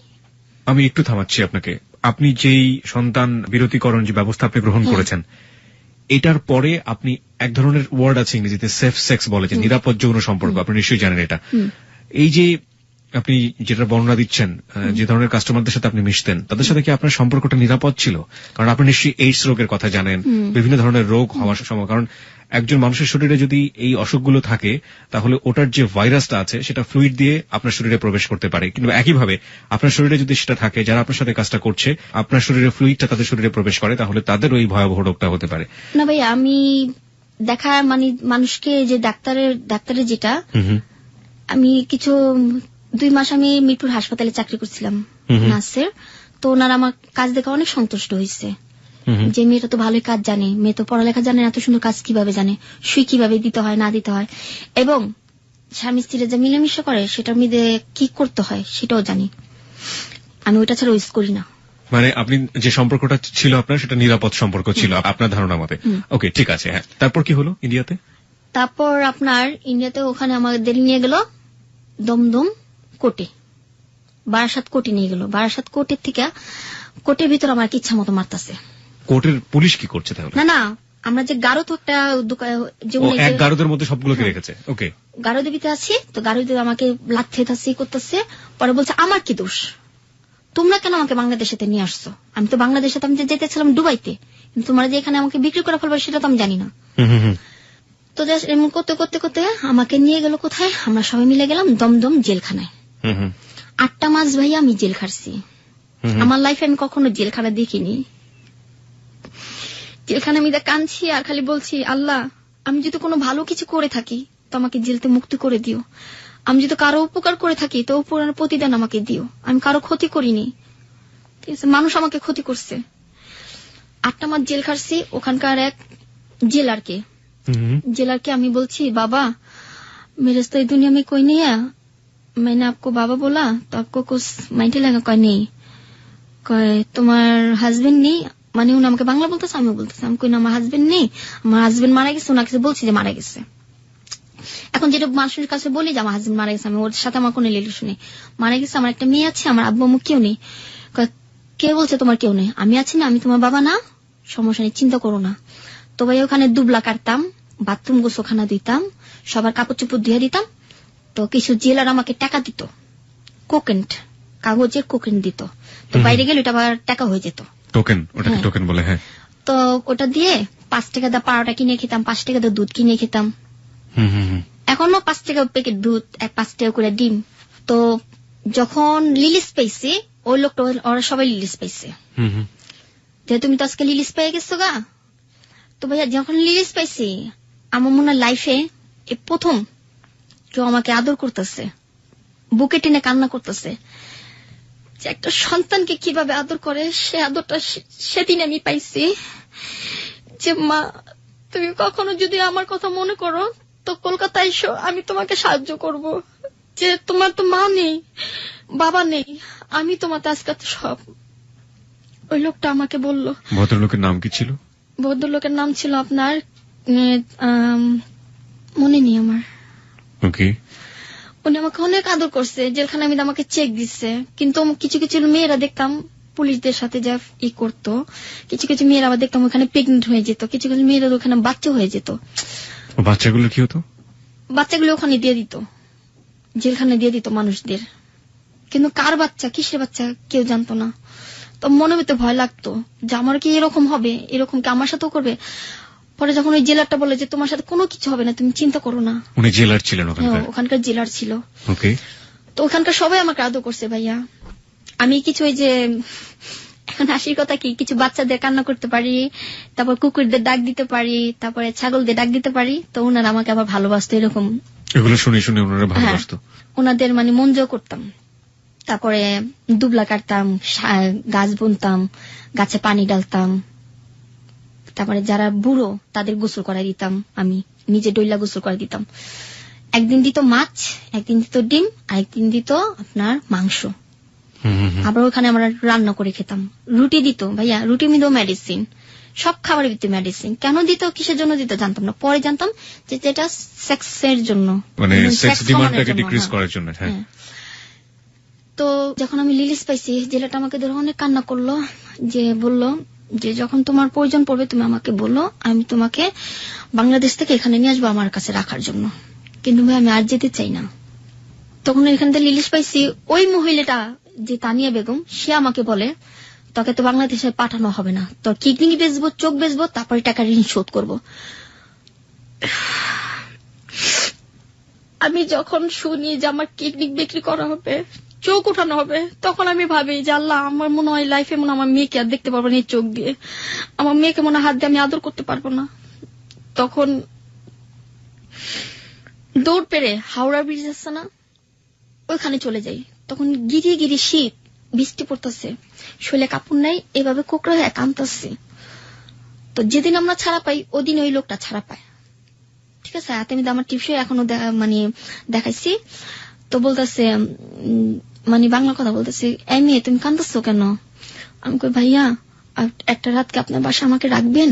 Speaker 2: আমি একটু থামাচ্ছি আপনাকে। আপনি যেই সন্তান বিরতিকরণ যে ব্যবস্থা আপনি গ্রহণ করেছেন, এটার পরে আপনি এক ধরনের ওয়ার্ড আছে ইংরেজিতে সেফ সেক্স বলে, যে নিরাপদ যৌন সম্পর্ক। আপনি নিশ্চয়ই জানেন এটা। এই যে আপনি যেটা বর্ণনা দিচ্ছেন, যে ধরনের কাস্টমারদের সাথে আপনি মিশতেন, তাদের সাথে কি আপনার সম্পর্কটা নিরাপদ ছিল? কারণ আপনি নিশ্চয়ই এইডস রোগের কথা জানেন, বিভিন্ন ধরনের রোগ হওয়ার সময়। কারণ একজন মানুষের শরীরে যদি এই অসুখগুলো থাকে, তাহলে ওটার যে ভাইরাসটা আছে সেটা ফ্লুইড দিয়ে আপনার শরীরে প্রবেশ করতে পারে। কিন্তু একইভাবে আপনার শরীরে যদি সেটা থাকে, যারা আপনার সাথে কাজটা করছে, আপনার শরীরে ফ্লুইডটা তাদের শরীরে প্রবেশ করে, তাহলে তাদের ওই ভয়াবহ রোগটা হতে পারে।
Speaker 3: না ভাই, আমি দেখা মানে মানুষকে যে ডাক্তারের যেটা, আমি কিছু 2 মাস আমি মিরপুর হাসপাতালে চাকরি করছিলাম নার্সের। তো ওনারা আমার কাজ দেখে অনেক সন্তুষ্ট হয়েছে, যে মেয়েটা তো ভালোই কাজ জানে, মেয়ে তো পড়ালেখা জানে, এত সুন্দর কাজ কিভাবে জানে, সুই কিভাবে দিতে হয় না দিতে হয়, এবং স্বামী স্ত্রীর যে মিলেমিশে করে সেটার মধ্যে কি করতে হয় সেটাও জানি। আমি ওইটা ছাড়া ইউজ করি না।
Speaker 2: মানে আপনি যে সম্পর্কটা ছিল আপনার, সেটা নিরাপদ সম্পর্ক ছিল আপনার ধারণা মতে। ওকে, ঠিক আছে। হ্যাঁ, তারপর কি হলো ইন্ডিয়াতে?
Speaker 3: তারপর আপনার ইন্ডিয়াতে ওখানে আমাদের নিয়ে গেল দমদম কোর্টে, বারাসাত কোর্টে নিয়ে গেল। বারাসাত কোর্টের থেকে কোর্টের ভিতর আমার ইচ্ছা মতো মারতেছে।
Speaker 2: কোর্টের পুলিশ কি করছে তাহলে?
Speaker 3: না, আমরা যে গারো তো একটা
Speaker 2: এক গারদের মধ্যে সবগুলোকে রেখেছে। ওকে,
Speaker 3: গারো দেবীতে আছি, তো গারো দেবী আমাকে লাথি করতেছে। পরে বলছে আমার কি দোষ, তোমরা কেন আমাকে বাংলাদেশে নিয়ে আসছো? আমি তো বাংলাদেশে আমি যেতেছিলাম দুবাইতে, কিন্তু তোমরা যে এখানে আমাকে বিক্রি করে ফেলবে সেটা তো আমি জানি না। তো এমন করতে করতে করতে আমাকে নিয়ে গেল কোথায়, আমরা সবাই মিলে গেলাম দমদম জেলখানায়। 8টা মাস ভাইয়া আমি জেল খাটছি। আমার লাইফে আমি কখনো জেলখানা দেখিনি। জেলখানা আমি কাঁদছি আর খালি বলছি, আল্লাহ আমি যদি কোনো ভালো কিছু করে থাকি তো আমাকে জেলতে মুক্তি করে দিও। আমি যদি কারো উপকার করে থাকি তো উপকারের প্রতিদান আমাকে দিও। আমি কারো ক্ষতি করিনি, ঠিক আছে, মানুষ আমাকে ক্ষতি করছে। 8টা মাস জেল খাটছি। ওখানকার এক জেলারকে আমি বলছি, বাবা मेरे तो दुनिया में कोई नहीं है, मैंने आपको बाबा बोला तो आपको कुछ माइंड लगा? कह नहीं, তোমার হাজবেন্ড নেই? মানে উনি আমাকে বাংলা বলতেছে, আমি বলতেছি আমি কই না, আমার হাজবেন্ড নেই, আমার হাজবেন্ড মারা গেছে। ওনাকে বলছি যে মারা গেছে। এখন যেটা মানুষের কাছে বলি যে আমার হাজবেন্ড মারা গেছে, আমি ওর সাথে আমার কোনো রিলেশন নেই, মারা গেছে, আমার একটা মেয়ে আছে, আমার আব্বু আম্মু কেউ নেই। কে বলছে তোমার কেউ নেই? আমি আছি না, আমি তোমার বাবা না, সমস্যা নেই, চিন্তা করো না। তো ভাই ওখানে দুবলা কাটতাম, বাথরুম গোসলখানা দিতাম, সবার কাপড় চোপড় ধুয়ে দিতাম। তো কিছু জেলার আমাকে টাকা দিত, কোকেন্ট, কাগজের কোকেন্ট দিত। তো বাইরে গেলে ওটা আবার টাকা হয়ে যেত, টোকেন, ওটাকে টোকেন বলে। হ্যাঁ, তো ওটা দিয়ে 5 টাকা দা পাউডার কিনে খেতাম, 5 টাকা দা দুধ কিনে খেতাম। এখনো 5 টাকা প্যাকেট দুধ, 5 টাকা করে ডিম। তো যখন লিলিস পাইছি, ওই লোকটা ওরা সবাই লিলিস পাইছে, যে তুমি তো আজকে লিলিস পেয়ে গেছো গা। তো ভাইয়া যখন লিলিস পাইছি আমার মনে হয় লাইফে এই প্রথম কেউ আমাকে আদর করতেছে, বুকে টেনে কান্না করতেছে। যে একটা সন্তানকে কিভাবে আদর করে সে আদরটা সেদিন আমি পাইছি। যে মা, তুমি কখনো যদি আমার কথা মনে করো তো কলকাতায় এসো, আমি তোমাকে সাহায্য করব। যে তোমার তো মা নেই, বাবা নেই, আমি তোমার আজকে সব। ওই লোকটা আমাকে বলল।
Speaker 2: ভদ্রলোকের নাম কি ছিল?
Speaker 3: ভদ্রলোকের নাম ছিল আপনার মনে নেই আমার।
Speaker 2: ওকে।
Speaker 3: উনি আমাকে অনেক আদর করছে, জেলখানে আমি আমাকে চেক দিচ্ছে। কিন্তু কিছু কিছু মেয়েরা দেখতাম পুলিশদের সাথে যা করতো, কিছু কিছু মেয়েরা আবার দেখতাম ওখানে প্রেগনেন্ট হয়ে যেত, কিছু কিছু মেয়েরা ওখানে বাচ্চা হয়ে যেত।
Speaker 2: বাচ্চাগুলো কি হতো?
Speaker 3: বাচ্চাগুলো ওখানে দিয়ে দিত, জেলখানে দিয়ে দিত মানুষদের। কিন্তু কার বাচ্চা, কিসের বাচ্চা কেউ জানতো না। তো মনে হতে ভয় লাগতো যে আমার কি এরকম হবে, এরকম কি আমার সাথেও করবে। পরে যখন ওই জেলারটা বলে যে তোমার সাথে কোনো কিছু হবে না, তুমি চিন্তা করো না।
Speaker 2: উনি জেলার ছিলেন
Speaker 3: ওখানকার জেলার ছিল।
Speaker 2: ওকে।
Speaker 3: তো ওখানকার সবাই আমাকে আদর করছে ভাইয়া। আমি কিছু ওই যে এখন হাসির কথা কি, কিছু বাচ্চাদের কান্না করতে পারি, তারপর কুকুরদের ডাক দিতে পারি, তারপরে ছাগলদের ডাক দিতে পারি। তো ওনারা আমাকে আবার ভালোবাসতো এরকম।
Speaker 2: এগুলো শুনে শুনে ওনারা ভালোবাসতো।
Speaker 3: ওনাদের মানে মন জয় করতাম। তারপরে দুবলা কাটতাম, গাছ বুনতাম, গাছে পানি ডালতাম। তারপরে যারা বুড়ো তাদের গোসল করাই দিতাম, আমি নিজে ডইলা গোসল করে দিতাম। একদিন দিত মাছ, একদিন দিত ডিম, আরেকদিন দিত আপনার মাংস। আবার ওখানে আমরা রান্না করে খেতাম। রুটি দিত ভাইয়া, রুটি দিত মেডিসিন, সব খাবারের দিত মেডিসিন। কেন দিত, কিসের জন্য দিত জানতাম না। পরে জানতাম যে যেটা সেক্সের জন্য,
Speaker 2: মানে সেক্স ডিমান্ডটাকে ডিক্রিজ করার জন্য। হ্যাঁ।
Speaker 3: তো যখন আমি লিলিস পাইছি, জেলাটা আমাকে ধরে অনেক কান্না করলো, যে বলল যে যখন তোমার প্রয়োজন পড়বে তুমি আমাকে বলো, আমি তোমাকে বাংলাদেশ থেকে এখানে নিয়ে আসবো আমার কাছে রাখার জন্য। কিন্তু ভাই আমি আর যেতে চাই না। তখন এখান থেকে লিলিস পাইছি, ওই মহিলাটা যে তানিয়া বেগম, সে আমাকে বলে তোকে তো বাংলাদেশে পাঠানো হবে না, তোর কিডনি বেচবো, চোখ বেচবো, তারপরে টাকা ঋণ শোধ করবো। আমি যখন শুনি যে আমার কিডনি বিক্রি করা হবে, চোখ উঠানো হবে, তখন আমি ভাবি যে আল্লাহ, আমার মনে হয় লাইফে মনে আমার মেয়েকে আর দেখতে পারবো না এই চোখ দিয়ে। আমার মেয়েকে মনে হাত দিয়ে আমি আদর করতে পারবো না। তখন দৌড় পেরে হাওড়া ব্রিজ আছে না, ওইখানে চলে যাই। তখন গিরিয়ে গিরি শীত, বৃষ্টি পড়তেছে, শৈলে কাপড় নাই, এভাবে কোকড়া হয়ে কাঁদতেছি। তো যেদিন আমরা ছাড়া পাই, ওদিন ওই লোকটা ছাড়া পায়। ঠিক আছে, আমি আমার টিপসই এখনো মানে দেখাইছি। তো বলতেছে, মানে বাংলা কথা বলতেছে, এই মেয়ে তুমি কাঁদতেছো কেন? আমি কই ভাইয়া, একটা রাতকে আপনার বাসা আমাকে রাখবেন,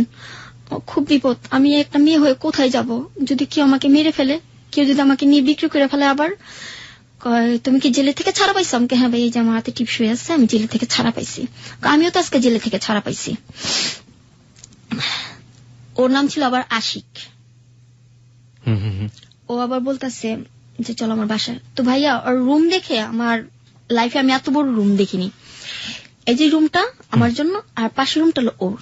Speaker 3: খুব বিপদ। আমি একটা মেয়ে হয়ে কোথায় যাব? যদি কেউ আমাকে মেরে ফেলে, কেউ যদি আমাকে নিয়ে বিক্রি করে ফেলে। আবার তুমি কি জেলে থেকে ছাড়া পাইছো? আমাকে হ্যাঁ ভাই, এই যে আমার হাতে টিপস হয়ে আছে, আমি জেলে থেকে ছাড়া পাইছি। আমিও তো আজকে জেলে থেকে ছাড়া পাইছি। ওর নাম ছিল আবার আশিক। ও আবার বলতেছে যে চলো আমার বাসায়। তো ভাইয়া ওর রুম দেখে আমার লাইফে আমি এত বড় রুম দেখিনি। এই যে রুমটা আমার জন্য, আর পাশের রুমটা হলো ওর।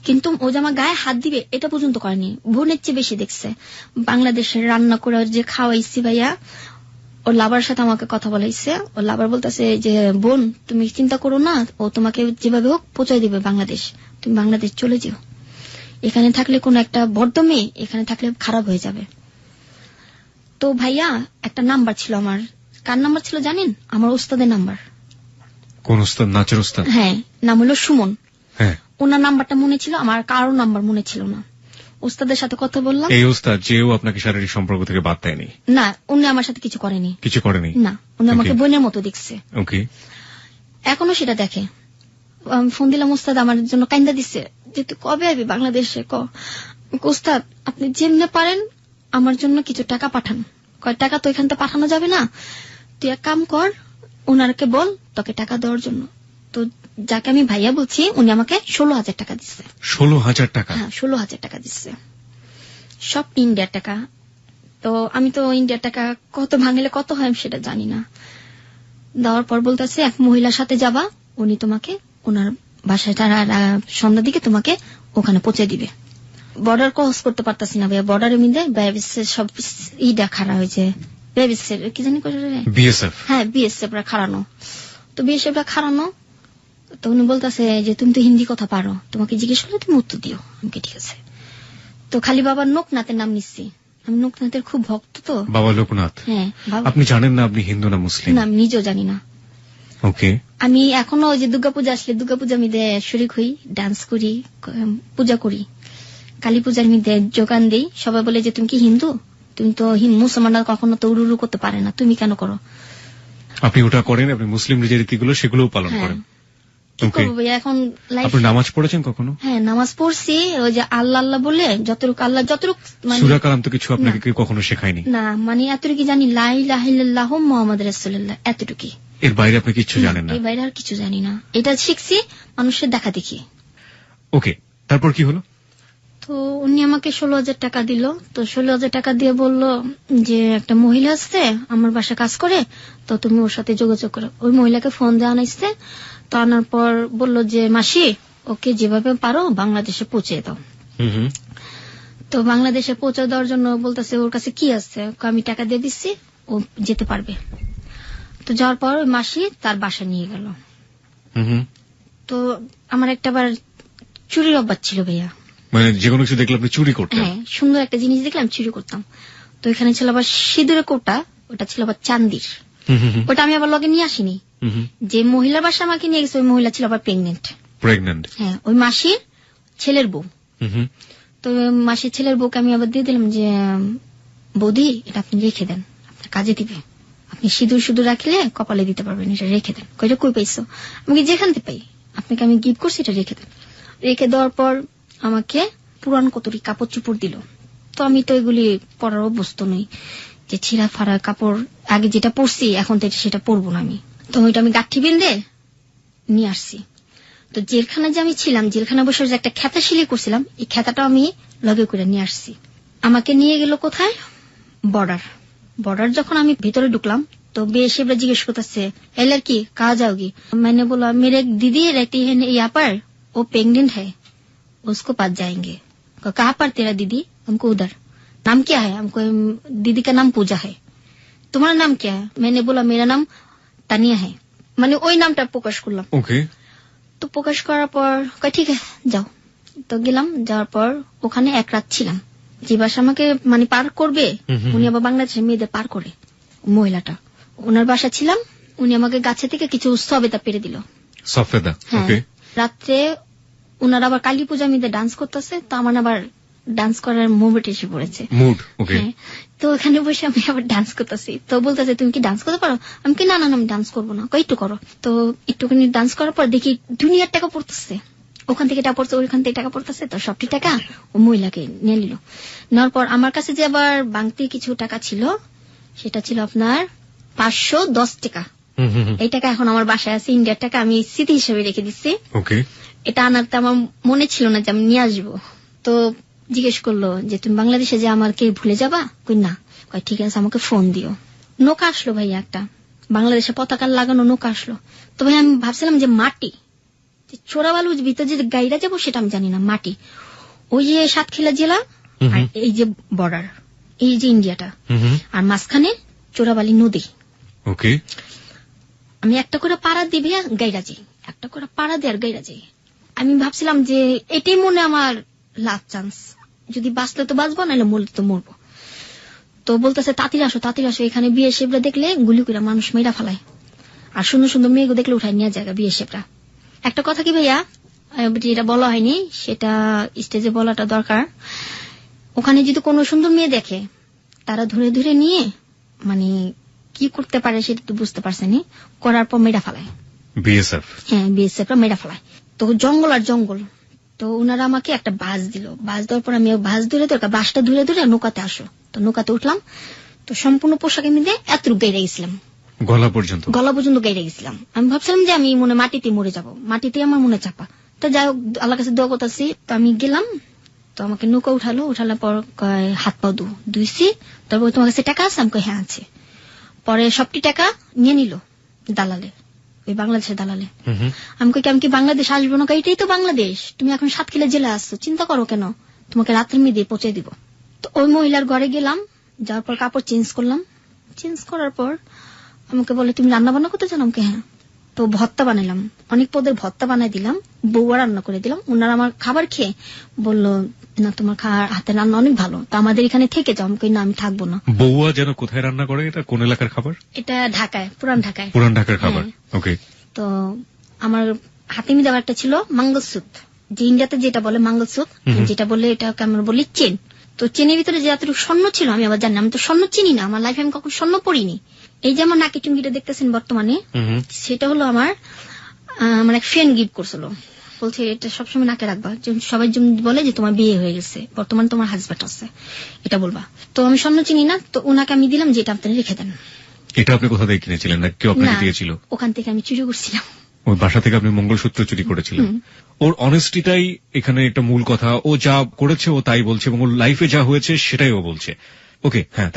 Speaker 3: কিন্তু ও যে আমার গায়ে হাত দিবে এটা পর্যন্ত করেনি, বোনের চেয়ে বেশি দেখছে। বাংলাদেশের রান্না করে যে খাওয়াইছি ভাইয়া, ওর লাভার সাথে আমাকে কথা বলাইছে। ওর লাভার বলতেছে যে বোন তুমি চিন্তা করো না, ও তোমাকে যেভাবে হোক পৌঁছায় দিবে বাংলাদেশ, তুমি বাংলাদেশ চলে যেও। এখানে থাকলে কোন একটা বদ্ধ মেয়ে এখানে থাকলে খারাপ হয়ে যাবে। তো ভাইয়া একটা নাম্বার ছিল আমার। কার নাম্বার ছিল জানেন? আমার ওস্তাদের নাম্বার।
Speaker 2: কোন ওস্তাদ? নাচের ওস্তাদ?
Speaker 3: হ্যাঁ, নাম হলো সুমন।
Speaker 2: হ্যাঁ,
Speaker 3: ওনার নাম্বারটা মনে ছিল, আমার কারোর নাম্বার মনে ছিল না। ওস্তাদের সাথে কথা বললাম।
Speaker 2: এই ওস্তাদ যেও আপনাকে শারীরিক সম্পর্ক থেকে বাদ দেয়নি?
Speaker 3: না, উনি আমার সাথে কিছু করেনি।
Speaker 2: কিছু করেনি?
Speaker 3: না, উনি আমাকে বোনের মতো দেখছে।
Speaker 2: ওকে।
Speaker 3: এখনো সেটা দেখে। ফোন দিলাম, ওস্তাদ আমার জন্য কাইন্দা দিচ্ছে যে তুই কবে আসবি বাংলাদেশে। ওস্তাদ আপনি যেমনে পারেন আমার জন্য কিছু টাকা পাঠান। কয় টাকা তো এখান থেকে পাঠানো যাবে না, তুই এক কাম কর, ওনারকে বল তোকে টাকা দেওয়ার জন্য। তো যাকে আমি ভাইয়া বলছি উনি আমাকে 16,000 টাকা দিচ্ছে।
Speaker 2: 16,000 টাকা?
Speaker 3: হ্যাঁ, 16,000 টাকা দিচ্ছে, সব ইন্ডিয়ার টাকা। তো আমি তো ইন্ডিয়ার টাকা কত ভাঙলে কত হয় আমি সেটা জানি না। দেওয়ার পর বলতেছে এক মহিলার সাথে যাবা, উনি তোমাকে ওনার বাসায় সন্ধ্যার দিকে তোমাকে ওখানে পৌঁছে দিবে। বর্ডার ক্রস করতে পারতাছি না ভাইয়া, বর্ডারের মধ্যে সব ইটা খাড়া হয়েছে, কি জানি
Speaker 2: বিএসএফ।
Speaker 3: হ্যাঁ, বিএসএফ রা খাড়ানো। তো বিএসএফ রা খাড়ানো। তো উনি বলতেছে যে তুমি তো হিন্দি কথা পারো, তোমাকে জিজ্ঞেস করলে তুমি উত্তর দিও। আমাকে ঠিক আছে। তো খালি বাবার লোকনাথের নাম নিচ্ছি। আমি লোকনাথের খুব ভক্ত তো।
Speaker 2: বাবা লোকনাথ।
Speaker 3: হ্যাঁ।
Speaker 2: আপনি জানেন না আপনি হিন্দু না মুসলিম?
Speaker 3: না, আমি নিজেও জানি না।
Speaker 2: ওকে।
Speaker 3: আমি এখনো ওই যে দুর্গাপূজা আসলে দুর্গাপূজা আমি শরিক হই, ডান্স করি, পূজা করি। কালী পূজার মধ্যে যোগান দিই। সবাই বলে যে তুমি কি হিন্দু? তুমি তো মুসলমানরা কখনো তো উড়ু করতে পারে না, তুমি কেন করো?
Speaker 2: আপনি ওটা করেন, আপনি মুসলিম যে রীতিগুলো সেগুলোও পালন করেন।
Speaker 3: কি করবো ভাইয়া এখন?
Speaker 2: আপনি নামাজ পড়েছেন কখনো?
Speaker 3: হ্যাঁ, নামাজ পড়ছি। ওই যে আল্লাহ আল্লাহ বলে যতটুকু আল্লাহ যতটুকু
Speaker 2: সূরা কালাম তো কিছু আপনাকে কেউ কখনো শেখায়নি? না,
Speaker 3: মানে এতটুকু জানি, লা ইলাহা ইল্লাল্লাহু মুহাম্মাদুর রাসূলুল্লাহ, এতটুকু।
Speaker 2: এর বাইরে আপনি কিছু জানেন না?
Speaker 3: এর বাইরে আর কিছু জানি না। এটা শিখছি মানুষের দেখা দেখি।
Speaker 2: ওকে, তারপর কি হলো?
Speaker 3: তো উনি আমাকে 16,000 টাকা দিল। তো 16,000 টাকা দিয়ে বলল যে একটা মহিলা আসছে আমার বাসায় কাজ করে, তো তুমি ওর সাথে যোগাযোগ করো। ওই মহিলাকে ফোন দেওয়া আনাইছে। তো আনার পর বলল যে মাসি, ওকে যেভাবে পারো বাংলাদেশে পৌঁছে দাও। তো বাংলাদেশে পৌঁছে দেওয়ার জন্য বলতেছে ওর কাছে কি আছে, আমি টাকা দিয়ে দিচ্ছি, ও যেতে পারবে। তো যাওয়ার পর ওই মাসি তার বাসা নিয়ে গেল। তো আমার একটা বার চুরির অভ্যাস ছিল ভাইয়া।
Speaker 2: মানে যেকোনো কিছু দেখলে আপনি চুরি করতেন?
Speaker 3: হ্যাঁ, সুন্দর একটা জিনিস দেখলে আমি চুরি করতাম। তো এখানে ছিল আবার সিঁদুরের কোটা, ওটা ছিল আবার চান্দির। ওটা আমি আবার লগে নিয়ে আসিনি। যে মহিলার বাসা আমাকে নিয়ে গেছে ওই মহিলা ছিল আবার প্রেগনেন্ট। হ্যাঁ, ওই মাসির ছেলের বউ। তো মাসির ছেলের বউকে আমি আবার দিয়ে দিলাম যে বৌদি, এটা আপনি রেখে দেন, আপনার কাজে দিবে, আপনি সিঁদুর শুধু রাখলে কপালে দিতে পারবেন, এটা রেখে দেন। কইটা কই পাইছো? আমাকে যেখান থেকে পাই, আপনাকে আমি গিফট করছি, এটা রেখে দেন। রেখে দেওয়ার পর আমাকে পুরান কতরি কাপড় চুপড় দিল। তো আমি তো এগুলি পরার অভ্যস্ত নই, যে ছিঁড়া ফাড়া কাপড় আগে যেটা পরছি এখন তো সেটা পরবো না আমি। তো ওইটা আমি গাঠি বেঁধে নিয়ে আসছি। তো জেলখানা যে আমি ছিলাম, জেলখানা বসে যে একটা খেতা সিলাই করছিলাম, এই খেতাটা আমি লগে করে নিয়ে আসছি। আমাকে নিয়ে গেল কোথায়? বর্ডার। যখন আমি ভেতরে ঢুকলাম তো বেশি জিজ্ঞেস করতেছে এ লড়কি कहाँ जाओगी? मैंने बोला मेरे एक दीदी रहती है यहाँ पर, वो प्रेग्नेंट है, उसको पास जाएंगे। कहाँ पर तेरा दीदी? हमको उधर। नाम क्या है? हमको दीदी का नाम पूजा है। तुम्हारा नाम क्या है? मैंने बोला मेरा नाम तानिया है। মানে ওই নামটা প্রকাশ করলাম।
Speaker 2: ওকে।
Speaker 3: তো প্রকাশ করার পর ঠিক আছে যাও। তো গেলাম, যাওয়ার পর ওখানে এক রাত ছিলাম। যে বাসা আমাকে মানে পার করবে, উনি আবার বাংলাদেশের মেয়েদের পার করে, মহিলাটা ওনার বাসা ছিলাম। উনি আমাকে গাছে থেকে কিছু সবেদা পেরে দিল।
Speaker 2: সফেদা? ওকে।
Speaker 3: রাত্রে ওনার আবার কালী পূজা মিদে ডান্স করতেছে, তো আমার আবার ডান্স করার মুড এসে পড়েছে।
Speaker 2: ওকে।
Speaker 3: তো ওখানে বসে আমি আবার ডান্স করতেছি। তো বলতেছে তুমি কি ডান্স করতে পারো? আমি কি না আমি ডান্স করবো না, একটু করো। তো একটুখানি ডান্স করার পর দেখি দুনিয়ার টাকা পড়তেছে, ওখান থেকে টাকা পড়ছে, ওইখান থেকে টাকা পড়তেছে। তো সবটি টাকা ও মহিলাকে নিয়ে নিল। নেওয়ার পর আমার কাছে যে আবার বাংতি কিছু টাকা ছিল, সেটা ছিল আপনার 510 টাকা। এই টাকা এখন আমার বাসায় আছে, ইন্ডিয়ার টাকা, আমি স্মৃতি হিসেবে রেখে দিচ্ছি। এটা আনাতে আমার মনে ছিল না যে আমি নিয়ে আসবো। তো জিজ্ঞেস করলো যে তুমি বাংলাদেশে যে আমাকে ভুলে যাবা? কই না। কই ঠিক আছে, আমাকে ফোন দিও। নৌকা আসলো ভাইয়া, একটা বাংলাদেশে পতাকা লাগানো নৌকা আসলো। তো ভাই আমি ভাবছিলাম যে মাটি, চোরাবালু ভিতরে যে গাইরা যাবো সেটা আমি জানি না, মাটি। ওই যে সাতক্ষীরা জেলা আর এই যে বর্ডার, এই যে ইন্ডিয়াটা, আর মাঝখানে চোরাবালি নদী।
Speaker 2: ওকে।
Speaker 3: আমি একটা করে পাড়া দিই ভাইয়া, গাইরা যাই, একটা করে পাড়া দিয়ে আর গাইরা যাই। আমি ভাবছিলাম যে এটাই মনে আমার লাস্ট চান্স, যদি বাঁচলে তো বাঁচবো, নাহলে মরলে তো মরবো। তো বলতেছে তাড়াতাড়ি আসো, এখানে বিয়ে শেপরা দেখলে গুলি করে মানুষ মেয়েরা ফেলায়, আর সুন্দর সুন্দর মেয়েকে দেখলে উঠায় নিয়ে যায় বিয়ে শেপরা। একটা কথা কি ভাইয়া, যেটা বলা হয়নি সেটা স্টেজে বলাটা দরকার। ওখানে যদি কোনো সুন্দর মেয়ে দেখে, তারা ধরে ধরে নিয়ে মানে কি করতে পারে সেটা তো বুঝতে পারছেনি, করার পর মেয়েরা ফেলায়। বিএসএফ? হ্যাঁ, বিএসএফরা মেয়েরা ফেলায়। তো জঙ্গল আর জঙ্গল। তো ওনারা আমাকে একটা বাস দিল। বাস দেওয়ার পর আমি বাস ধরে বাসটা ধরে ধরে নৌকাতে আসো। তো নৌকাতে উঠলাম। তো সম্পূর্ণ পোশাকে মিলে এতটুকু গাইরে গেছিলাম, গলা পর্যন্ত গাইরে গেছিলাম। আমি ভাবছিলাম যে আমি মনে মাটিতে মরে যাব, মাটিতে আমার মনে চাপা। তো যাই হোক, আল্লাহর কাছে দোয়া করতেছি। তো আমি গেলাম, তো আমাকে নৌকা উঠানোর পর হাত পা ধুইছি। তারপর তোমার কাছে টাকা আছে? আমাকে হ্যাঁ আছে। পরে সবটি টাকা নিয়ে নিল দালালে, ওই বাংলাদেশের দালালে। আমি কি বাংলাদেশ আসবো না? এটাই তো বাংলাদেশ, তুমি এখন সাতক্ষীরা জেলা আসছো, চিন্তা করো কেন, তোমাকে রাত্রে মেয়ে পৌঁছে দিব। তো ওই মহিলার ঘরে গেলাম, যাওয়ার পর কাপড় চেঞ্জ করলাম। চেঞ্জ করার পর আমাকে বলে তুমি রান্না বান্না করতে জানো? আমাকে হ্যাঁ। তো ভর্তা বানাইলাম, অনেক পদের ভর্তা বানাই দিলাম, বউয়া রান্না করে দিলাম। ওনারা আমার খাবার খেয়ে বলল, না তোমার হাতে রান্না অনেক ভালো, তো আমাদের এখানে থেকে যাও। আমি কই, না আমি থাকবো না।
Speaker 2: বউয়া যেন কোথায় রান্না করে? এটা কোন এলাকার খাবার?
Speaker 3: এটা ঢাকায়, পুরান ঢাকায়।
Speaker 2: পুরান ঢাকার খাবার। ওকে।
Speaker 3: তো আমার হাতে দেওয়া একটা ছিল মঙ্গলসূত্র, যে ইন্ডিয়াতে যেটা বলে মঙ্গলসূত্র, যেটা বলে এটাকে আমরা বলি চেন। তো চেনের ভিতরে যে এতটুকু স্বর্ণ ছিল আমি আবার জানি, আমি তো স্বর্ণ চিনি না, আমার লাইফে আমি কখন স্বর্ণ পড়িনি। এই যে আমার নাকি চুমকিটা দেখতেছেন বর্তমানে, সেটা হলো আমার এক ফ্রেন্ড গিফট করছিল। বলছে এটা সবসময় নাকে রাখবা, সবাই বলে যে তোমার বিয়ে হয়ে গেছে, বর্তমানে তোমার হাজবেন্ড আছে, এটা বলবা। তো আমি স্বর্ণ চিনি না, তো ওনাকে আমি দিলাম যে এটা আপনি রেখে দেন।
Speaker 2: এটা আপনি কোথা থেকে কিনেছিলেন, না কেউ আপনাকে দিয়েছিল?
Speaker 3: ওখান থেকে আমি চুরি করছিলাম।
Speaker 2: ওই বাসা থেকে আপনি মঙ্গলসূত্র চুরি করেছিলেন। ওর অনেস্টিটাই এখানে একটা মূল কথা। ও যা করেছে ও তাই বলছে, এবং ওর লাইফে যা হয়েছে সেটাই ও বলছে। ওকে, হ্যাঁ,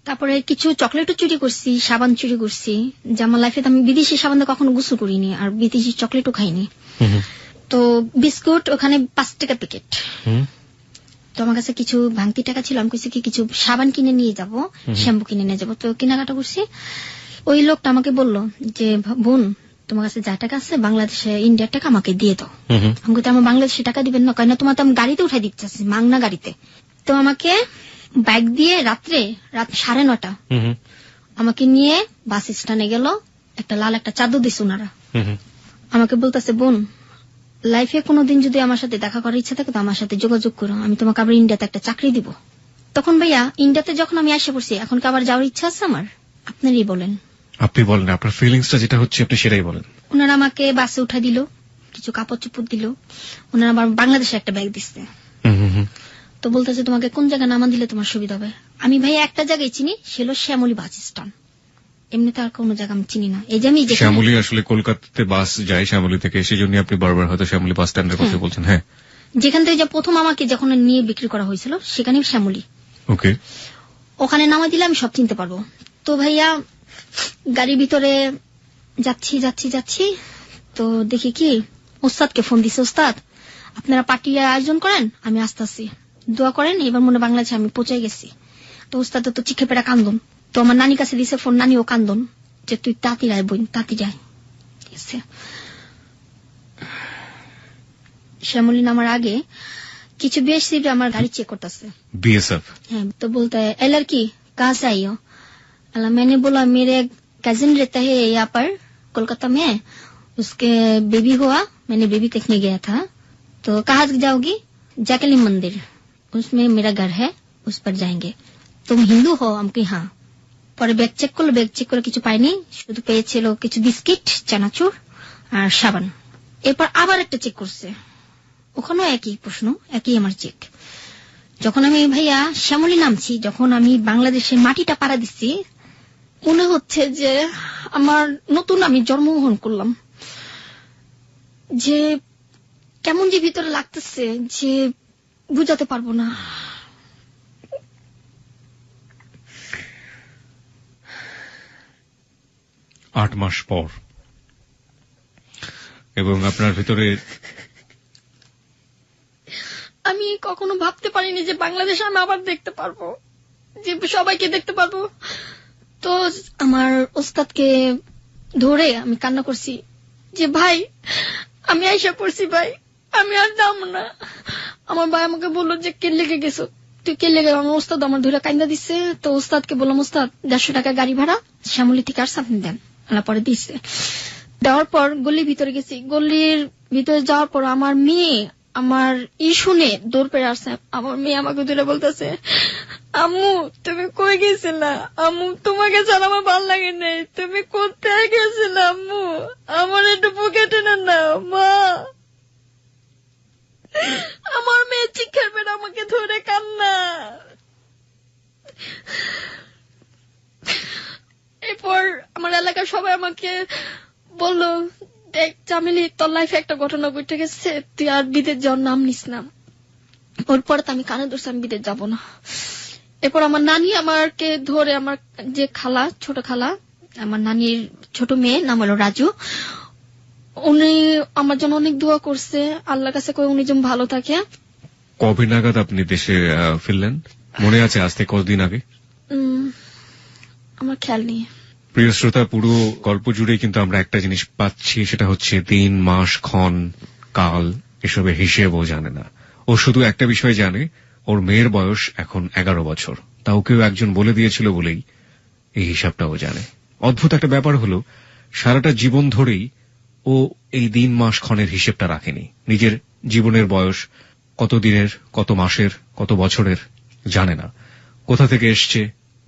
Speaker 2: তারপরে
Speaker 3: কিছু চকলেটও চুরি করছি, সাবান চুরি করছি, যে আমার লাইফে আমি বিদেশি সাবান কখনো গোসল করিনি, আর বিদেশি চকলেটও খাইনি। তো বিস্কুট ওখানে 5 টাকা প্যাকেট। তো আমার কাছে কিছু ভাঙতি টাকা ছিল, আমি কইছি কি কিছু সাবান কিনে নিয়ে যাব, শ্যাম্পু কিনে নিয়ে যাব। তো কেনাকাটা করছি। ওই লোকটা আমাকে বলল যে বোন, তোমার কাছে যা টাকা আছে বাংলাদেশে ইন্ডিয়ার টাকা আমাকে দিয়ে দাও। আমি কই, আমার বাংলাদেশে টাকা দিবেন না? কেন, তোমার তো আমি গাড়িতে উঠাই দিতে চাচ্ছি, মাংনা গাড়িতে। তো আমাকে বাইক দিয়ে রাত 9:30 আমাকে নিয়ে বাস স্ট্যান্ডে গেল, একটা লাল একটা চাদর দিছে ওনারা। আমাকে বলতেছে, বোন, লাইফে কোনোদিন যদি আমার সাথে দেখা করার ইচ্ছা থাকে তো আমার সাথে যোগাযোগ করো, আমি তোমাকে আবার ইন্ডিয়াতে একটা চাকরি দিব। তখন ভাইয়া ইন্ডিয়াতে যখন আমি আসে পড়ছি, এখন কি আবার যাওয়ার ইচ্ছা আছে আমার? আপনারই বলেন।
Speaker 2: আপনি বলেন, আপনার ফিলিংসটা যেটা হচ্ছে আপনি সেটাই বলেন।
Speaker 3: ওনারা আমাকে বাসে উঠা দিল, কিছু কাপড় চোপড় দিল, ওনারা আবার বাংলাদেশে একটা ব্যাগ দিচ্ছে। তো বলতেছে তোমাকে কোন জায়গায় নামা দিলে তোমার সুবিধা হবে। আমি ভাই একটা জায়গায় চিনি, সে হলো শ্যামলী বাস স্ট্যান্ড, এমনিতে আর কোন জায়গা আমি চিনি না। এই যে আমি
Speaker 2: শ্যামলী, আসলে কলকাতাতে বাস যায় শ্যামলী থেকে, সেই জন্য আপনি বারবার হয়তো শ্যামলী বাস স্ট্যান্ডের কথা বলছেন। হ্যাঁ,
Speaker 3: যেখান থেকে যে প্রথম আমাকে যখন নিয়ে বিক্রি করা হয়েছিল সেখানে শ্যামলী।
Speaker 2: ওকে,
Speaker 3: ওখানে নামা দিলে আমি সব চিনতে পারবো। তো ভাইয়া গাড়ির ভিতরে যাচ্ছি, তো দেখি কি ওস্তাদকে ফোন দিছে, ওস্তাদ আপনারা পার্টির আয়োজন করেন, আমি আসতেছি, দোয়া করেন, এবার মনে বাংলাদেশে আমি পৌঁছে গেছি। তো ওস্তাদ তো চিখে পেড়া কান্দন। তো আমার নানির কাছে দিছে ফোন, নানিও কান্দন যে তুই তাঁতি রায় বোন, তাঁতি যায়। ঠিক আছে, শ্যামলী নামার আগে কিছু বিএসএফ আমার গাড়ি চেক করতেছে।
Speaker 2: बीएसएफ?
Speaker 3: হ্যাঁ। তো বলতে है लड़की कहाँ से आई हो? मैंने बोला मेरे कजिन रहता है यहाँ पर कोलकाता में, उसके बेबी हुआ, मैंने बेबी देखने गया था। तो कहाँ जाओगी? जैकलिन मंदिर, उसमें मेरा घर है, उस पर जाएंगे। तुम हिंदू हो? हम की हाँ। পরে ব্যাগ চেক করলো, কিছু পাইনি, শুধু পেয়েছিল কিছু বিস্কিট, চানাচুর আর সাবান। এরপর আবার একটা চেক করছে, ওখানেও একই প্রশ্ন, একই আমার চেক। যখন আমি ভাইয়া শ্যামলী নামছি, যখন আমি বাংলাদেশের মাটিটা পাড়া দিচ্ছি, মনে হচ্ছে যে আমার নতুন আমি জন্মগ্রহণ করলাম, যে কেমন যে ভিতরে লাগতেছে যে বুঝাতে পারবো না।
Speaker 2: आठ মাস পর, এবং আপনার ভিতরে
Speaker 1: আমি কখনো ভাবতে পারিনি যে বাংলাদেশে আমি আবার দেখতে পারবো, যে সবাইকে দেখতে পারবো। তো আমার ওস্তাদকে ধরে আমি কান্না করছি যে ভাই আমি আইসা পড়ছি, ভাই আমি আর যাবো না। আমার ভাই আমাকে বললো যে কে লেগে গেছো, তুই কে লেগে? আমার ওস্তাদ আমার ধরে কান্দা দিচ্ছে। তো ওস্তাদকে বললাম, ওস্তাদ 150 টাকা গাড়ি ভাড়া শ্যামলী থেকে আর আপনি দেন। পরে দিচ্ছে, দেওয়ার পর গলির ভিতরে গেছি। গলির ভিতরে যাওয়ার পর আমার মেয়ে আমার শুনে দৌড় পেয়ে আসছে। আমার মেয়ে আমাকে ধরে বলতেছে, আম্মু তুমি কই গেছিলা? আম্মু তোমাকে ছাড়া আমার ভালো লাগে নাই, তুমি কোথায় গেছিলা? আম্মু আমার একটু বুকে টেনে নাও মা। আমার মেয়ে চিৎকার পেয়ে আমাকে ধরে কান্না। এরপর আমার এলাকার সবাই আমাকে বললো, দেখ চামেলি, তোর লাইফে একটা ঘটনা ঘটে গেছে, তুই আর বিদেশ যাওয়ার নাম নিস না। ওর পরে তো আমি কানে ধরছি আমি বিদেশ যাবো না। এরপর আমার নানি আমাকে ধরে, আমার যে খালা, ছোট খালা, আমার নানির ছোট মেয়ে, নাম হলো রাজু, উনি আমার জন্য অনেক দোয়া করছে, আল্লাহর কাছে কই উনি যেন ভালো থাকে।
Speaker 2: কবে নাগাদ আপনি দেশে ফিরলেন? মনে আছে আজ থেকে কতদিন আগে?
Speaker 1: আমার খেয়াল নেই।
Speaker 2: প্রিয় শ্রোতা, পুরো গল্প জুড়ে কিন্তু আমরা একটা জিনিস পাচ্ছি, সেটা হচ্ছে দিন, মাস, ক্ষণ, কাল এসবের হিসেবও জানে না। ও শুধু একটা বিষয় জানে, ওর মেয়ের বয়স এখন 11 বছর। তাও কেউ একজন বলে দিয়েছিল বলেই এই হিসাবটাও জানে। অদ্ভুত একটা ব্যাপার হলো, সারাটা জীবন ধরেই ও এই দিন, মাস, ক্ষণের হিসেবটা রাখেনি। নিজের জীবনের বয়স কত দিনের, কত মাসের, কত বছরের জানে না। কোথা থেকে এসছে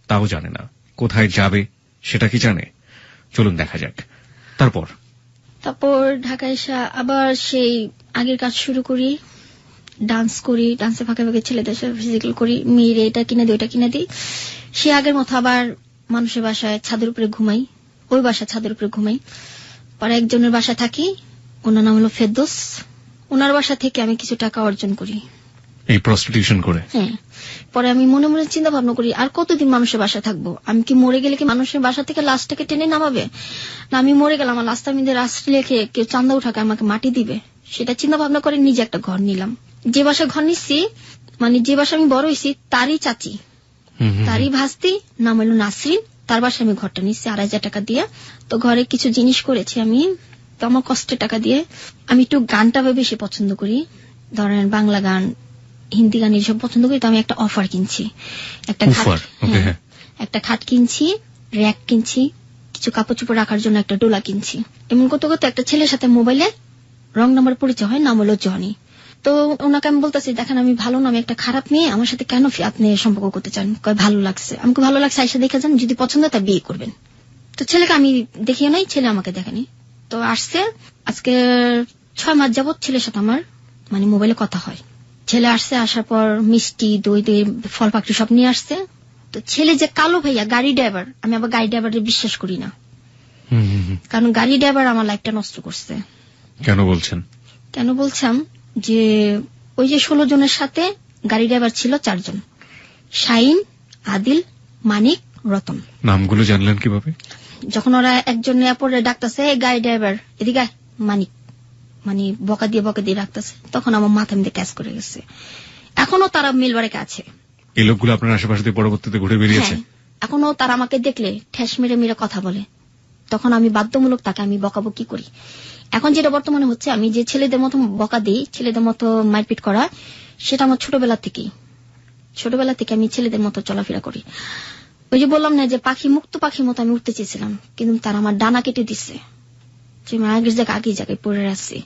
Speaker 2: তাও জানে না। কোথায় যাবে সেটা কি জানে? চলুন দেখা যাক। তারপর
Speaker 1: ঢাকায় এসে আবার সেই আগের কাজ শুরু করি, ডান্স করি, ডান্সে ফাঁকে ফাঁকে ছেলেদের সাথে ফিজিক্যাল করি, মেয়ের এটা কিনে দিই ওটা কিনে দিই। সে আগের মতো আবার মানুষের বাসায় ছাদের উপরে ঘুমাই, ওই বাসা ছাদের উপরে ঘুমাই। পরে একজনের বাসা থাকি, ওনার নাম হলো ফেরদৌস। ওনার বাসা থেকে আমি কিছু টাকা অর্জন করি
Speaker 2: এই প্রস্টিটিউশন করে।
Speaker 1: হ্যাঁ। পরে আমি মনে মনে চিন্তা ভাবনা করি, আর কতদিন মানুষের বাসা থাকবো? আমি কি মরে গেলে কি মানুষের বাসা থেকে লাশটাকে টেনে নামাবে? না আমি মরে গেলাম, আমার লাশটা আমি রাস্তা রেখে কেউ চান্দা উঠাকে আমাকে মাটি দিবে? সেটা চিন্তা ভাবনা করে নিজে একটা ঘর নিলাম। যে বাসা ঘর নিচ্ছি, মানে যে বাসা আমি বড় হয়েছি তারই চাচি, তারই ভাস্তি, নাম হলো নাসরিন, তার বাসায় আমি ঘরটা নিচ্ছি 2,500 টাকা দিয়ে। তো ঘরে কিছু জিনিস করেছি আমি, তো আমার কষ্টের টাকা দিয়ে। আমি একটু গানটা বেশি পছন্দ করি, ধরেন বাংলা গান, হিন্দি গান এসব পছন্দ করি। তো আমি একটা অফার কিনছি, একটা খাট কিনছি, র্যাক কিনছি, কিছু কাপড় চোপড় রাখার জন্য একটা ডোলা কিনছি। এমন করতে করতে একটা ছেলের সাথে মোবাইলে রং নাম্বার পরিচয় হয়, নাম হলো জনি। তো ওনাকে আমি বলতেছি, দেখেন আমি ভালো না, আমি একটা খারাপ মেয়ে, আমার সাথে কেন আপনি সম্পর্ক করতে চান? কয় ভালো লাগছে। আমাকে ভালো লাগছে, আইসা দেখে যান, যদি পছন্দ হয় তা বিয়ে করবেন। তো ছেলেকে আমি দেখিও নাই, ছেলে আমাকে দেখেনি। তো আসছে, আজকে 6 মাস যাবত ছেলের সাথে আমার মানে মোবাইলে কথা হয়। ছেলে আসছে, আসার পর মিষ্টি, দই দই, ফল পাকড়ি সব নিয়ে আসছে। তো ছেলে যে কালো ভাইয়া গাড়ি ড্রাইভার, আমি আবার গাড়ি ড্রাইভারে বিশ্বাস করি না, কারণ গাড়ি ড্রাইভার আমার লাইফটা নষ্ট করছে।
Speaker 2: কেন বলছেন?
Speaker 1: কেন বলছাম যে ওই যে 16 জনের সাথে গাড়ি ড্রাইভার ছিল 4 জন, শাহিন, আদিল, মানিক, রতন।
Speaker 2: নামগুলো জানলেন কিভাবে?
Speaker 1: যখন ওরা একজন এয়ারপোর্টে ডাকতেছে, গাড়ি ড্রাইভার এদিকে মানিক, মানে বকা দিয়ে রাখতেছে, তখন আমার মাথা মধ্যে ক্যাচ করে গেছে। এখনো তারা মিলবাড়িতে আছে।
Speaker 2: এই লোকগুলো আপনার আশেপাশে দিয়ে পরবর্তীতে ঘুরে বেরিয়েছে?
Speaker 1: এখনো তারা আমাকে দেখলে ঠেস মেরে মেরে কথা বলে। তখন আমি বাধ্যমূলক তাকে আমি বকাবকি করি। এখন যেটা বর্তমানে হচ্ছে, আমি যে ছেলেদের মতো বকা দিই, ছেলেদের মতো মারপিট করা, সেটা আমার ছোটবেলা থেকে আমি ছেলেদের মতো চলাফেরা করি। ওই যে বললাম না যে পাখি, মুক্ত পাখির মতো আমি উঠতে চেয়েছিলাম, কিন্তু তারা আমার ডানা কেটে দিচ্ছে, যে আমি আগের জায়গায় পড়ে আসছি।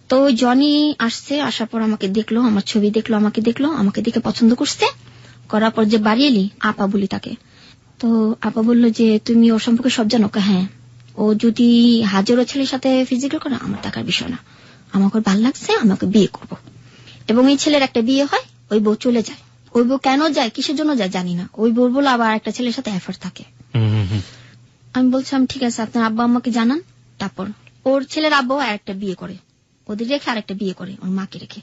Speaker 1: তো ওই জনি আসছে, আসার পর আমাকে দেখলো, আমার ছবি দেখলো, আমাকে দেখে পছন্দ করছে। করার পর যে বাড়ি এলি, আপা বলি তাকে। তো আপা বললো যে তুমি ওর সম্পর্কে সব জানো? হ্যাঁ। ও যদি হাজারো ছেলের সাথে ফিজিক্যাল করে, আমার টাকার বিষয় না, আমাকে ভালো লাগছে, আমাকে বিয়ে করব। এবং এই ছেলের একটা বিয়ে হয়, ওই বউ চলে যায়। ওই বউ কেন যায়, কিসের জন্য যায় জানি না। ওই বউ বলে আবার একটা ছেলের সাথে অ্যাফেয়ার থাকে। আমি বলছিলাম ঠিক আছে, আপনার আব্বা আম্মাকে জানান। তারপর ওর ছেলের আব্বা আর একটা বিয়ে করে, ওদের রেখে আর একটা বিয়ে করে, ওর মাকে রেখে।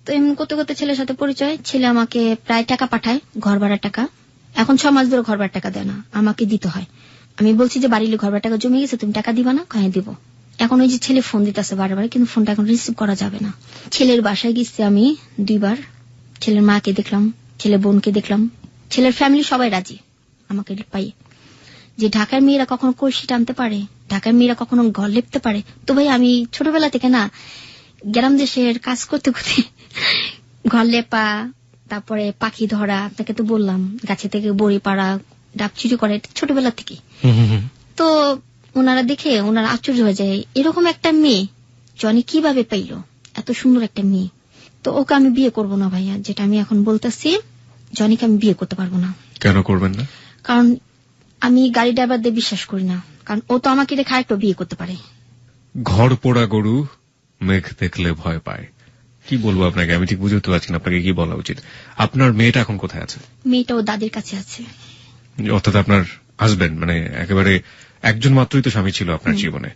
Speaker 1: তো এমন করতে করতে ছেলের সাথে পরিচয়। ছেলে আমাকে প্রায় টাকা পাঠায়, ঘর ভাড়ার টাকা। এখন 6 মাস ধরে ঘর ভাড়ার টাকা দেয় না, আমাকে দিতে হয়। আমি বলছি যে বাড়ির ঘর ভাড়ার টাকা জমে গেছে, তুমি টাকা দিবা না? হ্যাঁ দিব। এখন ওই যে ছেলে ফোন দিতেছে বারবার, কিন্তু ফোনটা এখন রিসিভ করা যাবে না। ছেলের বাসায় গেছি আমি 2 বার, ছেলের মাকে দেখলাম, ছেলের বোনকে দেখলাম, ছেলের ফ্যামিলি সবাই রাজি আমাকে পাইয়ে। যে ঢাকার মেয়েরা কখনো কলসি টানতে পারে, ঢাকার মেয়েরা কখনো ঘর লেপতে পারে। তো ভাই আমি ছোটবেলা থেকে না গ্রাম দেশের কাজ করতে করতে ঘর লেপা, তারপরে পাখি ধরা, আপনাকে তো বললাম, গাছে থেকে বড়ি পাড়া, ডাব চুরি করে, ছোটবেলা থেকে। তো ওনারা দেখে ওনারা আশ্চর্য হয়ে যায়, এরকম একটা মেয়ে জনি কিভাবে পাইল, এত সুন্দর একটা মেয়ে। তো ওকে আমি বিয়ে করব না ভাইয়া, যেটা আমি এখন বলতেছি, জনিকে আমি বিয়ে করতে পারবো না।
Speaker 2: কেন করবেন না?
Speaker 1: কারণ আমি গাড়ি ড্রাইভারদের বিশ্বাস করি না, কারণ ও তো আমাকে রেখে আরেকটা বিয়ে করতে পারে।
Speaker 2: ঘর পোড়া গরু মেঘ দেখলে ভয় পায়। কি বলবো আপনাকে, আমি ঠিক বুঝতে পারছি না আপনাকে কি বলা উচিত। আপনার মেয়েটা এখন কোথায় আছে?
Speaker 1: মেয়েটা ও দাদির কাছে আছে।
Speaker 2: অর্থাৎ আপনার হাজবেন্ড, মানে একেবারে একজন মাত্রই তো স্বামী ছিল আপনার জীবনে,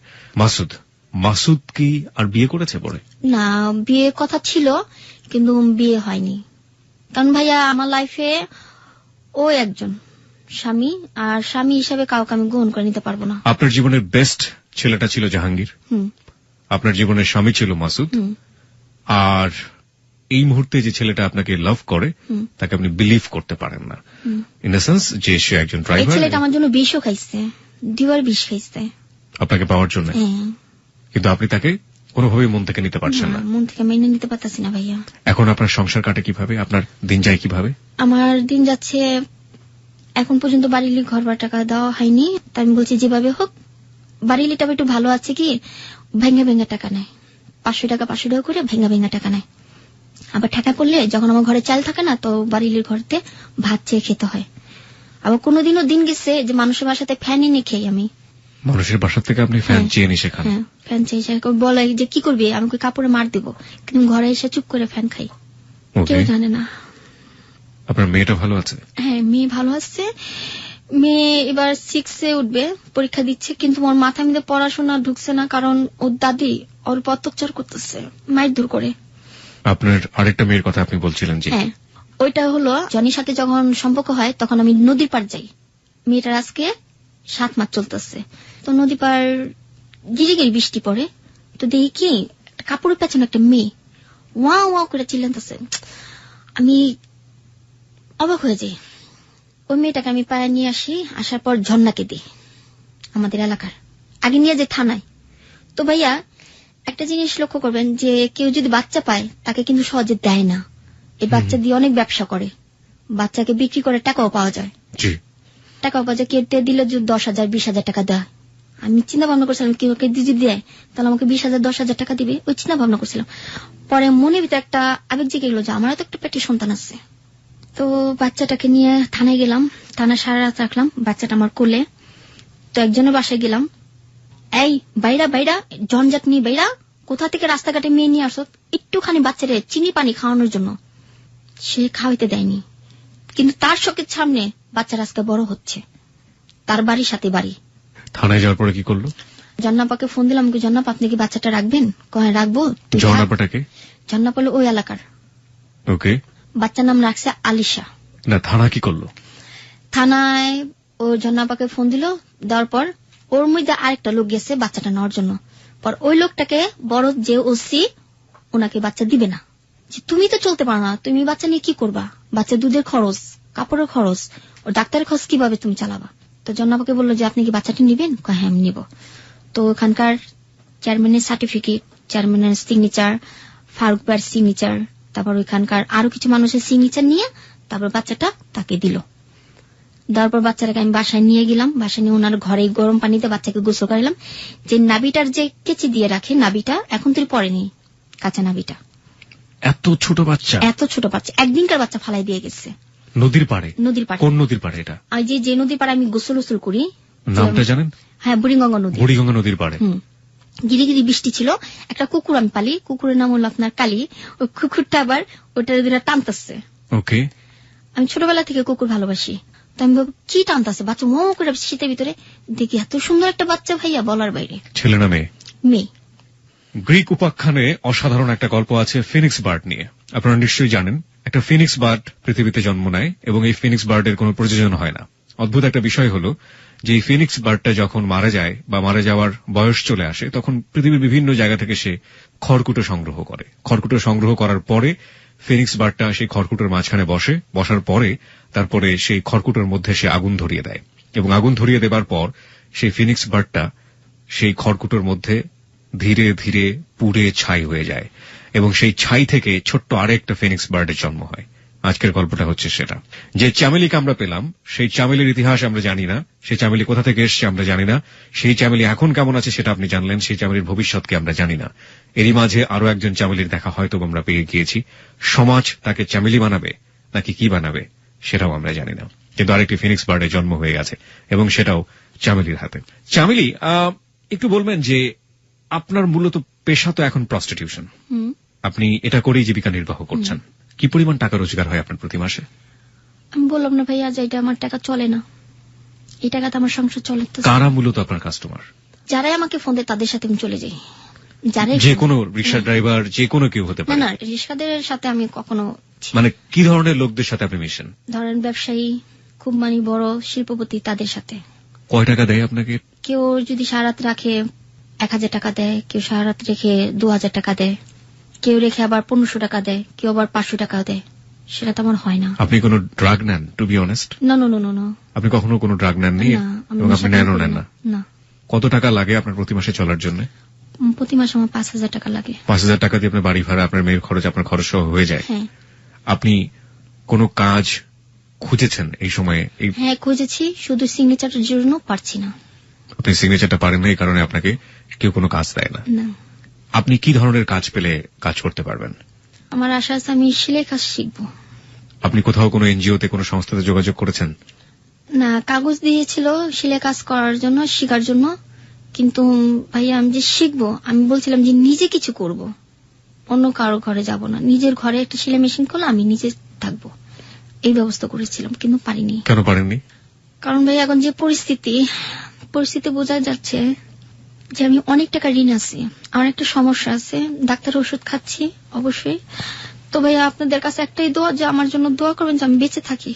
Speaker 2: মাসুদ কি আর বিয়ে করেছে পরে?
Speaker 1: না, বিয়ে কথা ছিল কিন্তু বিয়ে হয়নি। কারণ ভাইয়া আমার লাইফে ও একজন স্বামী, আর স্বামী হিসাবে কাউকে আমি গ্রহণ করে নিতে পারবো না।
Speaker 2: আপনার জীবনের বেস্ট ছেলেটা ছিল জাহাঙ্গীর, আপনার জীবনের স্বামী ছিল মাসুদ, আর এই মুহূর্তে যে ছেলেটা আপনাকে লাভ করে তাকে আপনি বিলিভ করতে পারেন না, ইন দ্য সেন্স যে সে একজন ড্রাইভার।
Speaker 1: ছেলেটা আমার জন্য বিষও খাইছে,
Speaker 3: 2বার বিষ খাইছে
Speaker 2: আপনাকে পাওয়ার জন্য, কিন্তু আপনি তাকে কোনোভাবেই মন থেকে নিতে পারছেন না।
Speaker 3: মন থেকে মেনে নিতে পারতাছি না ভাইয়া।
Speaker 2: এখন আপনার সংসার কাটে কিভাবে, আপনার দিন যায় কিভাবে?
Speaker 3: আমার দিন যাচ্ছে, এখন পর্যন্ত বাড়ির ঘর ভাড়া টাকা দেওয়া হয়নি। তাই আমি বলছি যেভাবে হোক, বাড়িলিটা একটু ভালো আছে কি ভেঙে ভেঙে টাকা নেয়, 500 টাকা 500 টাকা করে ভেঙে ভেঙে টাকা নেয়। আবার টাকা পড়লে যখন আমার ঘরে চাল থাকে না, তো বাড়ির ঘরতে ভাত চেয়ে খেতে হয়। আবার কোনোদিনও দিন গেছে যে মানুষের বাসাতে ফ্যান এনে খেয়ে আমি।
Speaker 2: মানুষের বাসা থেকে আপনি ফ্যান চেয়ে নিয়ে খান?
Speaker 3: হ্যাঁ, ফ্যান চেয়ে বলে যে কি করবি, আমি কাপড়ে মার দিব, কিন্তু ঘরে এসে চুপ করে ফ্যান খাই, কেউ জানে না।
Speaker 2: আপনার মেয়েটা ভালো আছে?
Speaker 3: হ্যাঁ, মেয়ে ভালো আছে। মেয়ে এবার 6-এ উঠবে, পরীক্ষা দিচ্ছে, কিন্তু ওর মাথা মধ্যে পড়াশোনা ঢুকছে না, কারণ ওর দাদি ওর অত্যাচার করতেছে, মাইর দূর করে।
Speaker 2: আপনার আরেকটা মেয়ের কথা আপনি বলছিলেন? জি
Speaker 3: হ্যাঁ, ওইটা হলো জনির সাথে যখন সম্পর্ক হয় তখন আমি নদীর পাড় যাই। মেয়েটার আজকে 7 মাস চলতেছে। তো নদী পাড় গিরি গিরি বৃষ্টি পড়ে, তো দেখি কি কাপড়ের পেছনে একটা মেয়ে ওয়া ওয়া করে চিল্লাতেছে। আমি অবাক হয়ে যাই। ওই মেয়েটাকে আমি পায়ে নিয়ে আসি, আসার পর ঝর্ণাকে দিই, আমাদের এলাকার আগে নিয়ে যে থানায়। তো ভাইয়া একটা জিনিস লক্ষ্য করবেন যে কেউ যদি বাচ্চা পায় তাকে কিন্তু সহজে দেয় না। এই বাচ্চা দিয়ে অনেক ব্যবসা করে, বাচ্চাকে বিক্রি করে টাকাও পাওয়া যায়। টাকাও পাওয়া যায়, কেটে দিলে 10,000 20,000 টাকা দেয়। আমি চিন্তা ভাবনা করছিলাম কেউ যদি দেয় তাহলে আমাকে 20,000 10,000 টাকা দিবে, ওই চিন্তা ভাবনা করছিলাম। পরে মনের ভিতরে একটা আবেগ জেগে গেল যে আমারও তো একটা পেটে সন্তান আছে। তো বাচ্চাটাকে নিয়ে থানায় গেলাম, থানা সারা রাত রাখলাম বাচ্চাটা আমার কোলে। তো একজনের বাসায় গেলাম, এই বাইরা বাইরা জনজাত নিয়ে বাইরা, কোথা থেকে রাস্তাঘাটে মেয়ে নিয়ে আসো, একটুখানি বাচ্চারে চিনি পানি খাওয়ানোর জন্য। সে খাওয়াইতে দেয়নি, কিন্তু তার চোখের সামনে বাচ্চারা আজকে বড় হচ্ছে, তার বাড়ির সাথে বাড়ি।
Speaker 2: থানায় যাওয়ার পরে কি করলো?
Speaker 3: জন্নাপাকে ফোন দিলাম, জন্নাপা আপনি কি বাচ্চাটা রাখবেন? কয় রাখবো।
Speaker 2: জন্নাপাটাকে?
Speaker 3: জন্নাপা হলো ওই এলাকার।
Speaker 2: ওকে।
Speaker 3: বাচ্চার নাম রাখছে আলিশা।
Speaker 2: না, থানা কি করলো?
Speaker 3: থানায় ও জন্নাপাকে ফোন দিল, দেওয়ার পর ওর মধ্যে আরেকটা লোক গেছে বাচ্চাটা নেওয়ার জন্য। পর ওই লোকটাকে বড় যে ওসি, ওনাকে বাচ্চা দিবে না। যে তুমি তো চলতে পারো না, তুমি বাচ্চা নিয়ে কি করবা, বাচ্চা দুধের খরচ, কাপড়ের খরচ, ও ডাক্তারের খরচ কিভাবে তুমি চালাবা। তো জন্নাপাকে বললো যে আপনি কি বাচ্চাটা নিবেন? হ্যাঁ আমি নিব। তো ওখানকার চেয়ারম্যানের সার্টিফিকেট, চেয়ারম্যানের সিগনেচার, ফারুক ভাইয়ের সিগনেচার, তারপর ওইখানকার আরো কিছু মানুষের সিগনেচার নিয়ে তারপর বাচ্চাটা তাকে দিল। দেওয়ার পর বাচ্চাটাকে আমি বাসায় নিয়ে গেলাম, বাসায় নিয়ে ওনার ঘরে গরম পানিতে বাচ্চাকে গোসল করালাম। যে নাবিটার যে কেচি দিয়ে রাখে, নাবিটা এখন তুই পড়েনি, কাঁচা নাবিটা।
Speaker 2: এত ছোট বাচ্চা? এত
Speaker 3: ছোট বাচ্চা, একদিনকার বাচ্চা ফালাই দিয়ে গেছে
Speaker 2: নদীর পাড়ে।
Speaker 3: নদীর পাড়ে?
Speaker 2: কোন নদীর পাড়ে এটা?
Speaker 3: যে নদীর পাড়ে আমি গোসল গোসল করি,
Speaker 2: নামটা জানেন?
Speaker 3: হ্যাঁ, বুড়িগঙ্গা নদী।
Speaker 2: বুড়িগঙ্গা নদীর পাড়ে
Speaker 3: গিরিগিরি বৃষ্টি ছিল, একটা কুকুর আমি পালি, কুকুরের নাম হলো আপনার কালী। ওই কুকুরটা আবার ওটা টানতেছে।
Speaker 2: ওকে।
Speaker 3: আমি ছোটবেলা থেকে কুকুর ভালোবাসি, তো আমি কি টানতেছে, বাচ্চা মো করে শীতের ভিতরে দেখি, এত সুন্দর একটা বাচ্চা ভাইয়া, বলার বাইরে।
Speaker 2: ছেলে না মেয়ে?
Speaker 3: মেয়ে।
Speaker 2: গ্রিক উপাখ্যানে অসাধারণ একটা গল্প আছে ফিনিক্স বার্ড নিয়ে। আপনারা নিশ্চয়ই জানেন, একটা ফিনিক্স বার্ড পৃথিবীতে জন্ম নেয় এবং এই ফিনিক্স বার্ডের কোনো প্রযোজন হয় না। অদ্ভুত একটা বিষয় হলো যে এই ফিনিক্স বার্ডটা যখন মারা যায় বা মারা যাওয়ার বয়স চলে আসে, তখন পৃথিবীর বিভিন্ন জায়গা থেকে সে খড়কুটো সংগ্রহ করে। খড়কুটো সংগ্রহ করার পরে ফিনিক্স বার্ডটা সেই খড়কুটোর মাঝখানে বসে, বসার পরে তারপরে সেই খড়কুটোর মধ্যে সে আগুন ধরিয়ে দেয় এবং আগুন ধরিয়ে দেবার পর সেই ফিনিক্স বার্ডটা সেই খড়কুটোর মধ্যে ধীরে ধীরে পুড়ে ছাই হয়ে যায় এবং সেই ছাই থেকে ছোট্ট আরেকটা ফিনিক্স বার্ডের জন্ম হয়। আজকের গল্পটা হচ্ছে সেটা। যে চামেলিকে আমরা পেলাম, সেই চামেলির ইতিহাস আমরা জানি না, সেই চামেলি কোথা থেকে এসছে আমরা জানি না, সেই চামেলি এখন কেমন আছে সেটা আপনি জানলেন, সেই চামেলির ভবিষ্যৎকে আমরা জানি না। এরই মাঝে আরো একজন চামেলির দেখা হয়তো আমরা পেয়ে গিয়েছি। সমাজ তাকে চামেলি বানাবে নাকি কি বানাবে সেটাও আমরা জানি না, কিন্তু আরেকটি ফিনিক্স বার্ডের জন্ম হয়ে গেছে এবং সেটাও চামেলির হাতে। চামেলি, একটু বলবেন যে আপনার মূলত পেশা তো এখন প্রস্টিটিউশন, আপনি এটা করেই জীবিকা নির্বাহ করছেন। কি পরিমাণ টাকা রোজগার হয় আপনার প্রতি মাসে?
Speaker 3: আমি বললাম না ভাইয়া, যে এটা আমার টাকা চলে না, এই টাকাতে আমার সংসার চলে।
Speaker 2: কারা মূলত আপনার কাস্টমার?
Speaker 3: যারাই আমাকে ফোন দেয় তাদের সাথে আমি চলে যাই।
Speaker 2: যে কোনো রিক্সা ড্রাইভার, যে কোনো কেউ হতে পারে?
Speaker 3: না, রিক্সাদের সাথে আমি কখনো।
Speaker 2: মানে কি ধরনের লোকদের সাথে আপনি মিশেন?
Speaker 3: ধরেন ব্যবসায়ী, খুব বড় শিল্পপতি, তাদের সাথে।
Speaker 2: কয় টাকা দেয় আপনাকে?
Speaker 3: কেউ যদি সারাত রাখে 1,000 টাকা দেয়, কেউ সারাত রেখে 2,000 টাকা দেয়, কেউ রেখে আবার 1500 টাকা দেয়, কেউ আবার 500 টাকা দেয়। সেটা তো আমার হয় না।
Speaker 2: আপনি কোনো ড্রাগ নেন, টু বি অনেস্ট?
Speaker 3: না না না না।
Speaker 2: আপনি কখনো কোনো ড্রাগ নেননি
Speaker 3: না, আমি
Speaker 2: এবং আপনি
Speaker 3: নেশা
Speaker 2: নেনও
Speaker 3: করি
Speaker 2: নেন
Speaker 3: না।
Speaker 2: না?
Speaker 3: না,
Speaker 2: কত টাকা লাগে আপনার প্রতি মাসে চলার জন্য?
Speaker 3: প্রতি মাসে আমার 5,000 টাকা লাগে।
Speaker 2: 5,000 টাকা দিয়ে আপনার বাড়ি ভাড়া, আপনার মেয়ের খরচ, আপনার খরচ সহ হয়ে যায়?
Speaker 3: হ্যাঁ
Speaker 2: আপনি কোনো কাজ খুঁজেছেন এই সময়ে?
Speaker 3: হ্যাঁ খুঁজেছি, শুধু সিগনেচারের জন্য পারছি না।
Speaker 2: আপনি সিগনেচারটা পারেন না, এই কারণে আপনাকে কেউ কোনো কাজ দেয় না।
Speaker 3: না,
Speaker 2: আপনি কি ধরনের কাজ পেলে কাজ করতে পারবেন?
Speaker 3: আমার আশা আছে আমি সেলাই কাজ শিখবো।
Speaker 2: আপনি কোথাও কোনো এনজিওতে, কোনো সংস্থাতে যোগাযোগ করেছেন?
Speaker 3: না, কাগজ দিয়েছিল সেলাই কাজ করার জন্য, শেখার জন্য, কিন্তু ভাইয়া আমি যে শিখবো, আমি বলছিলাম যে নিজে কিছু করব, অন্য কারো ঘরে যাব না, নিজের ঘরে একটা সেলাই মেশিন করলে আমি নিজে থাকবো, এই ব্যবস্থা করেছিলাম, কিন্তু পারিনি।
Speaker 2: কেন পারেননি?
Speaker 3: কারণ ভাই এখন যে পরিস্থিতি বোঝা যাচ্ছে যে আমি অনেক টাকা ঋণ আছি, আমার একটা সমস্যা আছে, ডাক্তার ওষুধ খাচ্ছি অবশ্যই। তো ভাইয়া আপনাদের কাছে একটাই দোয়া, যে আমার জন্য দোয়া করবেন যে আমি বেঁচে থাকি।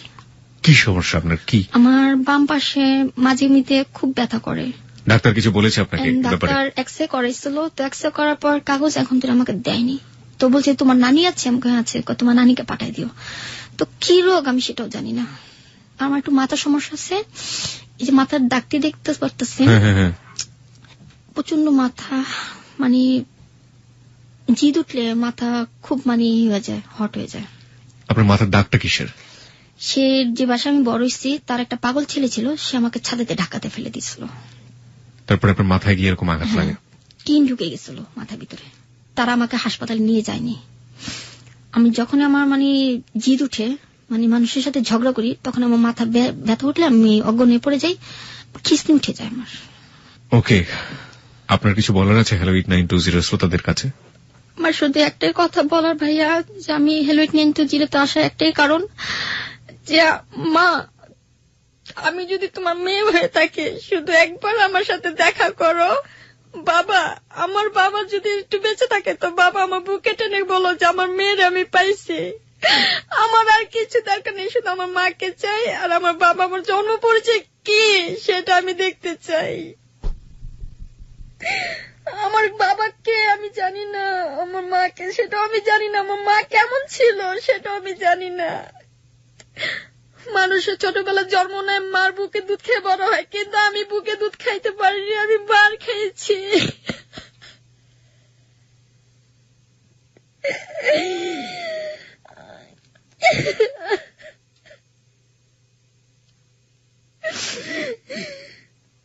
Speaker 2: কি সমস্যা আপনার? কি?
Speaker 3: আমার বাম পাশে মাঝে মধ্যে খুব ব্যথা করে।
Speaker 2: ডাক্তার কিছু বলেছে আপনাকে ব্যাপারে?
Speaker 3: ডাক্তার এক্সরে করেছিল, তো এক্সরে করার পর কাগজ এখন তো আমাকে দেয়নি। তো বলছে তোমার নানি আছে, আমাকে আছে, তোমার নানিকে পাঠাই দিও। তো কি রোগ আমি সেটাও জানি না। আমার একটু মাথা সমস্যা আছে, এই যে মাথার ডাক্তি দেখতে পারতেছে, প্রচন্ড মাথা, মানে জিদ উঠলে মাথা খুব হয়ে যায়, হট হয়ে যায়।
Speaker 2: আপনার মাথার দাগটা কিসের?
Speaker 3: সে যে বাসায় আমি বড় হয়েছি, তার একটা পাগল ছেলে ছিল, সে আমাকে ছাদেতে ঢাকাতে ফেলে দিয়েছিল।
Speaker 2: তারপরে আপনার মাথায় গিয়ে এরকম আঘাত লাগে?
Speaker 3: টিন ঢুকে গেছিল মাথার ভিতরে, তারা আমাকে হাসপাতালে নিয়ে যায়নি। আমি যখন আমার জিদ উঠে, মানুষের সাথে ঝগড়া করি, তখন আমার মাথা ব্যথা উঠলে আমি অজ্ঞান হয়ে পড়ে যাই, খিস্তি উঠে যায় আমার।
Speaker 2: ওকে, আপনার কিছু বলার আছে হ্যালো 8920 শ্রোতাদের কাছে?
Speaker 1: আমার শুধু একটাই কথা বলার ভাইয়া, যে আমি হ্যালো 8920 তে আসার একটাই কারণ, যে মা, আমি যদি তোমার মেয়ে হয়ে থাকি, শুধু একবার আমার সাথে দেখা করো। বাবা, আমার বাবা যদি একটু বেঁচে থাকে, তো বাবা আমার বুকে টেনে বলো যে আমার মেয়ের আমি পাইছি। আমার আর কিছু দরকার নেই, শুধু আমার মাকে চাই, আর আমার বাবা আমার জন্ম পরিচয় কি সেটা আমি দেখতে চাই। আমার বাবাকে আমি জানি না, আমার মাকে সেটাও আমি জানি না, আমার মা কেমন ছিল সেটাও আমি জানি না। মানুষের ছোটবেলা জন্ম নেয়, মার বুকে দুধ খেয়ে বড় হয়, কিন্তু আমি বুকে দুধ খাইতে পারিনি, আমি বার খেয়েছি।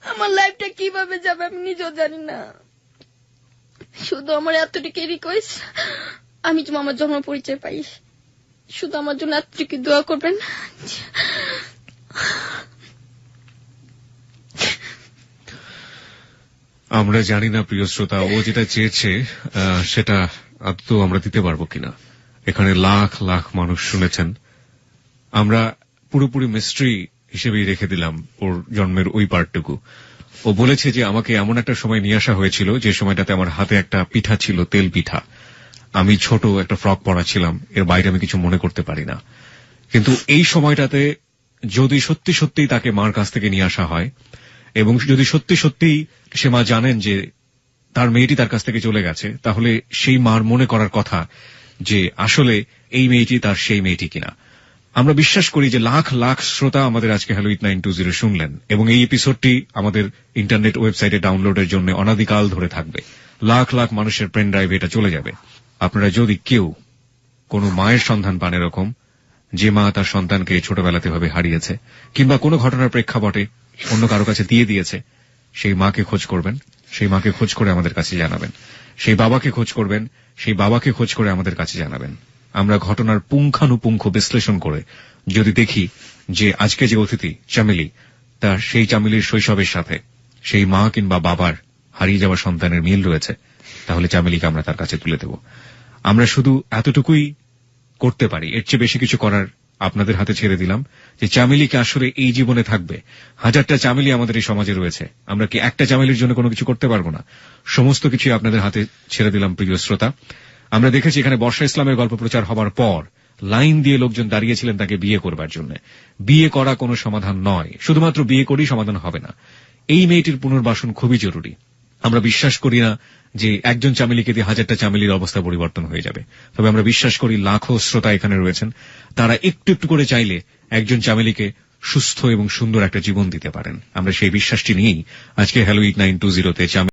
Speaker 1: আমার লাইফটা কিভাবে যাবে আমি নিজেও জানি না। শুধু আমার এতটুকু রিকোয়েস্ট, আমি যেন আমার জন্ম পরিচয় পাই, শুধু আমার জন্য এতটুকু দোয়া করবেন।
Speaker 2: আমরা জানি না প্রিয় শ্রোতা, ও যেটা চেয়েছে সেটা আদৌ আমরা দিতে পারবো কিনা। এখানে লাখ লাখ মানুষ শুনেছেন, আমরা পুরোপুরি মিস্ট্রি হিসেবেই রেখে দিলাম ওর জন্মের ওই পার্টটুকু। ও বলেছে যে আমাকে এমন একটা সময় নিয়ে আসা হয়েছিল, যে সময়টাতে আমার হাতে একটা পিঠা ছিল, তেল পিঠা, আমি ছোট একটা ফ্রক পরা ছিলাম, এর বাইরে আমি কিছু মনে করতে পারি না। কিন্তু এই সময়টাতে যদি সত্যি সত্যি তাকে মার কাছ থেকে নিয়ে আসা হয়, এবং যদি সত্যি সত্যি সে মা জানেন যে তার মেয়েটি তার কাছ থেকে চলে গেছে, তাহলে সেই মার মনে করার কথা যে আসলে এই মেয়েটি তার সেই মেয়েটি কিনা। আমরা বিশ্বাস করি যে লাখ লাখ শ্রোতা আমাদের আজকে হ্যালো 8920 শুনলেন, এবং এই এপিসোডটি আমাদের ইন্টারনেট ওয়েবসাইটে ডাউনলোডের জন্য অনাদিকাল ধরে থাকবে। লাখ লাখ মানুষের পেন ড্রাইভে এটা চলে যাবে। আপনারা যদি কেউ কোনো মায়ের সন্ধান পান এরকম, যে মা তার সন্তানকে ছোটবেলাতে ভাবে হারিয়েছে, কিংবা কোনো ঘটনার প্রেক্ষাপটে অন্য কারো কাছে দিয়ে দিয়েছে, সেই মাকে খোঁজ করবেন, সেই মাকে খোঁজ করে আমাদের কাছে জানাবেন। সেই বাবাকে খোঁজ করবেন, সেই বাবাকে খোঁজ করে আমাদের কাছে জানাবেন। আমরা ঘটনার পুঙ্খানুপুঙ্খ বিশ্লেষণ করে যদি দেখি যে আজকে যে অতিথি চামেলি, তার সেই চামেলির শৈশবের সাথে সেই মা কিংবা বাবার হারিয়ে যাওয়া সন্তানের মিল রয়েছে, তাহলে চামেলিকে আমরা তার কাছে তুলে দেব। আমরা শুধু এতটুকুই করতে পারি, এর চেয়ে বেশি কিছু করার আপনাদের হাতে ছেড়ে দিলাম। যে চামেলিকে আসলে এই জীবনে থাকবে, হাজারটা চামেলি আমাদের এই সমাজে রয়েছে, আমরা কি একটা চামেলির জন্য কোনো কিছু করতে পারবো না? সমস্ত কিছু আপনাদের হাতে ছেড়ে দিলাম প্রিয় শ্রোতা। আমরা দেখেছি এখানে বর্ষা ইসলামের গল্প প্রচার হবার পর লাইন দিয়ে লোকজন দাঁড়িয়েছিলেন তাকে বিয়ে করবার জন্য। বিয়ে করা কোনো সমাধান নয়, শুধুমাত্র বিয়ে করেই সমাধান হবে না। এই মেয়েটির পুনর্বাসন খুবই জরুরি। আমরা বিশ্বাস করি না যে একজন চামেলিকে দিয়ে 1000টা চামেলির অবস্থা পরিবর্তন হয়ে যাবে। তবে আমরা বিশ্বাস করি লাখো শ্রোতা এখানে রয়েছেন, তারা একটু একটু করে চাইলে একজন চামেলিকে সুস্থ এবং সুন্দর একটা জীবন দিতে পারেন। আমরা সেই বিশ্বাসটি নিয়েই আজকে হ্যালো 8920 তে